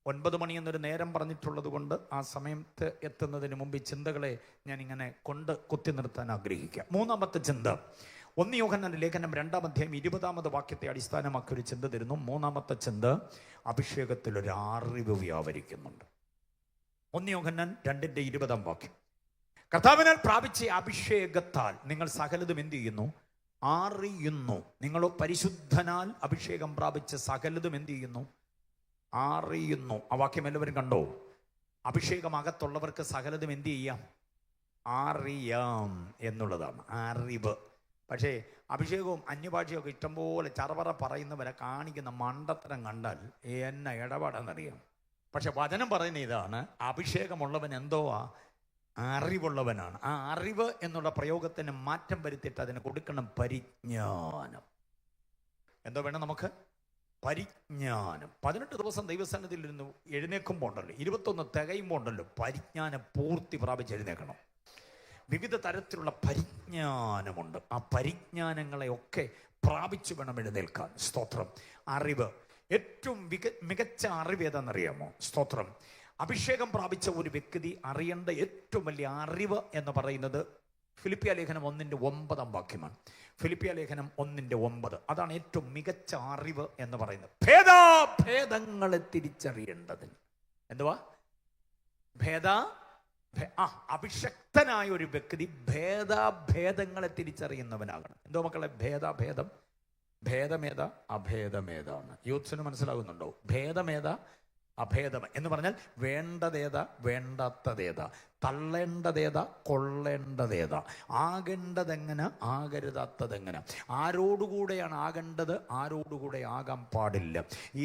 9 മണി എന്നൊരു നേരം പറഞ്ഞിട്ടുള്ളത് കൊണ്ട് ആ സമയത്ത് എത്തുന്നതിന് മുമ്പ് ഈ ചിന്തകളെ ഞാൻ ഇങ്ങനെ കൊണ്ട് കുത്തി നിർത്താൻ ആഗ്രഹിക്കുക. മൂന്നാമത്തെ ചിന്ത, 1 യോഹന്നാന്റെ ലേഖനം 2-ാം അധ്യായം 20-ാമത് വാക്യത്തെ അടിസ്ഥാനമാക്കി ഒരു ചിന്ത തരുന്നു. മൂന്നാമത്തെ ചിന്ത, അഭിഷേകത്തിൽ ഒരു അറിവ് വ്യാപരിക്കുന്നുണ്ട്. 1 യോഹന്നാൻ 2-ന്റെ 20-ാം വാക്യം, കർത്താവിനാൽ പ്രാപിച്ച അഭിഷേകത്താൽ നിങ്ങൾ സകലതും എന്ത് ചെയ്യുന്നു? അറിയുന്നു. നിങ്ങളോ പരിശുദ്ധനാൽ അഭിഷേകം പ്രാപിച്ച സകലതും എന്ത് ചെയ്യുന്നു? അറിയുന്നു. ആ വാക്യം എല്ലാവരും കണ്ടോ? അഭിഷേകം അകത്തുള്ളവർക്ക് സകലതും എന്ത് ചെയ്യാം? അറിയാം എന്നുള്ളതാണ് അറിവ്. പക്ഷേ അഭിഷേകവും അന്യഭാഷയൊക്കെ ഇഷ്ടംപോലെ ചറവറ പറയുന്നവരെ കാണിക്കുന്ന മണ്ടത്തരം കണ്ടാൽ എന്നെ ഇടപാടെന്നറിയാം. പക്ഷെ വചനം പറയുന്ന ഇതാണ്, അഭിഷേകമുള്ളവൻ എന്തോ അറിവുള്ളവനാണ്. ആ അറിവ് എന്നുള്ള പ്രയോഗത്തിന് മാറ്റം വരുത്തിയിട്ട് അതിന് കൊടുക്കണം പരിജ്ഞാനം. എന്തോ വേണം നമുക്ക്? പരിജ്ഞാനം. 18 ദിവസം ദൈവസന്നിധിയിൽ ഇരുന്ന് എഴുന്നേൽക്കുമ്പോൾ ഉണ്ടല്ലോ, 21 തികയുമ്പോൾ ഉണ്ടല്ലോ, പരിജ്ഞാനം പൂർത്തി പ്രാപിച്ച് എഴുന്നേക്കണം. വിവിധ തരത്തിലുള്ള പരിജ്ഞാനമുണ്ട്. ആ പരിജ്ഞാനങ്ങളെയൊക്കെ പ്രാപിച്ചു വേണം എഴുന്നേൽക്കാൻ. സ്തോത്രം. അറിവ്, ഏറ്റവും മികച്ച അറിവ് ഏതാണെന്നറിയാമോ? സ്തോത്രം. അഭിഷേകം പ്രാപിച്ച ഒരു വ്യക്തി അറിയേണ്ട ഏറ്റവും വലിയ അറിവ് എന്ന് പറയുന്നത് ഫിലിപ്പിയ ലേഖനം 1-9 വാക്യമാണ്. ഫിലിപ്പിയ ലേഖനം 1-9. അതാണ് ഏറ്റവും മികച്ച അറിവ് എന്ന് പറയുന്നത്. ഭേദാഭേദങ്ങളെ തിരിച്ചറിയേണ്ടതിന് എന്തുവാ? അഭിഷക്തനായ ഒരു വ്യക്തി ഭേദാഭേദങ്ങളെ തിരിച്ചറിയുന്നവനാകണം. എന്തോ മക്കളെ? ഭേദാഭേദം. ഭേദമേത അഭേദമേതാണ്. യൂത്ത്സിന് മനസ്സിലാകുന്നുണ്ടോ? ഭേദമേത അഭേദം എന്ന് പറഞ്ഞാൽ വേണ്ടതേതാ വേണ്ടാത്തതേതാ, തള്ളേണ്ടതേതാ കൊള്ളേണ്ടതേതാ, ആകേണ്ടതെങ്ങനെ ആകരുതാത്തതെങ്ങനെ, ആരോടുകൂടെയാണ് ആകേണ്ടത് ആരോടുകൂടെ ആകാൻ പാടില്ല,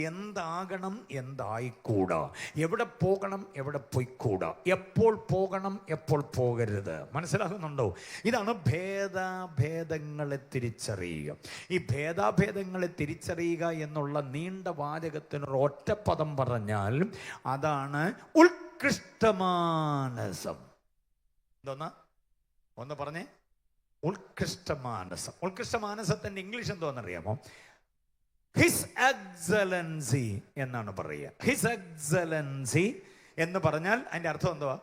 എന്താകണം എന്തായിക്കൂടാ, എവിടെ പോകണം എവിടെ പോയിക്കൂടാ, എപ്പോൾ പോകണം എപ്പോൾ പോകരുത്. മനസ്സിലാകുന്നുണ്ടോ? ഇതാണ് ഭേദാഭേദങ്ങളെ തിരിച്ചറിയുക. ഈ ഭേദാഭേദങ്ങളെ തിരിച്ചറിയുക എന്നുള്ള നീണ്ട വാചകത്തിനൊരു ഒറ്റപ്പദം പറഞ്ഞാൽ അതാണ് ഉത്കൃഷ്ടമാനസം. എന്തോന്നാ? ഒന്ന് പറഞ്ഞേ. ഉത്കൃഷ്ടമാനസം. ഉത്കൃഷ്ടമാനസത്തിന്റെ ഇംഗ്ലീഷ് എന്തോന്നറിയാമോ? ഹിസ് എക്സലൻസി എന്നാണ് പറയുക. ഹിസ് എക്സലൻസി എന്ന് പറഞ്ഞാൽ അതിന്റെ അർത്ഥം എന്തുവാ?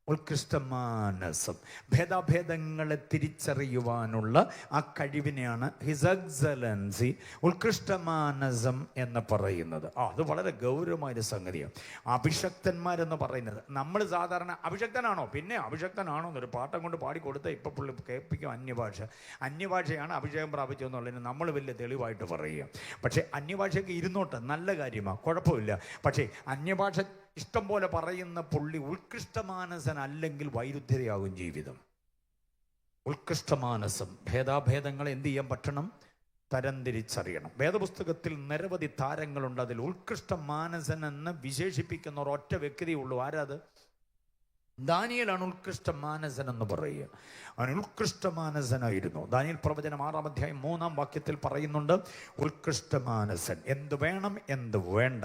ഉത്കൃഷ്ടമാനസം. ഭേദാഭേദങ്ങളെ തിരിച്ചറിയുവാനുള്ള ആ കഴിവിനെയാണ് ഹിസ് എക്സലൻസി, ഉത്കൃഷ്ടമാനസം എന്ന് പറയുന്നത്. അത് വളരെ ഗൗരവമായൊരു സംഗതിയാണ്. അഭിഷക്തന്മാരെന്ന് പറയുന്നത്, നമ്മൾ സാധാരണ അഭിഷക്തനാണോ, പിന്നെ അഭിഷക്തനാണോ എന്നൊരു പാട്ടം കൊണ്ട് പാടിക്കൊടുത്ത ഇപ്പം പുള്ളി കേൾപ്പിക്കും അന്യഭാഷ. അന്യഭാഷയാണ് അഭിഷേകം പ്രാപിച്ചതെന്നുള്ളതിന് നമ്മൾ വലിയ തെളിവായിട്ട് പറയുക. പക്ഷേ അന്യഭാഷയൊക്കെ ഇരുന്നോട്ട് നല്ല കാര്യമാണ്, കുഴപ്പമില്ല. പക്ഷേ അന്യഭാഷ ഇഷ്ടം പോലെ പറയുന്ന പുള്ളി ഉത്കൃഷ്ടമാനസനല്ലെങ്കിൽ വൈരുദ്ധ്യതയാകും ജീവിതം. ഉത്കൃഷ്ടമാനസം. ഭേദാഭേദങ്ങളെ എന്ത് ചെയ്യാൻ പറ്റണം? തരംതിരിച്ചറിയണം. വേദപുസ്തകത്തിൽ നിരവധി താരങ്ങളുണ്ട്. അതിൽ ഉത്കൃഷ്ടമാനസൻ എന്ന് വിശേഷിപ്പിക്കുന്ന ഒരൊറ്റ വ്യക്തിയേ ഉള്ളൂ. ആരാത്? ദാനിയേലാണ് ഉത്കൃഷ്ടമാനസൻ എന്ന് പറയുക. അവൻ ഉത്കൃഷ്ടമാനസനായിരുന്നു. ദാനിയേൽ പ്രവചനം 6-ാം അധ്യായം 3-ാം വാക്യത്തിൽ പറയുന്നുണ്ട്, ഉത്കൃഷ്ടമാനസൻ. എന്ത് വേണം എന്ത് വേണ്ട,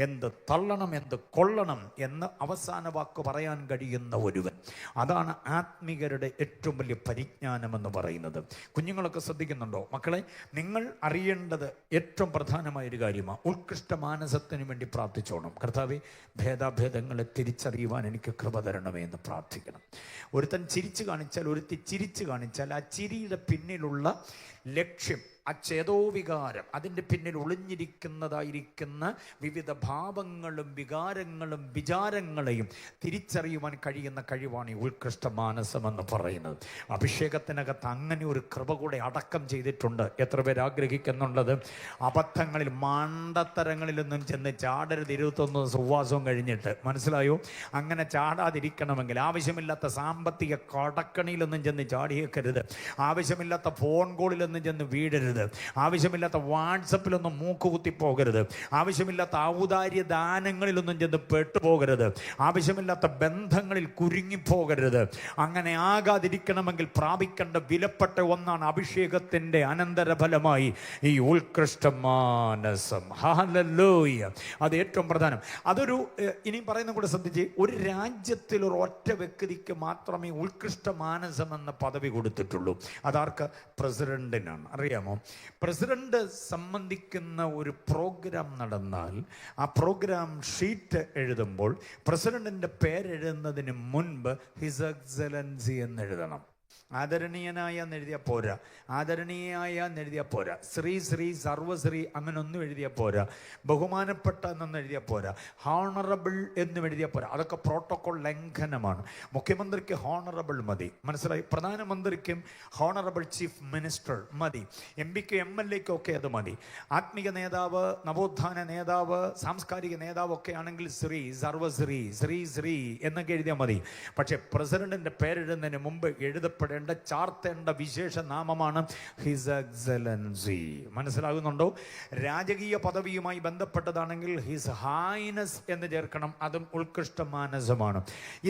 എന്ത് തള്ളണം എന്ത് കൊള്ളണം എന്ന് അവസാന വാക്ക് പറയാൻ കഴിയുന്ന ഒരുവൻ. അതാണ് ആത്മീകരുടെ ഏറ്റവും വലിയ പരിജ്ഞാനമെന്ന് പറയുന്നത്. കുഞ്ഞുങ്ങളൊക്കെ ശ്രദ്ധിക്കുന്നുണ്ടോ മക്കളെ? നിങ്ങൾ അറിയേണ്ടത് ഏറ്റവും പ്രധാനമായൊരു കാര്യമാണ്. ഉത്കൃഷ്ടമാനസത്തിന് വേണ്ടി പ്രാർത്ഥിച്ചോണം. കർത്താവേ, ഭേദാഭേദങ്ങളെ തിരിച്ചറിയുവാൻ എനിക്ക് കൃപ തരണമേ എന്ന് പ്രാർത്ഥിക്കണം. ഒരുത്തൻ ചിരിച്ചു കാണിച്ചാൽ, ഒരുത്തി ചിരിച്ചു കാണിച്ചാൽ ആ ചിരിയുടെ പിന്നിലുള്ള ലക്ഷ്യം, ആ ചേതോവികാരം, അതിൻ്റെ പിന്നിൽ ഒളിഞ്ഞിരിക്കുന്നതായിരിക്കുന്ന വിവിധ ഭാവങ്ങളും വികാരങ്ങളും വിചാരങ്ങളെയും തിരിച്ചറിയുവാൻ കഴിയുന്ന കഴിവാണ് ഈ ഉത്കൃഷ്ടമാനസം എന്ന് പറയുന്നത്. അഭിഷേകത്തിനകത്ത് അങ്ങനെ ഒരു കൃപ കൂടെ അടക്കം ചെയ്തിട്ടുണ്ട്. എത്ര പേര് ആഗ്രഹിക്കുന്നുള്ളത്? അബദ്ധങ്ങളിൽ മണ്ടത്തരങ്ങളിലൊന്നും ചെന്ന് ചാടരുത്. 21 സുവാസവും കഴിഞ്ഞിട്ട്. മനസ്സിലായോ? അങ്ങനെ ചാടാതിരിക്കണമെങ്കിൽ ആവശ്യമില്ലാത്ത സാമ്പത്തിക കടക്കണിയിലൊന്നും ചെന്ന് ചാടിയേക്കരുത്. ആവശ്യമില്ലാത്ത ഫോൺ കോളിലൊന്നും ചെന്ന് വീഴരുത്. പോകരുത്, ആവശ്യമില്ലാത്ത വാട്സപ്പിലൊന്നും മൂക്കുകുത്തി പോകരുത്, ആവശ്യമില്ലാത്ത ഔദാര്യ ദാനങ്ങളിലൊന്നും ചെന്ന് പെട്ടുപോകരുത്, ആവശ്യമില്ലാത്ത ബന്ധങ്ങളിൽ കുരുങ്ങിപ്പോകരുത്. അങ്ങനെ ആകാതിരിക്കണമെങ്കിൽ പ്രാപിക്കേണ്ട വിലപ്പെട്ട ഒന്നാണ് അഭിഷേകത്തിൻ്റെ അനന്തരഫലമായി ഈ ഉത്കൃഷ്ട മാനസം. ഹല്ലേലൂയ. അത് ഏറ്റവും പ്രധാനം. അതൊരു ഇനിയും പറയുന്ന കൂടെ ശ്രദ്ധിച്ച്, ഒരു രാജ്യത്തിൽ ഒരു ഒറ്റ വ്യക്തിക്ക് മാത്രമേ ഉത്കൃഷ്ട മാനസം എന്ന പദവി കൊടുത്തിട്ടുള്ളൂ. അതാർക്ക്? പ്രസിഡന്റിനാണ്. അറിയാമോ? പ്രസിഡന്റ് സംബന്ധിക്കുന്ന ഒരു പ്രോഗ്രാം നടന്നാൽ ആ പ്രോഗ്രാം ഷീറ്റ് എഴുതുമ്പോൾ പ്രസിഡന്റിന്റെ പേരെഴുതുന്നതിന് മുൻപ് ഹിസ് എക്സലൻസി എന്ന് എഴുതണം. ആദരണീയനായ എന്നെഴുതിയാൽ പോരാ, ആദരണീയായ എന്നെഴുതിയാൽ പോരാ, ശ്രീ ശ്രീ സർവശ്രീ അങ്ങനൊന്നും എഴുതിയാൽ പോരാ, ബഹുമാനപ്പെട്ട എന്നൊന്നും എഴുതിയാൽ പോരാ, ഹോണറബിൾ എന്നും എഴുതിയാൽ പോരാ. അതൊക്കെ പ്രോട്ടോകോൾ ലംഘനമാണ്. മുഖ്യമന്ത്രിക്ക് ഹോണറബിൾ മതി, മനസ്സിലായി? പ്രധാനമന്ത്രിക്കും ഹോണറബിൾ ചീഫ് മിനിസ്റ്റർ മതി, എം പിക്ക് എം എൽ എക്കും ഒക്കെ അത് മതി. ആത്മീയ നേതാവ്, നവോത്ഥാന നേതാവ്, സാംസ്കാരിക നേതാവ് ഒക്കെ ആണെങ്കിൽ ശ്രീ സർവശ്രീ ശ്രീ ശ്രീ എന്നൊക്കെ എഴുതിയാൽ മതി. പക്ഷേ പ്രസിഡന്റിന്റെ പേരെഴുതുന്നതിന് മുമ്പ് എഴുതപ്പെടേണ്ട, ചാർത്തേണ്ട വിശേഷ നാമമാണ് ഹിസ് എക്സലൻസി. മനസ്സിലാകുന്നുണ്ടോ? രാജകീയ പദവിയുമായി ബന്ധപ്പെട്ടതാണെങ്കിൽ ഹിസ് ഹൈനസ് എന്ന് ചേർക്കണം. അതും ഉത്കൃഷ്ട മാനസമാണ്.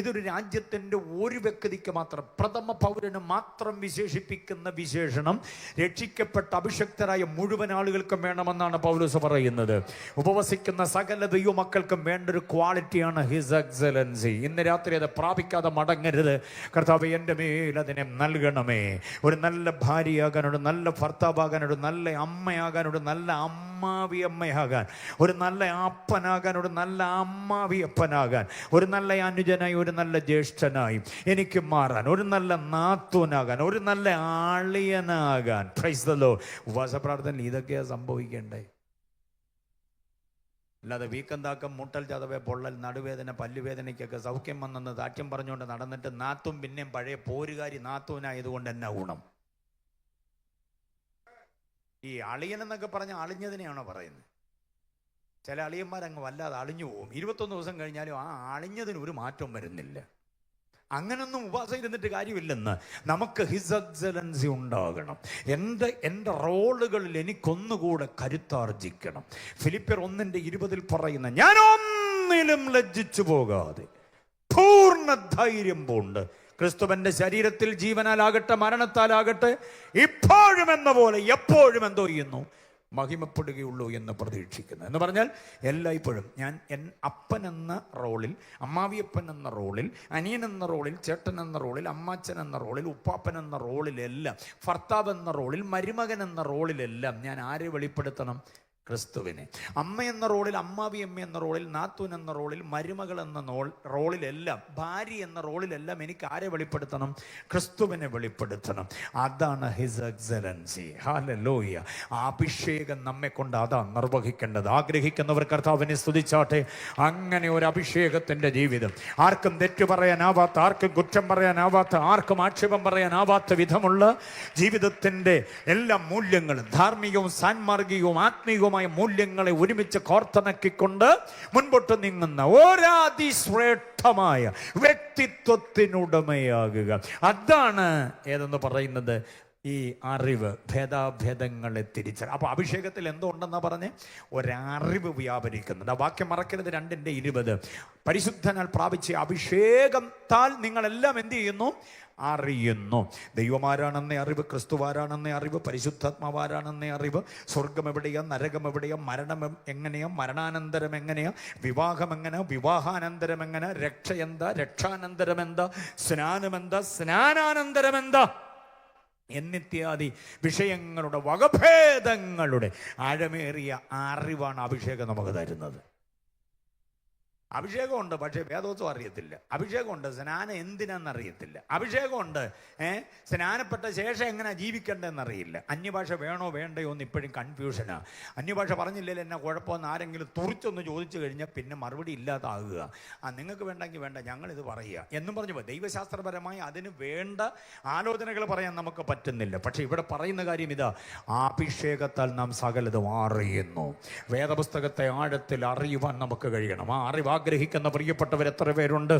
ഇതൊരു രാജ്യത്തിൻ്റെ ഒരു വ്യക്തിക്ക് മാത്രം, പ്രഥമ പൗരന് മാത്രം വിശേഷിപ്പിക്കുന്ന വിശേഷണം രക്ഷിക്കപ്പെട്ട അഭിഷക്തരായ മുഴുവൻ ആളുകൾക്കും വേണമെന്നാണ് പൗലോസ് പറയുന്നത്. ഉപവസിക്കുന്ന സകല ദൈവമക്കൾക്കും വേണ്ട ഒരു ക്വാളിറ്റിയാണ് ഹിസ് എക്സലൻസി. ഇന്ന് രാത്രി അത് പ്രാപിക്കാതെ മടങ്ങരുത്. കർത്താവേ, എൻ്റെ മേൽ അതിനെ നൽകണമേ. ഒരു നല്ല ഭാര്യയാകാൻ, ഒരു നല്ല ഭർത്താവാകാൻ, ഒരു നല്ല അമ്മയാകാൻ, ഒരു നല്ല അമ്മാവി അമ്മയാകാൻ, ഒരു നല്ല അപ്പനാകാൻ, ഒരു നല്ല അമ്മാവി അപ്പനാകാൻ, ഒരു നല്ല അനുജനായി, ഒരു നല്ല ജ്യേഷ്ഠനായി എനിക്ക് മാറാൻ, ഒരു നല്ല നാത്തൂനാകാൻ, ഒരു നല്ല ആളിയനാകാൻ. Praise the Lord. ഉപവാസപ്രാർത്ഥനയിൽ ഇതൊക്കെയാണ് സംഭവിക്കേണ്ടേ. അല്ലാതെ വീക്കന്താക്കം, മുട്ടൽ ചതവേ, പൊള്ളൽ, നടുവേദന, പല്ലുവേദനയ്ക്കൊക്കെ സൗഖ്യം വന്നെന്ന് സാക്ഷ്യം പറഞ്ഞുകൊണ്ട് നടന്നിട്ട് നാത്തും പിന്നെയും പഴയ പോരുകാരി നാത്തൂനായതുകൊണ്ട് എന്നാ ഗുണം? ഈ അളിയനെന്നൊക്കെ പറഞ്ഞ അളിഞ്ഞതിനെയാണോ പറയുന്നത്? ചില അളിയന്മാരങ്ങ് വല്ലാതെ അളിഞ്ഞു പോകും. 21 ദിവസം കഴിഞ്ഞാലും ആ അളിഞ്ഞതിന് ഒരു മാറ്റവും വരുന്നില്ല. അങ്ങനൊന്നും ഉപവാസം ഇരുന്നിട്ട് കാര്യമില്ലെന്ന്. നമുക്ക് ഹിസ് എക്സലൻസി ഉണ്ടാകണം. എൻ്റെ റോളുകളിൽ എനിക്കൊന്നുകൂടെ കരുത്താർജിക്കണം. ഫിലിപ്പിയർ 1:20 പറയുന്ന, ഞാൻ ഒന്നിലും ലജ്ജിച്ചു പോകാതെ പൂർണ്ണ ധൈര്യം പൂണ്ട് ക്രിസ്തുവിന്റെ ശരീരത്തിൽ ജീവനാലാകട്ടെ മരണത്താലാകട്ടെ ഇപ്പോഴും എന്ന പോലെ എപ്പോഴും എന്തോ ചെയ്യുന്നു, മഹിമപ്പെടുകയുള്ളൂ എന്ന് പ്രതീക്ഷിക്കുന്നു. എന്ന് പറഞ്ഞാൽ എല്ലായ്പ്പോഴും ഞാൻ അപ്പൻ എന്ന റോളിൽ, അമ്മാവിയപ്പൻ എന്ന റോളിൽ, അനിയൻ എന്ന റോളിൽ, ചേട്ടൻ എന്ന റോളിൽ, അമ്മാച്ചൻ എന്ന റോളിൽ, ഉപ്പാപ്പൻ എന്ന റോളിലെല്ലാം, ഭർത്താവ് എന്ന റോളിൽ, മരുമകൻ എന്ന റോളിലെല്ലാം ഞാൻ ആരെ വെളിപ്പെടുത്തണം? ക്രിസ്തുവിനെ. അമ്മ എന്ന റോളിൽ, അമ്മാവി അമ്മ എന്ന റോളിൽ, നാത്തൂൻ എന്ന റോളിൽ, മരുമകൾ എന്ന റോളിലെല്ലാം, ഭാര്യ എന്ന റോളിലെല്ലാം എനിക്ക് ആരെ വെളിപ്പെടുത്തണം? ക്രിസ്തുവിനെ വെളിപ്പെടുത്തണം. അതാണ് ഹിസ് എക്സലൻസി. ഹല്ലേലൂയ. ആ അഭിഷേകം നമ്മെ കൊണ്ട് അതാണ് നിർവഹിക്കേണ്ടത്. ആഗ്രഹിക്കുന്നവർ കർത്താവിനെ സ്തുതിച്ചാട്ടെ. അങ്ങനെ ഒരു അഭിഷേകത്തിൻ്റെ ജീവിതം, ആർക്കും തെറ്റു പറയാനാവാത്ത, ആർക്കും കുറ്റം പറയാനാവാത്ത, ആർക്കും ആക്ഷേപം പറയാനാവാത്ത വിധമുള്ള ജീവിതത്തിൻ്റെ എല്ലാ മൂല്യങ്ങളും, ധാർമ്മികവും സാൻമാർഗികവും ആത്മീയവും മൂല്യങ്ങളെ ഒരുമിച്ച് കോർത്തിണക്കിക്കൊണ്ട് മുൻപോട്ട് നീങ്ങുന്ന ഒരതിശ്രേഷ്ഠമായ വ്യക്തിത്വത്തിനുടമയാകുക. അതാണ് ഏതെന്ന് പറയുന്നത്? ഈ അറിവ്, ഭേദാഭേദങ്ങളെ തിരിച്ചറിയുക. അപ്പോൾ അഭിഷേകത്തിൽ എന്തോ ഉണ്ടെന്നാ പറഞ്ഞ്? ഒരറിവ് വ്യാപരിക്കുന്നുണ്ട്. ആ വാക്യം മറക്കരുത്. 2:20 പരിശുദ്ധനാൽ പ്രാപിച്ച അഭിഷേകത്താൽ നിങ്ങളെല്ലാം എന്ത് ചെയ്യുന്നു? അറിയുന്നു. ദൈവമാരാണെന്നേ അറിവ്, ക്രിസ്തുവാരാണെന്നേ അറിവ്, പരിശുദ്ധാത്മാവാരാണെന്നേ അറിവ്, സ്വർഗം എവിടെയാ, നരകം എവിടെയാ, മരണം എങ്ങനെയാ, മരണാനന്തരം എങ്ങനെയാ, വിവാഹം എങ്ങനെ, വിവാഹാനന്തരം എങ്ങനെ, രക്ഷ എന്താ, രക്ഷാനന്തരം എന്താ, സ്നാനമെന്താ, സ്നാനാനന്തരം എന്താ എന്നിത്യാദി വിഷയങ്ങളുടെ വകഭേദങ്ങളുടെ ആഴമേറിയ അറിവാണ് അഭിഷേകം നമുക്ക് തരുന്നത്. അഭിഷേകമുണ്ട്, പക്ഷേ വേദോത്സവം അറിയത്തില്ല. അഭിഷേകമുണ്ട്, സ്നാനം എന്തിനാണെന്നറിയത്തില്ല. അഭിഷേകമുണ്ട്, സ്നാനപ്പെട്ട ശേഷം എങ്ങനെ ജീവിക്കേണ്ടതെന്നറിയില്ല. അന്യഭാഷ വേണോ വേണ്ടയോ എന്ന് ഇപ്പോഴും കൺഫ്യൂഷനാണ്. അന്യഭാഷ പറഞ്ഞില്ലല്ലോ എന്നാ കുഴപ്പമെന്ന് ആരെങ്കിലും തുറിച്ചൊന്ന് ചോദിച്ചു കഴിഞ്ഞാൽ പിന്നെ മറുപടി ഇല്ലാതാകുക. നിങ്ങൾക്ക് വേണ്ടെങ്കിൽ വേണ്ട, ഞങ്ങളിത് പറയുക എന്നും പറഞ്ഞു. ദൈവശാസ്ത്രപരമായി അതിന് വേണ്ട ആലോചനകൾ പറയാൻ നമുക്ക് പറ്റുന്നില്ല. പക്ഷെ ഇവിടെ പറയുന്ന കാര്യം ഇതാ, ആ അഭിഷേകത്താൽ നാം സകലതും അറിയുന്നു. വേദപുസ്തകത്തെ ആഴത്തിൽ അറിയുവാൻ നമുക്ക് കഴിയണം. ആ അറിവ് ആഗ്രഹിക്കുന്ന പ്രിയപ്പെട്ടവർ എത്ര പേരുണ്ട്?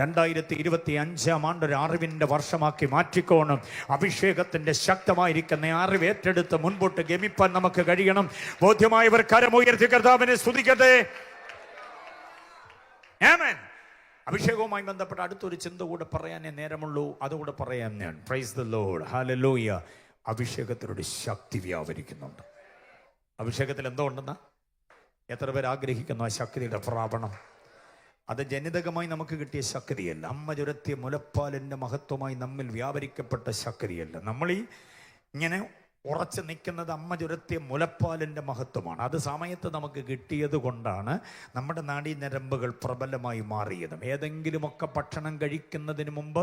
2025 ഒരു അറിവിൻ്റെ വർഷമാക്കി മാറ്റിക്കോണം. അഭിഷേകത്തിൻ്റെ ശക്തമായിരിക്കുന്ന അറിവ് ഏറ്റെടുത്ത് മുൻപോട്ട് ഗമിപ്പാൻ നമുക്ക് കഴിയണം. ബോധ്യമായവർ കരമുയർത്തി കർത്താവിനെ സ്തുതിക്കട്ടെ. ആമേൻ. അഭിഷേകവുമായി ബന്ധപ്പെട്ട അടുത്തൊരു ചിന്ത കൂടെ പറയാനേ നേരമുള്ളൂ, അതുകൂടെ പറയാം ഞാൻ. Praise the Lord, hallelujah. അഭിഷേകത്തിലൊരു ശക്തി വ്യാപരിക്കുന്നുണ്ട്. അഭിഷേകത്തിൽ എന്തോ ഉണ്ടെന്ന് എത്ര പേർ ആഗ്രഹിക്കുന്നു? ആ ശക്തിയുടെ പ്രാപണം. അത് ജനിതകമായി നമുക്ക് കിട്ടിയ ശക്തിയല്ല, അമ്മ ചുരത്തിയ മുലപ്പാലിൻ്റെ മഹത്വമായി നമ്മിൽ വ്യാപരിക്കപ്പെട്ട ശക്തിയല്ല. നമ്മളീ ഇങ്ങനെ ഉറച്ചു നിൽക്കുന്നത് അമ്മ ചുരത്തിയ മുലപ്പാലിൻ്റെ മഹത്വമാണ്. അത് സമയത്ത് നമുക്ക് കിട്ടിയത് കൊണ്ടാണ് നമ്മുടെ നാഡീഞരമ്പുകൾ പ്രബലമായി മാറിയതും. ഏതെങ്കിലുമൊക്കെ ഭക്ഷണം കഴിക്കുന്നതിന് മുമ്പ്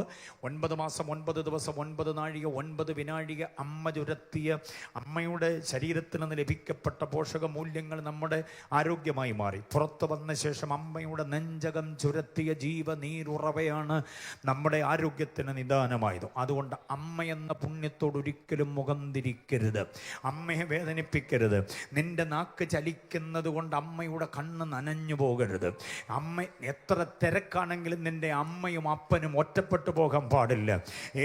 9 മാസം 9 ദിവസം 9 നാഴിക 9 വിനാഴിക അമ്മ ചുരത്തിയ അമ്മയുടെ ശരീരത്തിൽ നിന്ന് ലഭിക്കപ്പെട്ട പോഷക മൂല്യങ്ങൾ നമ്മുടെ ആരോഗ്യമായി മാറി. പുറത്തു വന്ന ശേഷം അമ്മയുടെ നെഞ്ചകം ചുരത്തിയ ജീവനീരുറവയാണ് നമ്മുടെ ആരോഗ്യത്തിന് നിദാനമായത്. അതുകൊണ്ട് അമ്മയെന്ന പുണ്യത്തോട് ഒരിക്കലും മുഖം തിരിക്കരുത്, അമ്മയെ വേദനിപ്പിക്കരുത്. നിന്റെ നാക്ക് ചലിക്കുന്നത് കൊണ്ട് അമ്മയുടെ കണ്ണ് നനഞ്ഞു പോകരുത്. അമ്മ എത്ര തിരക്കാണെങ്കിലും നിന്റെ അമ്മയും അപ്പനും ഒറ്റപ്പെട്ടു പോകാൻ പാടില്ല.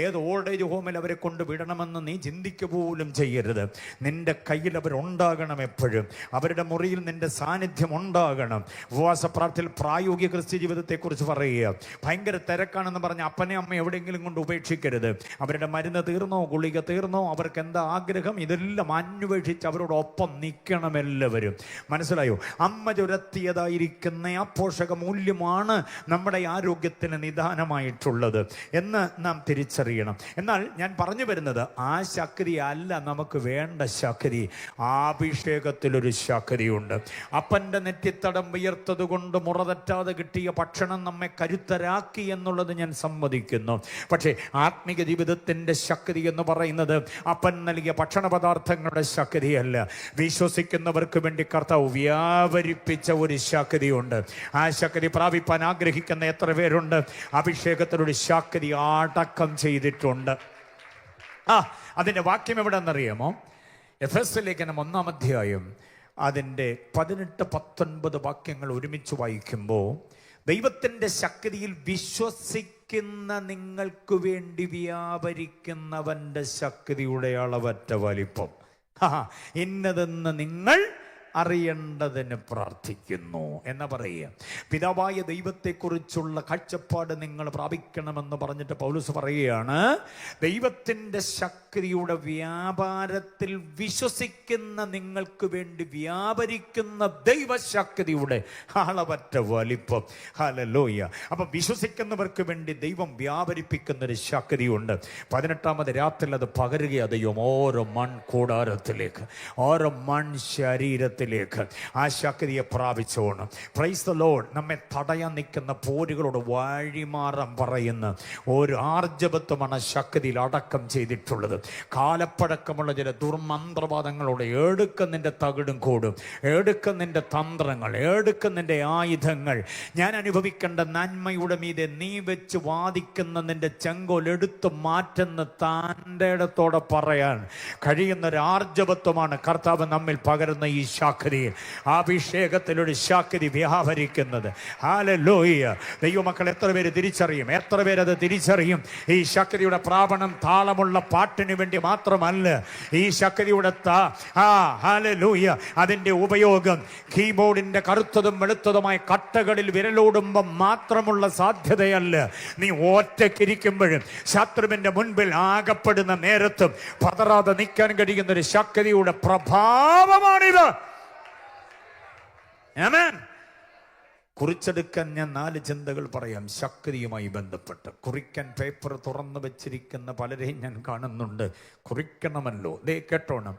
ഏത് ഓൾഡ് ഏജ് ഹോമിൽ അവരെ കൊണ്ട് വിടണമെന്ന് നീ ചിന്തിക്കുക പോലും ചെയ്യരുത്. നിന്റെ കയ്യിൽ അവരുണ്ടാകണം എപ്പോഴും. അവരുടെ മുറിയിൽ നിന്റെ സാന്നിധ്യം ഉണ്ടാകണം. ഉപവാസ പ്രാർത്ഥനയിൽ പ്രായോഗിക ക്രിസ്ത്യ ജീവിതത്തെക്കുറിച്ച് പറയുക. ഭയങ്കര തിരക്കാണെന്ന് പറഞ്ഞ് അപ്പനെ അമ്മ എവിടെയെങ്കിലും കൊണ്ട് ഉപേക്ഷിക്കരുത്. അവരുടെ മരുന്ന് തീർന്നോ, ഗുളിക തീർന്നോ, അവർക്ക് എന്താ ആഗ്രഹം, ഇതെല്ലാം അന്വേഷിച്ച് അവരോടൊപ്പം നിൽക്കണം എല്ലാവരും. മനസ്സിലായോ? അമ്മ ചുരത്തിയതായിരിക്കുന്ന ആ പോഷക മൂല്യമാണ് നമ്മുടെ ആരോഗ്യത്തിന് നിദാനമായിട്ടുള്ളത് എന്ന് നാം തിരിച്ചറിയണം. എന്നാൽ ഞാൻ പറഞ്ഞു വരുന്നത് ആ ശക്തി അല്ല നമുക്ക് വേണ്ട ശക്തി. അഭിഷേകത്തിലൊരു ശക്തിയുണ്ട്. അപ്പൻ്റെ നെറ്റിത്തടം ഉയർത്തത് കൊണ്ട് മുറതെറ്റാതെ കിട്ടിയ ഭക്ഷണം നമ്മെ കരുത്തരാക്കി എന്നുള്ളത് ഞാൻ സമ്മതിക്കുന്നു. പക്ഷേ ആത്മീക ജീവിതത്തിൻ്റെ ശക്തി എന്ന് പറയുന്നത് അപ്പൻ നൽകിയ ഭക്ഷണ പദാർത്ഥങ്ങളുടെ ശക്തിയല്ല. വിശ്വസിക്കുന്നവർക്ക് വേണ്ടി കർത്താവ് വ്യാപരിപ്പിച്ച ഒരു ശക്തിയുണ്ട്. ആ ശക്തി പ്രാപിപ്പാൻ ആഗ്രഹിക്കുന്ന എത്ര പേരുണ്ട്? അഭിഷേകത്തിലൊരു ശക്തി അടക്കം ചെയ്തിട്ടുണ്ട്. അതിൻ്റെ വാക്യം എവിടെയെന്നറിയാമോ? എഫെസ്യ ലേഖനം 1-ാം അധ്യായം അതിൻ്റെ 18-19 വാക്യങ്ങൾ ഒരുമിച്ച് വായിക്കുമ്പോൾ, ദൈവത്തിൻ്റെ ശക്തിയിൽ വിശ്വസിക്കുന്ന നിങ്ങൾക്ക് വേണ്ടി വ്യാപരിക്കുന്നവൻ്റെ ശക്തിയുടെ അളവറ്റ വലിപ്പം ഇന്നതെന്ന് നിങ്ങൾ അറിയേണ്ടതിന് പ്രാർത്ഥിക്കുന്നു എന്ന് പറയുക. പിതാവായ ദൈവത്തെക്കുറിച്ചുള്ള കാഴ്ചപ്പാട് നിങ്ങൾ പ്രാപിക്കണമെന്ന് പറഞ്ഞിട്ട് പൗലോസ് പറയുകയാണ്, ദൈവത്തിൻ്റെ ശക്തിയുടെ വ്യാപാരത്തിൽ വിശ്വസിക്കുന്ന നിങ്ങൾക്ക് വേണ്ടി വ്യാപരിക്കുന്ന ദൈവശക്തിയുടെ അളവറ്റ വലിപ്പം. ഹല്ലേലൂയ. അപ്പം വിശ്വസിക്കുന്നവർക്ക് വേണ്ടി ദൈവം വ്യാപരിപ്പിക്കുന്നൊരു ശക്തിയുണ്ട്. 18ാമത് രാത്രിയിൽ അത് പകരുക ദൈവം ഓരോ മൺകൂടാരത്തിലേക്ക്, ഓരോ മൺ ശരീരത്തിൽ ആ ശക്തിയെ പ്രാപിച്ചോണം. Price the Lord. നമ്മെ തടയാൻ നിൽക്കുന്ന പോരുകളോട് വഴിമാറാൻ പറയുന്ന ഒരു ആർജവത്വമാണ് ശക്തിയിൽ അടക്കം ചെയ്തിട്ടുള്ളത്. കാലപ്പഴക്കമുള്ള ചില ദുർമന്ത്രവാദങ്ങളോട് എടുക്കുന്നതിൻ്റെ തകിടും കൂടും, എടുക്കുന്നതിൻ്റെ തന്ത്രങ്ങൾ, എടുക്കുന്നതിൻ്റെ ആയുധങ്ങൾ, ഞാൻ അനുഭവിക്കേണ്ട നന്മയുടെ മീതെ നീ വെച്ച് വാദിക്കുന്ന നിന്റെ ചെങ്കോൽ എടുത്തു മാറ്റുന്ന താൻ്റെ ഇടത്തോടെ പറയാൻ കഴിയുന്നൊരു ആർജവത്വമാണ് കർത്താവ് നമ്മിൽ പകരുന്ന ഈ ശക്തി. അഭിഷേകത്തിലൊരു ശക്തി വ്യാപരിക്കുന്നത്. ഹല്ലേലൂയ. ദൈവമക്കൾ എത്ര പേര് തിരിച്ചറിയും? എത്ര പേരത് തിരിച്ചറിയും? ഈ ശക്തിയുടെ പ്രാപണം താളമുള്ള പാട്ടിന് വേണ്ടി മാത്രമല്ല. ഈ ശക്തിയുടെ ഹല്ലേലൂയ അതിൻ്റെ ഉപയോഗം കീബോർഡിൻ്റെ കറുത്തതും വെളുത്തതുമായ കട്ടകളിൽ വിരലോടുമ്പോൾ മാത്രമുള്ള സാധ്യതയല്ല. നീ ഒറ്റയ്ക്കിരിക്കുമ്പോഴും ശത്രുവിൻ്റെ മുൻപിൽ ആകപ്പെടുന്ന നേരത്തും പതറാതെ നിൽക്കാൻ കഴിയുന്ന ഒരു ശക്തിയുടെ പ്രഭാവമാണിത്. ആമേൻ. കുറിച്ചെടുക്കാൻ ഞാൻ 4 ചിന്തകൾ പറയാം ശക്തിയുമായി ബന്ധപ്പെട്ട്. കുറിക്കാൻ പേപ്പർ തുറന്നു വെച്ചിരിക്കുന്ന പലരെയും ഞാൻ കാണുന്നുണ്ട്. കുറിക്കണമല്ലോ. ദേ കേട്ടോണം.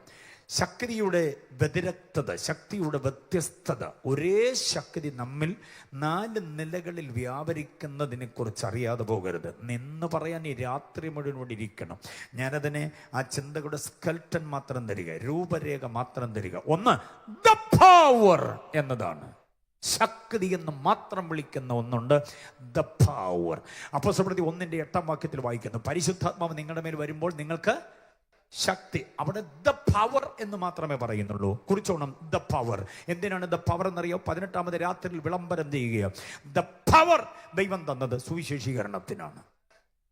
ശക്തിയുടെ വ്യതിരക്തത, ശക്തിയുടെ വ്യത്യസ്തത, ഒരേ ശക്തി നമ്മിൽ 4 നിലകളിൽ വ്യാപരിക്കുന്നതിനെ കുറിച്ച് അറിയാതെ പോകരുത്. നിന്ന് പറയാൻ ഈ രാത്രി മുഴുവൻ ഇരിക്കണം. ഞാനതിനെ ആ ചിന്തകളുടെ സ്കെൽട്ടൻ മാത്രം തരിക, രൂപരേഖ മാത്രം തരിക. ഒന്ന്, ദ പവർ എന്നതാണ്. ശക്തി എന്ന് മാത്രം വിളിക്കുന്ന ഒന്നുണ്ട്, ദ പവർ. അപ്പോസ്തലപ്രവൃത്തി 1-ന്റെ 8-ാം വാക്യത്തിൽ വായിക്കുന്നു, പരിശുദ്ധാത്മാവ് നിങ്ങളുടെ മേൽ വരുമ്പോൾ നിങ്ങൾക്ക് ശക്തി. അവിടെ ദ പവർ എന്ന് മാത്രമേ പറയുന്നുള്ളൂ. കുറിച്ചോണം, ദ പവർ. എന്തിനാണ് ദ പവർ എന്നറിയോ? 18ാമത് രാത്രിയിൽ വിളംബരം ചെയ്യുക. ദ പവർ ദൈവം തന്നത് സുവിശേഷീകരണത്തിനാണ്.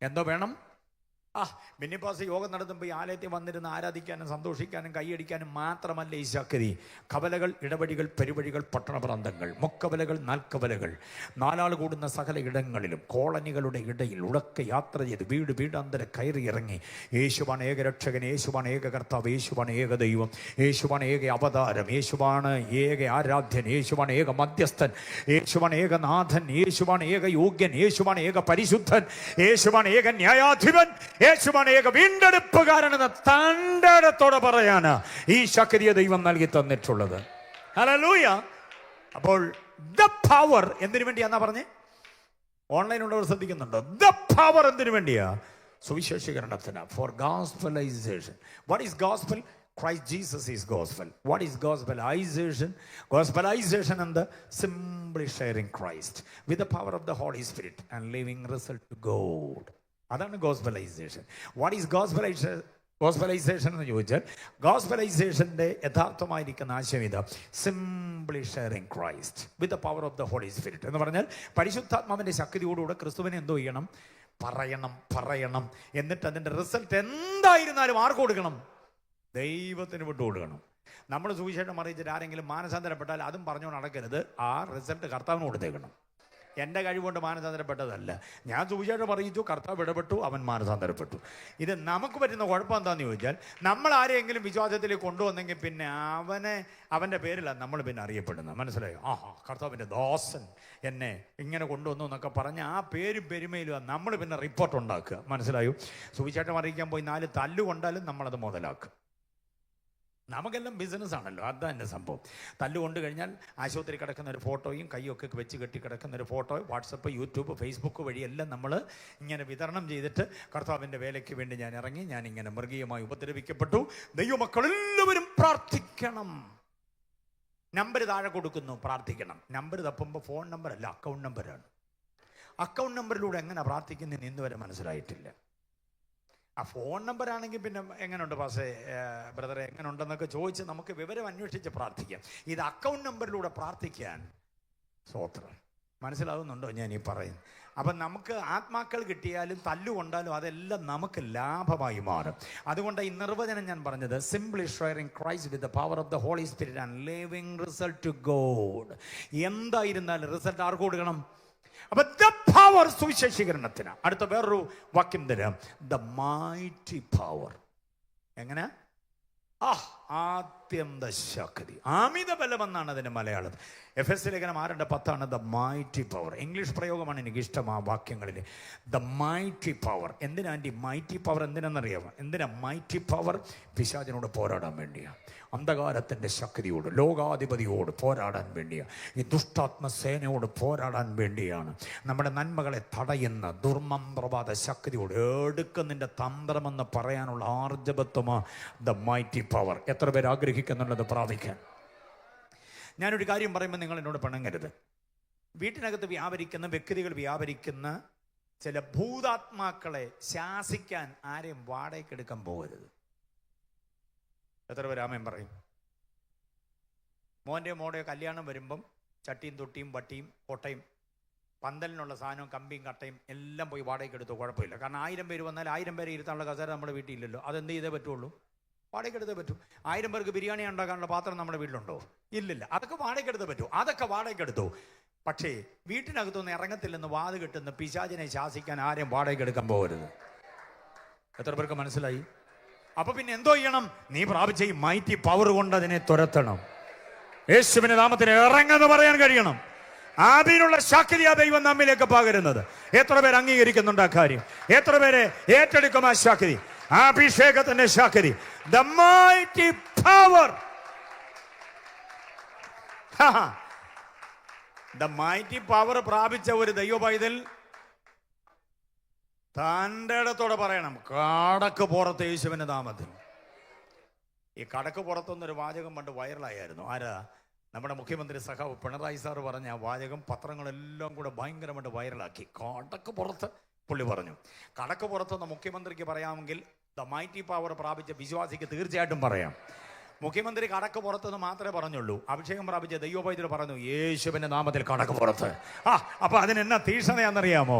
എന്തോ വേണം? മിന്നിപ്പാസ് യോഗം നടത്തുമ്പോൾ ഈ ആലയത്തിൽ വന്നിരുന്ന് ആരാധിക്കാനും സന്തോഷിക്കാനും കൈയടിക്കാനും മാത്രമല്ല ഈ ശക്തി. കവലകൾ, ഇടവഴികൾ, പെരുവഴികൾ, പട്ടണപ്രാന്തങ്ങൾ, മുക്കവലകൾ, നാൽക്കവലകൾ, നാലാൾ കൂടുന്ന സകല ഇടങ്ങളിലും കോളനികളുടെ ഇടയിൽ ഉടക്കെ യാത്ര ചെയ്ത് വീട് വീടാന്തര കയറി ഇറങ്ങി യേശുവാണ് ഏക രക്ഷകൻ, യേശുവാണ് ഏക കർത്താവ്, യേശുവാണ് ഏക ദൈവം, യേശുവാണ് ഏക അവതാരം, യേശുവാണ് ഏക ആരാധ്യൻ, യേശുവാണ് ഏക മധ്യസ്ഥൻ, യേശുവാണ് ഏക നാഥൻ, യേശുവാണ് ഏക യോഗ്യൻ, യേശുവാണ് ഏക പരിശുദ്ധൻ, യേശുവാണ് ഏക ന്യായാധിപൻ, യേശുവാണ് ഏക വീണ്ടെടുപ്പുകാരൻ എന്ന തണ്ടത്തോടെ പറയാന് ഈ ശക്തിയെ ദൈവം നൽകി തന്നിട്ടുള്ളത്. ഹല്ലേലൂയ. അപ്പോൾ ദ പവർ എന്തിനു വേണ്ടിയാന്നാ പറഞ്ഞേ? ഓൺലൈനുള്ളവർ ശ്രദ്ധിക്കുന്നുണ്ടോ? ദ പവർ എന്തിനു വേണ്ടിയാ? സുവിശേഷീകരണത്തിന്. For gospelization. What is gospel? Christ Jesus is gospel. What is gospelization? Gospelization and the simply sharing Christ with the power of the Holy Spirit and living result to God. അതാണ് ഗോസ്പലൈസേഷൻ. What is ഗോസ്പലൈസേഷൻ എന്ന് ചോദിച്ചാൽ ഗോസ്പലൈസേഷന്റെ യഥാർത്ഥമായിരിക്കുന്ന ആശയം ഇതാ: simply sharing Christ with the power of the Holy Spirit. എന്ന് പറഞ്ഞാൽ പരിശുദ്ധാത്മാവിന്റെ ശക്തിയോടുകൂടെ ക്രിസ്തുവിനെ എന്തോ ചെയ്യണം? പറയണം. എന്നിട്ട് അതിന്റെ റിസൾട്ട് എന്തായിരുന്നാലും ആർക്ക് കൊടുക്കണം? ദൈവത്തിന് വിട്ടു കൊടുക്കണം. നമ്മൾ സുവിശേഷം അറിയിച്ചിട്ട് ആരെങ്കിലും മാനസാന്തരപ്പെട്ടാൽ അതും പറഞ്ഞുകൊണ്ട് നടക്കരുത്. ആ റിസൾട്ട് കർത്താവിന് കൊടുത്തേക്കണം. എൻ്റെ കഴിവുകൊണ്ട് മാനസാന്തരപ്പെട്ടതല്ല. ഞാൻ സുവിശേഷം അറിയിച്ചു, കർത്താവ് ഇടപെട്ടു, അവൻ മാനസാന്തരപ്പെട്ടു. ഇത് നമുക്ക് പറ്റുന്ന കുഴപ്പം എന്താണെന്ന് ചോദിച്ചാൽ, നമ്മൾ ആരെയെങ്കിലും വിശ്വാസത്തിലേക്ക് കൊണ്ടുവന്നെങ്കിൽ പിന്നെ അവൻ്റെ പേരിലാണ് നമ്മൾ പിന്നെ അറിയപ്പെടുന്നത്. മനസ്സിലായോ? കർത്താവിൻ്റെ ദാസൻ എന്നെ ഇങ്ങനെ കൊണ്ടുവന്നു എന്നൊക്കെ പറഞ്ഞ് ആ പേരും പെരുമയിലും നമ്മൾ പിന്നെ റിപ്പോർട്ട് ഉണ്ടാക്കുക. മനസ്സിലായോ? സുവിശേഷം അറിയിക്കാൻ പോയി 4 തല്ലുകൊണ്ടാലും നമ്മളത് മുതലാക്കുക. നമുക്കെല്ലാം ബിസിനസ് ആണല്ലോ, അതാണ് എൻ്റെ സംഭവം. തല്ലുകൊണ്ട് കഴിഞ്ഞാൽ ആശുപത്രി കിടക്കുന്ന ഒരു ഫോട്ടോയും കൈയൊക്കെ വെച്ച് കെട്ടി കിടക്കുന്ന ഒരു ഫോട്ടോ വാട്സപ്പ്, യൂട്യൂബ്, ഫേസ്ബുക്ക് വഴിയെല്ലാം നമ്മൾ ഇങ്ങനെ വിതരണം ചെയ്തിട്ട് കർത്താവിൻ്റെ വേലയ്ക്ക് വേണ്ടി ഞാൻ ഇറങ്ങി, ഞാൻ ഇങ്ങനെ മൃഗീയമായി ഉപദ്രവിക്കപ്പെട്ടു. ദൈവമക്കളെല്ലാവരും പ്രാർത്ഥിക്കണം. നമ്പർ താഴെ കൊടുക്കുന്നു, പ്രാർത്ഥിക്കണം. നമ്പർ തപ്പുമ്പോൾ ഫോൺ നമ്പർ അല്ല, അക്കൗണ്ട് നമ്പറാണ്. അക്കൗണ്ട് നമ്പറിലൂടെ എങ്ങനെ പ്രാർത്ഥിക്കുന്നതെന്ന് ഇന്ന് വരെ മനസ്സിലായിട്ടില്ല. ആ ഫോൺ നമ്പറാണെങ്കിൽ പിന്നെ എങ്ങനെയുണ്ട് പാസേ ബ്രദറെ എങ്ങനെയുണ്ടെന്നൊക്കെ ചോദിച്ച് നമുക്ക് വിവരം അന്വേഷിച്ച് പ്രാർത്ഥിക്കാം. ഇത് അക്കൗണ്ട് നമ്പറിലൂടെ പ്രാർത്ഥിക്കാൻ സ്തോത്രം. മനസ്സിലാവുന്നുണ്ടോ ഞാൻ ഈ പറയുന്നത്? അപ്പം നമുക്ക് ആത്മാക്കൾ കിട്ടിയാലും തല്ലുകൊണ്ടാലും അതെല്ലാം നമുക്ക് ലാഭമായി മാറും. അതുകൊണ്ട് ഈ നിർവചനം ഞാൻ പറഞ്ഞത്, simply sharing Christ with the power of the Holy Spirit and living result to God. എന്തായിരുന്നാലും റിസൾട്ട് ആർക്ക് കൊടുക്കണം? അപ്പൊ ദ പവർ സുവിശേഷീകരണത്തിന്. അടുത്ത വേറൊരു വാക്യം തരാം, ദ മൈറ്റി പവർ. എങ്ങനെ? ആദ്യന്ത ശക്തി, അമിത ബലമെന്നാണ് അതിന്റെ മലയാളം. എഫെസ്യ ലേഖനം 6:10 ദ മൈറ്റി പവർ. ഇംഗ്ലീഷ് പ്രയോഗമാണ് എനിക്ക് ഇഷ്ടം ആ വാക്യങ്ങളിൽ. The mighty power. എന്തിനാ ആൻറ്റി മൈറ്റി പവർ? എന്തിനാണെന്നറിയാമോ? എന്തിനാ മൈറ്റി പവർ? പിശാചിനോട് പോരാടാൻ വേണ്ടിയാണ്. അന്ധകാരത്തിൻ്റെ ശക്തിയോട്, ലോകാധിപതിയോട് പോരാടാൻ വേണ്ടിയാണ്. ഈ ദുഷ്ടാത്മസേനയോട് പോരാടാൻ വേണ്ടിയാണ്. നമ്മുടെ നന്മകളെ തടയുന്ന ദുർമന്ത്രവാദ ശക്തിയോട് എടുക്കുന്നതിൻ്റെ തന്ത്രമെന്ന് പറയാനുള്ള ആർജവത്വമാണ് ദ മൈറ്റി പവർ. എത്ര പേര് ആഗ്രഹിക്കുന്നുള്ളത് പ്രാപിക്കാൻ? ഞാനൊരു കാര്യം പറയുമ്പോൾ നിങ്ങൾ എന്നോട് പിണങ്ങരുത്. വീട്ടിനകത്ത് വ്യാപരിക്കുന്ന വ്യക്തികൾ വ്യാപരിക്കുന്ന ചില ഭൂതാത്മാക്കളെ ശാസിക്കാൻ ആരെയും വാടകയ്ക്കെടുക്കാൻ പോകരുത്. എത്ര പേര് ആമേൻ പറയും? മോൻ്റെയോ മോടെയോ കല്യാണം വരുമ്പം ചട്ടിയും തൊട്ടിയും വട്ടിയും കോട്ടയും പന്തലിനുള്ള സാധനവും കമ്പിയും കട്ടയും എല്ലാം പോയി വാടകയ്ക്ക് എടുത്തോ, കുഴപ്പമില്ല. കാരണം 1000 പേര് വന്നാൽ 1000 പേരെ ഇരുത്താനുള്ള കസേര നമ്മുടെ വീട്ടിലില്ലല്ലോ. അതെന്ത് ചെയ്തേ പറ്റുള്ളൂ? വാടകയ്ക്കെടുത്തേ പറ്റൂ. 1000 പേർക്ക് ബിരിയാണി ഉണ്ടാക്കാനുള്ള പാത്രം നമ്മുടെ വീട്ടിലുണ്ടോ? ഇല്ലില്ല. അതൊക്കെ വാടകയ്ക്കെടുത്തേ പറ്റൂ. അതൊക്കെ വാടകയ്ക്കെടുത്തു. പക്ഷേ വീട്ടിനകത്തൊന്നും ഇറങ്ങത്തില്ലെന്ന് വാത് കെട്ടുന്ന പിശാചിനെ ശാസിക്കാൻ ആരെയും വാടകയ്ക്കെടുക്കാൻ പോകരുത്. എത്ര പേർക്ക് മനസ്സിലായി? അപ്പൊ പിന്നെ എന്തോ ചെയ്യണം? നീ പ്രാപിച്ച ഈ മൈറ്റി പവർ കൊണ്ട് അതിനെ തുരത്തണം. യേശുവിന്റെ നാമത്തിന് ഇറങ്ങെന്ന് പറയാൻ കഴിയണം. അതിനുള്ള ശക്തിയാ ദൈവം നമ്മിലേക്ക് പകരുന്നത്. എത്ര പേര് അംഗീകരിക്കുന്നുണ്ട് ആ കാര്യം? എത്ര പേര് ഏറ്റെടുക്കും ആ ശക്തി, ആ അഭിഷേകത്തിന്റെ ശക്തി? The mighty power. The mighty power പ്രാപിച്ച ഒരു ദൈവ പൈതൽ തൻ്റെ ഇടത്തോടെ പറയണം, കടക്ക് പുറത്ത് യേശുവിന്റെ നാമത്തിൽ. ഈ കടക്ക് പുറത്തൊന്നൊരു വാചകം പണ്ട് വൈറലായിരുന്നു. ആരാ? നമ്മുടെ മുഖ്യമന്ത്രി സഖാവ് പിണറായി സാറ് പറഞ്ഞ ആ വാചകം പത്രങ്ങളെല്ലാം കൂടെ ഭയങ്കരമായിട്ട് വൈറലാക്കി. കടക്ക് പുറത്ത് പുള്ളി പറഞ്ഞു. കടക്ക് പുറത്തൊന്ന് മുഖ്യമന്ത്രിക്ക് പറയാമെങ്കിൽ ദ മൈറ്റി പവർ പ്രാപിച്ച വിശ്വാസിക്ക് തീർച്ചയായിട്ടും പറയാം. മുഖ്യമന്ത്രി കടക്ക് പുറത്തെന്ന് മാത്രമേ പറഞ്ഞുള്ളൂ. അഭിഷേകം പ്രാപിച്ച ദൈവപൈതൽ പറഞ്ഞു യേശുവിന്റെ നാമത്തിൽ കടക്ക് പുറത്ത്. അപ്പൊ അതിനെന്നാ തീക്ഷ്ണതയാണെന്നറിയാമോ?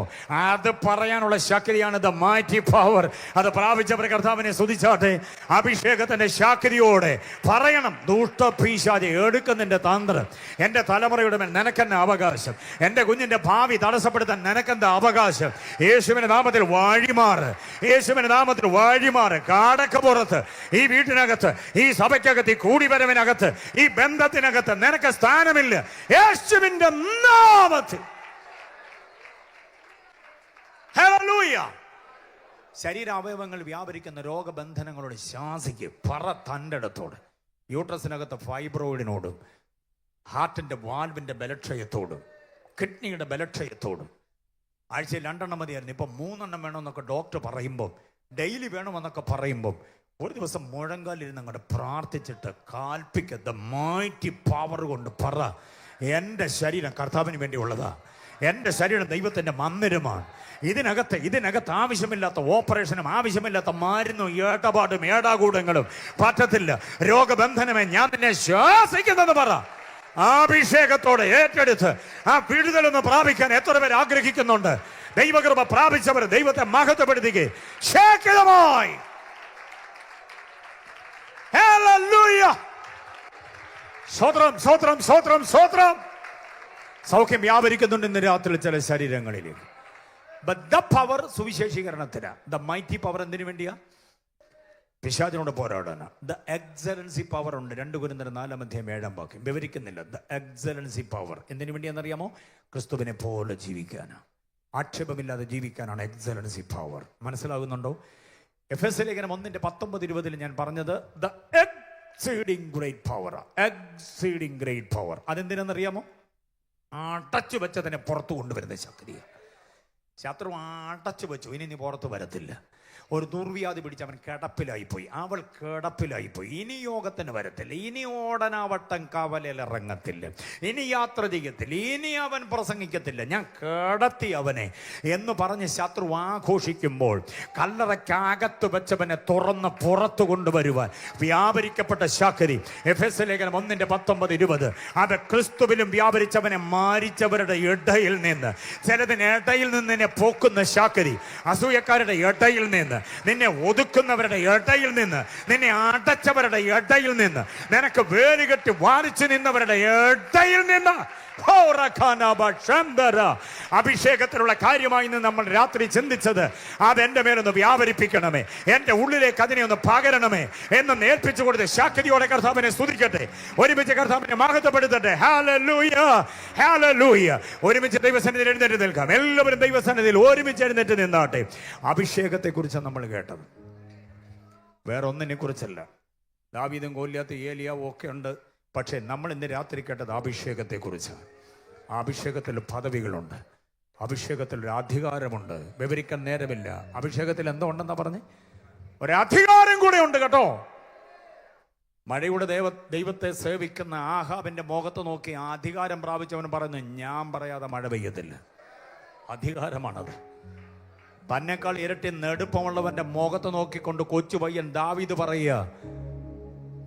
അത് പറയാനുള്ള ശക്തിയാണ് ദ മൈറ്റി പവർ. അത് പ്രാപിച്ചവരെ കർത്താവിനെ സ്തുതിച്ചാട്ടെ. അഭിഷേകത്തിന്റെ ശക്തിയോടെ പറയണം, ദുഷ്ട പിശാചേ എടുക്കുന്നതിന്റെ തന്ത്രം എന്റെ തലമുറയുടെ മേൽ നിനക്കെന്ന അവകാശം, എന്റെ കുഞ്ഞിന്റെ ഭാവി തടസ്സപ്പെടുത്താൻ നിനക്കെന്ത അവകാശം. യേശുവിന്റെ നാമത്തിൽ വഴിമാറ്, യേശുവിന്റെ നാമത്തിൽ വഴിമാറ്. കടക്ക് പുറത്ത്, ഈ വീട്ടിനകത്ത്, ഈ സഭയ്ക്ക്, ഈ കൂടിവരവിനകത്ത്, ഈ ബന്ധത്തിനകത്ത് നിനക്ക് സ്ഥാനമില്ല. യേശുവിന്റെ നാമത്തിൽ. ഹല്ലേലൂയ. ശരീരാവയവങ്ങൾ വ്യാപരിക്കുന്ന രോഗബന്ധനങ്ങളോട് ശാസിക്ക്. പറ തൻ്റെ ഇടത്തോട്. യൂട്രസിനകത്ത് ഫൈബ്രോയിഡിനോടും, ഹാർട്ടിന്റെ വാൽവിന്റെ ബലക്ഷയത്തോടും, കിഡ്നിയുടെ ബലക്ഷയത്തോടും. ആഴ്ചയിൽ 2 മതിയായിരുന്നു, ഇപ്പം 3 വേണമെന്നൊക്കെ ഡോക്ടർ പറയുമ്പോൾ, ഡെയിലി വേണമെന്നൊക്കെ പറയുമ്പോൾ, ഒരു ദിവസം മുഴങ്കാലിരുന്ന് അങ്ങോട്ട് പ്രാർത്ഥിച്ചിട്ട് കാൽപ്പിക്ക. ദ മൈറ്റി പവർ കൊണ്ട് പറ, എൻ്റെ ശരീരം കർത്താവിന് വേണ്ടിയുള്ളതാ, എൻ്റെ ശരീരം ദൈവത്തിൻ്റെ മന്ദിരമാണ്. ഇതിനകത്ത് ആവശ്യമില്ലാത്ത ഓപ്പറേഷനും ആവശ്യമില്ലാത്ത മരുന്നും ഏട്ടപാടും ഏടാകൂടങ്ങളും പറ്റത്തില്ല. രോഗബന്ധനമേ ഞാൻ നിന്നെ ശ്വാസിക്കുന്നത് പറ. അഭിഷേകത്തോടെ ഏറ്റെടുത്ത് ആ വിടുതലൊന്ന് പ്രാപിക്കാൻ എത്ര പേർ ആഗ്രഹിക്കുന്നുണ്ട്? ദൈവകൃപ പ്രാപിച്ചവർ ദൈവത്തെ മഹത്വപ്പെടുത്തുകയും ശേഖരമായി. ഹല്ലേലൂയ. സ്തോത്രം, സ്തോത്രം, സ്തോത്രം, സ്തോത്രം. സൗഖ്യം വ്യാപരിക്കുന്നുണ്ട് ഇന്ന് രാത്രി ചില ശരീരങ്ങളിലേക്ക്. ദ പവർ സുവിശേഷീകരണത്തിന്. ദ മൈറ്റി പവർ എന്തിനു വേണ്ടിയാ? പിശാചിനോട് പോരാടാനാ. ദ എക്സലൻസി പവർ ഉണ്ട്. 2 കൊരിന്ത്യർ 4:7 വിവരിക്കുന്നില്ല. ദ എക്സലൻസി പവർ എന്തിനു വേണ്ടിയാണെന്നറിയാമോ? ക്രിസ്തുവിനെ പോലെ ജീവിക്കാനാ, ആക്ഷേപമില്ലാതെ ജീവിക്കാനാണ് എക്സലൻസി പവർ. മനസ്സിലാകുന്നുണ്ടോ? എഫെസ്യ ലേഖനം 1:19-20 ഞാൻ പറഞ്ഞത് the exceeding great power. Exceeding great power അതെന്തിനാണെന്നറിയാമോ? അടച്ചു വെച്ചതിനെ പുറത്തു കൊണ്ടുവരുന്ന ശക്തിയാണ്. ശത്രു അടച്ചു വെച്ചു, ഇനി നീ പുറത്ത് വരത്തില്ല. ഒരു ദുർവ്യാധി പിടിച്ച് അവൻ കിടപ്പിലായിപ്പോയി, അവൾ കിടപ്പിലായിപ്പോയി. ഇനി യോഗത്തിന് വരത്തില്ല, ഇനി ഓടനാവട്ടം കവലിറങ്ങത്തില്ല, ഇനി യാത്ര ചെയ്യത്തില്ല, ഇനി അവൻ പ്രസംഗിക്കത്തില്ല, ഞാൻ കിടത്തി അവനെ എന്ന് പറഞ്ഞ് ശത്രു ആഘോഷിക്കുമ്പോൾ കല്ലറയ്ക്കകത്ത് വെച്ചവനെ തുറന്ന് പുറത്തു കൊണ്ടുവരുവാൻ വ്യാപരിക്കപ്പെട്ട ശക്തി. എഫെസ്യ ലേഖനം 1:19-20 അത് ക്രിസ്തുവിലും വ്യാപരിച്ചവനെ മാരിച്ചവരുടെ ഇടയിൽ നിന്ന്, ചിലതിനിടയിൽ നിന്ന് നിന്നെ പോക്കുന്ന ശക്തി, അസൂയക്കാരുടെ ഇടയിൽ നിന്ന്, നിന്നെ ഒതുക്കുന്നവരുടെ ഇടയിൽ നിന്ന്, നിന്നെ അടച്ചവരുടെ ഇടയിൽ നിന്ന്, നിനക്ക് വേലുകെട്ടി വാരിച്ചു നിന്നവരുടെ ഇടയിൽ നിന്ന് അഭിഷേകത്തിലുള്ള കാര്യമായി നമ്മൾ രാത്രി ചിന്തിച്ചത് അതെന്റെ മേലൊന്ന് വ്യാപരിപ്പിക്കണമേ, എന്റെ ഉള്ളിലേക്ക് അതിനെ ഒന്ന് പകരണമേ എന്ന് നേർപ്പിച്ചു കൊടുത്ത് ശക്തിയോടെ കർത്താവിനെ സ്തുതിക്കട്ടെ. ഒരുമിച്ച് കർത്താവിനെ മഹത്വപ്പെടുത്തട്ടെ. Hallelujah, hallelujah. ഒരുമിച്ച് ദൈവസന്നിധിയിൽ എഴുന്നേറ്റ് നിൽക്കാം. എല്ലാവരും ദൈവസന്നിധിയിൽ ഒരുമിച്ച് എഴുന്നേറ്റ് നിന്നാട്ടെ. അഭിഷേകത്തെ കുറിച്ച് നമ്മൾ കേട്ടത് വേറെ ഒന്നിനെ കുറിച്ചല്ല. ദാവീദും ഗോലിയാത്തും ഏലിയാവും ഒക്കെ ഉണ്ട്. പക്ഷേ നമ്മൾ ഇന്ന് രാത്രി കേട്ടത് അഭിഷേകത്തെ കുറിച്ചാണ്. അഭിഷേകത്തിൽ പദവികളുണ്ട്, അഭിഷേകത്തിൽ ഒരു അധികാരമുണ്ട്. വിവരിക്കാൻ നേരമില്ല. അഭിഷേകത്തിൽ എന്തോ ഉണ്ടെന്നാ പറഞ്ഞ്? ഒരധികാരം കൂടെ ഉണ്ട് കേട്ടോ. മഴയുടെ ദൈവത്തെ സേവിക്കുന്ന ആഹാബിന്റെ മുഖത്ത് നോക്കി അധികാരം പ്രാപിച്ചവൻ പറഞ്ഞു, ഞാൻ പറയാതെ മഴ പെയ്യത്തില്ല. അധികാരമാണത്. തന്നെക്കാൾ ഇരട്ടി നെടുപ്പമുള്ളവന്റെ മുഖത്ത് നോക്കിക്കൊണ്ട് കൊച്ചു പയ്യൻ ദാവീദ് പറയുക,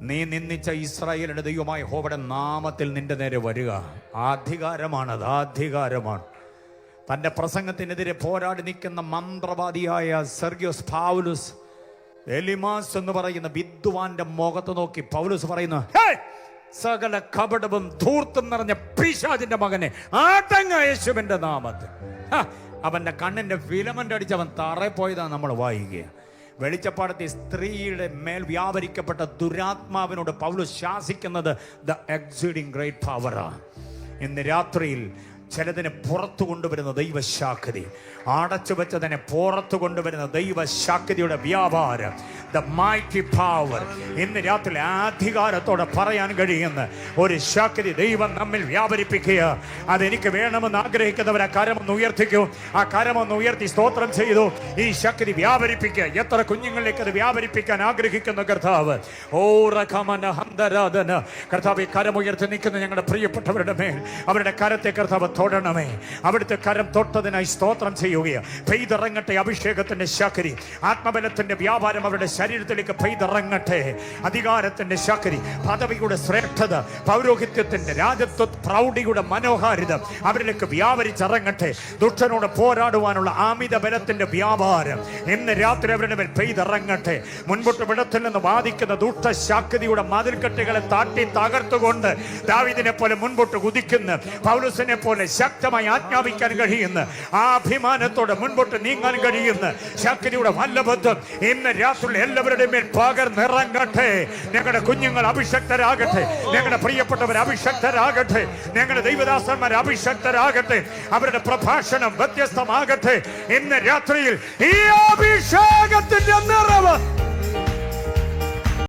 നീ നിന്ദിച്ച ഇസ്രായേലിന്റെ ദൈവമായ യഹോവയുടെ നാമത്തിൽ നിന്റെ നേരെ വരിക. അധികാരമാണത്, അധികാരമാണ്. തന്റെ പ്രസംഗത്തിനെതിരെ പോരാടി നിൽക്കുന്ന മന്ത്രവാദിയായ സെർഗ്യോസ് പൗലോസ് എലിമാസ് എന്ന് പറയുന്ന വിദ്വാന്റെ മുഖത്ത് നോക്കി പൗലോസ് പറയുന്നു, സകല കപടവും ധൂർത്തും നിറഞ്ഞ പിശാചിന്റെ മകനെ ആട്ടങ്ങ യേശുവിന്റെ നാമത്തിൽ. അവന്റെ കണ്ണിന്റെ ഫിലമെന്റ് അടിച്ച് അവൻ തറയിൽ പോയതാണ് നമ്മൾ വായിക്കുക. വെളിച്ചപ്പാടത്തെ സ്ത്രീയുടെ മേൽ വ്യാപരിക്കപ്പെട്ട ദുരാത്മാവിനോട് പൗലോസ് ശാസിക്കുന്നത് ദ എക്സീഡിംഗ് ഗ്രേറ്റ് പവറാണ്. ഇന്ന് രാത്രിയിൽ ചിലതിനെ പുറത്തു കൊണ്ടുവരുന്ന ദൈവശാക്തി, അടച്ചു വെച്ചതിനെ പുറത്തു കൊണ്ടുവരുന്ന ദൈവശാക്തിയുടെ വ്യാപാരം the mighty power. ഇന്ന് രാത്രി അധികാരത്തോടെ പറയാൻ കഴിയുന്ന ഒരു ശക്തി ദൈവം നമ്മിൽ വ്യാപരിപ്പിക്കുക. അതെനിക്ക് വേണമെന്ന് ആഗ്രഹിക്കുന്നവർ ആ കരമൊന്ന് ഉയർത്തിക്കും. ആ കരമൊന്ന് ഉയർത്തി സ്തോത്രം ചെയ്തു. ഈ ശക്തി വ്യാപരിപ്പിക്കുക. എത്ര കുഞ്ഞുങ്ങളിലേക്ക് അത് വ്യാപരിപ്പിക്കാൻ ആഗ്രഹിക്കുന്ന കർത്താവ്. ഓ റഖമന ഹന്തരാധന. കർത്താവ് കരമുയർത്തി നിൽക്കുന്ന ഞങ്ങളുടെ പ്രിയപ്പെട്ടവരുടെ മേൽ അവരുടെ കരത്തെ കർത്താവ് തൊടണമേ. അവിടുത്തെ കരം തൊട്ടതിനായി സ്തോത്രം ചെയ്യുകയാണ്. പെയ്തിറങ്ങട്ടെ അഭിഷേകത്തിന്റെ ശക്തി, ആത്മബലത്തിന്റെ വ്യാപാരം അവരുടെ ശരീരത്തിലേക്ക് പെയ്തിറങ്ങട്ടെ. അധികാരത്തിന്റെ ശക്തി, പദവിയുടെ ശ്രേഷ്ഠത, പൗരോഹിത്യത്തിന്റെ രാജത്വ പ്രൗഢിയുടെ മനോഹാരിത അവരിലേക്ക് വ്യാപരിച്ചിറങ്ങട്ടെ. ദുഷ്ടനോട് പോരാടുവാനുള്ള ആമിത ബലത്തിന്റെ വ്യാപാരം ഇന്ന് രാത്രി അവരുടെ മേൽ പെയ്തിറങ്ങട്ടെ. മുൻപോട്ട് വിടത്തിൽ നിന്ന് വാദിക്കുന്ന ദുഷ്ടശക്തിയുടെ മതിൽക്കെട്ടുകളെ താട്ടി തകർത്തുകൊണ്ട് ദാവീദിനെ പോലെ മുൻപോട്ട് കുതിക്കുന്ന, പൗലോസിനെ പോലെ ശക്തമായി ആജ്ഞാപിക്കാൻ കഴിയുന്ന, ആ അഭിമാനത്തോടെ മുൻപോട്ട് നീങ്ങാൻ കഴിയുന്ന ശക്തിയുടെ വല്ലഭത്വം ഇന്ന് രാത്രി എല്ലാവരുടെയും മേൽ പകർന്നിറങ്ങട്ടെ. ഞങ്ങളുടെ കുഞ്ഞുങ്ങൾ അഭിഷക്തരാകട്ടെ, ഞങ്ങളുടെ പ്രിയപ്പെട്ടവർ അഭിഷക്തരാകട്ടെ, ഞങ്ങളുടെ ദൈവദാസന്മാർ അഭിഷക്തരാകട്ടെ, അവരുടെ പ്രഭാഷണം വ്യത്യസ്തമാകട്ടെ. ഇന്ന് രാത്രിയിൽ ഈ അഭിഷേകം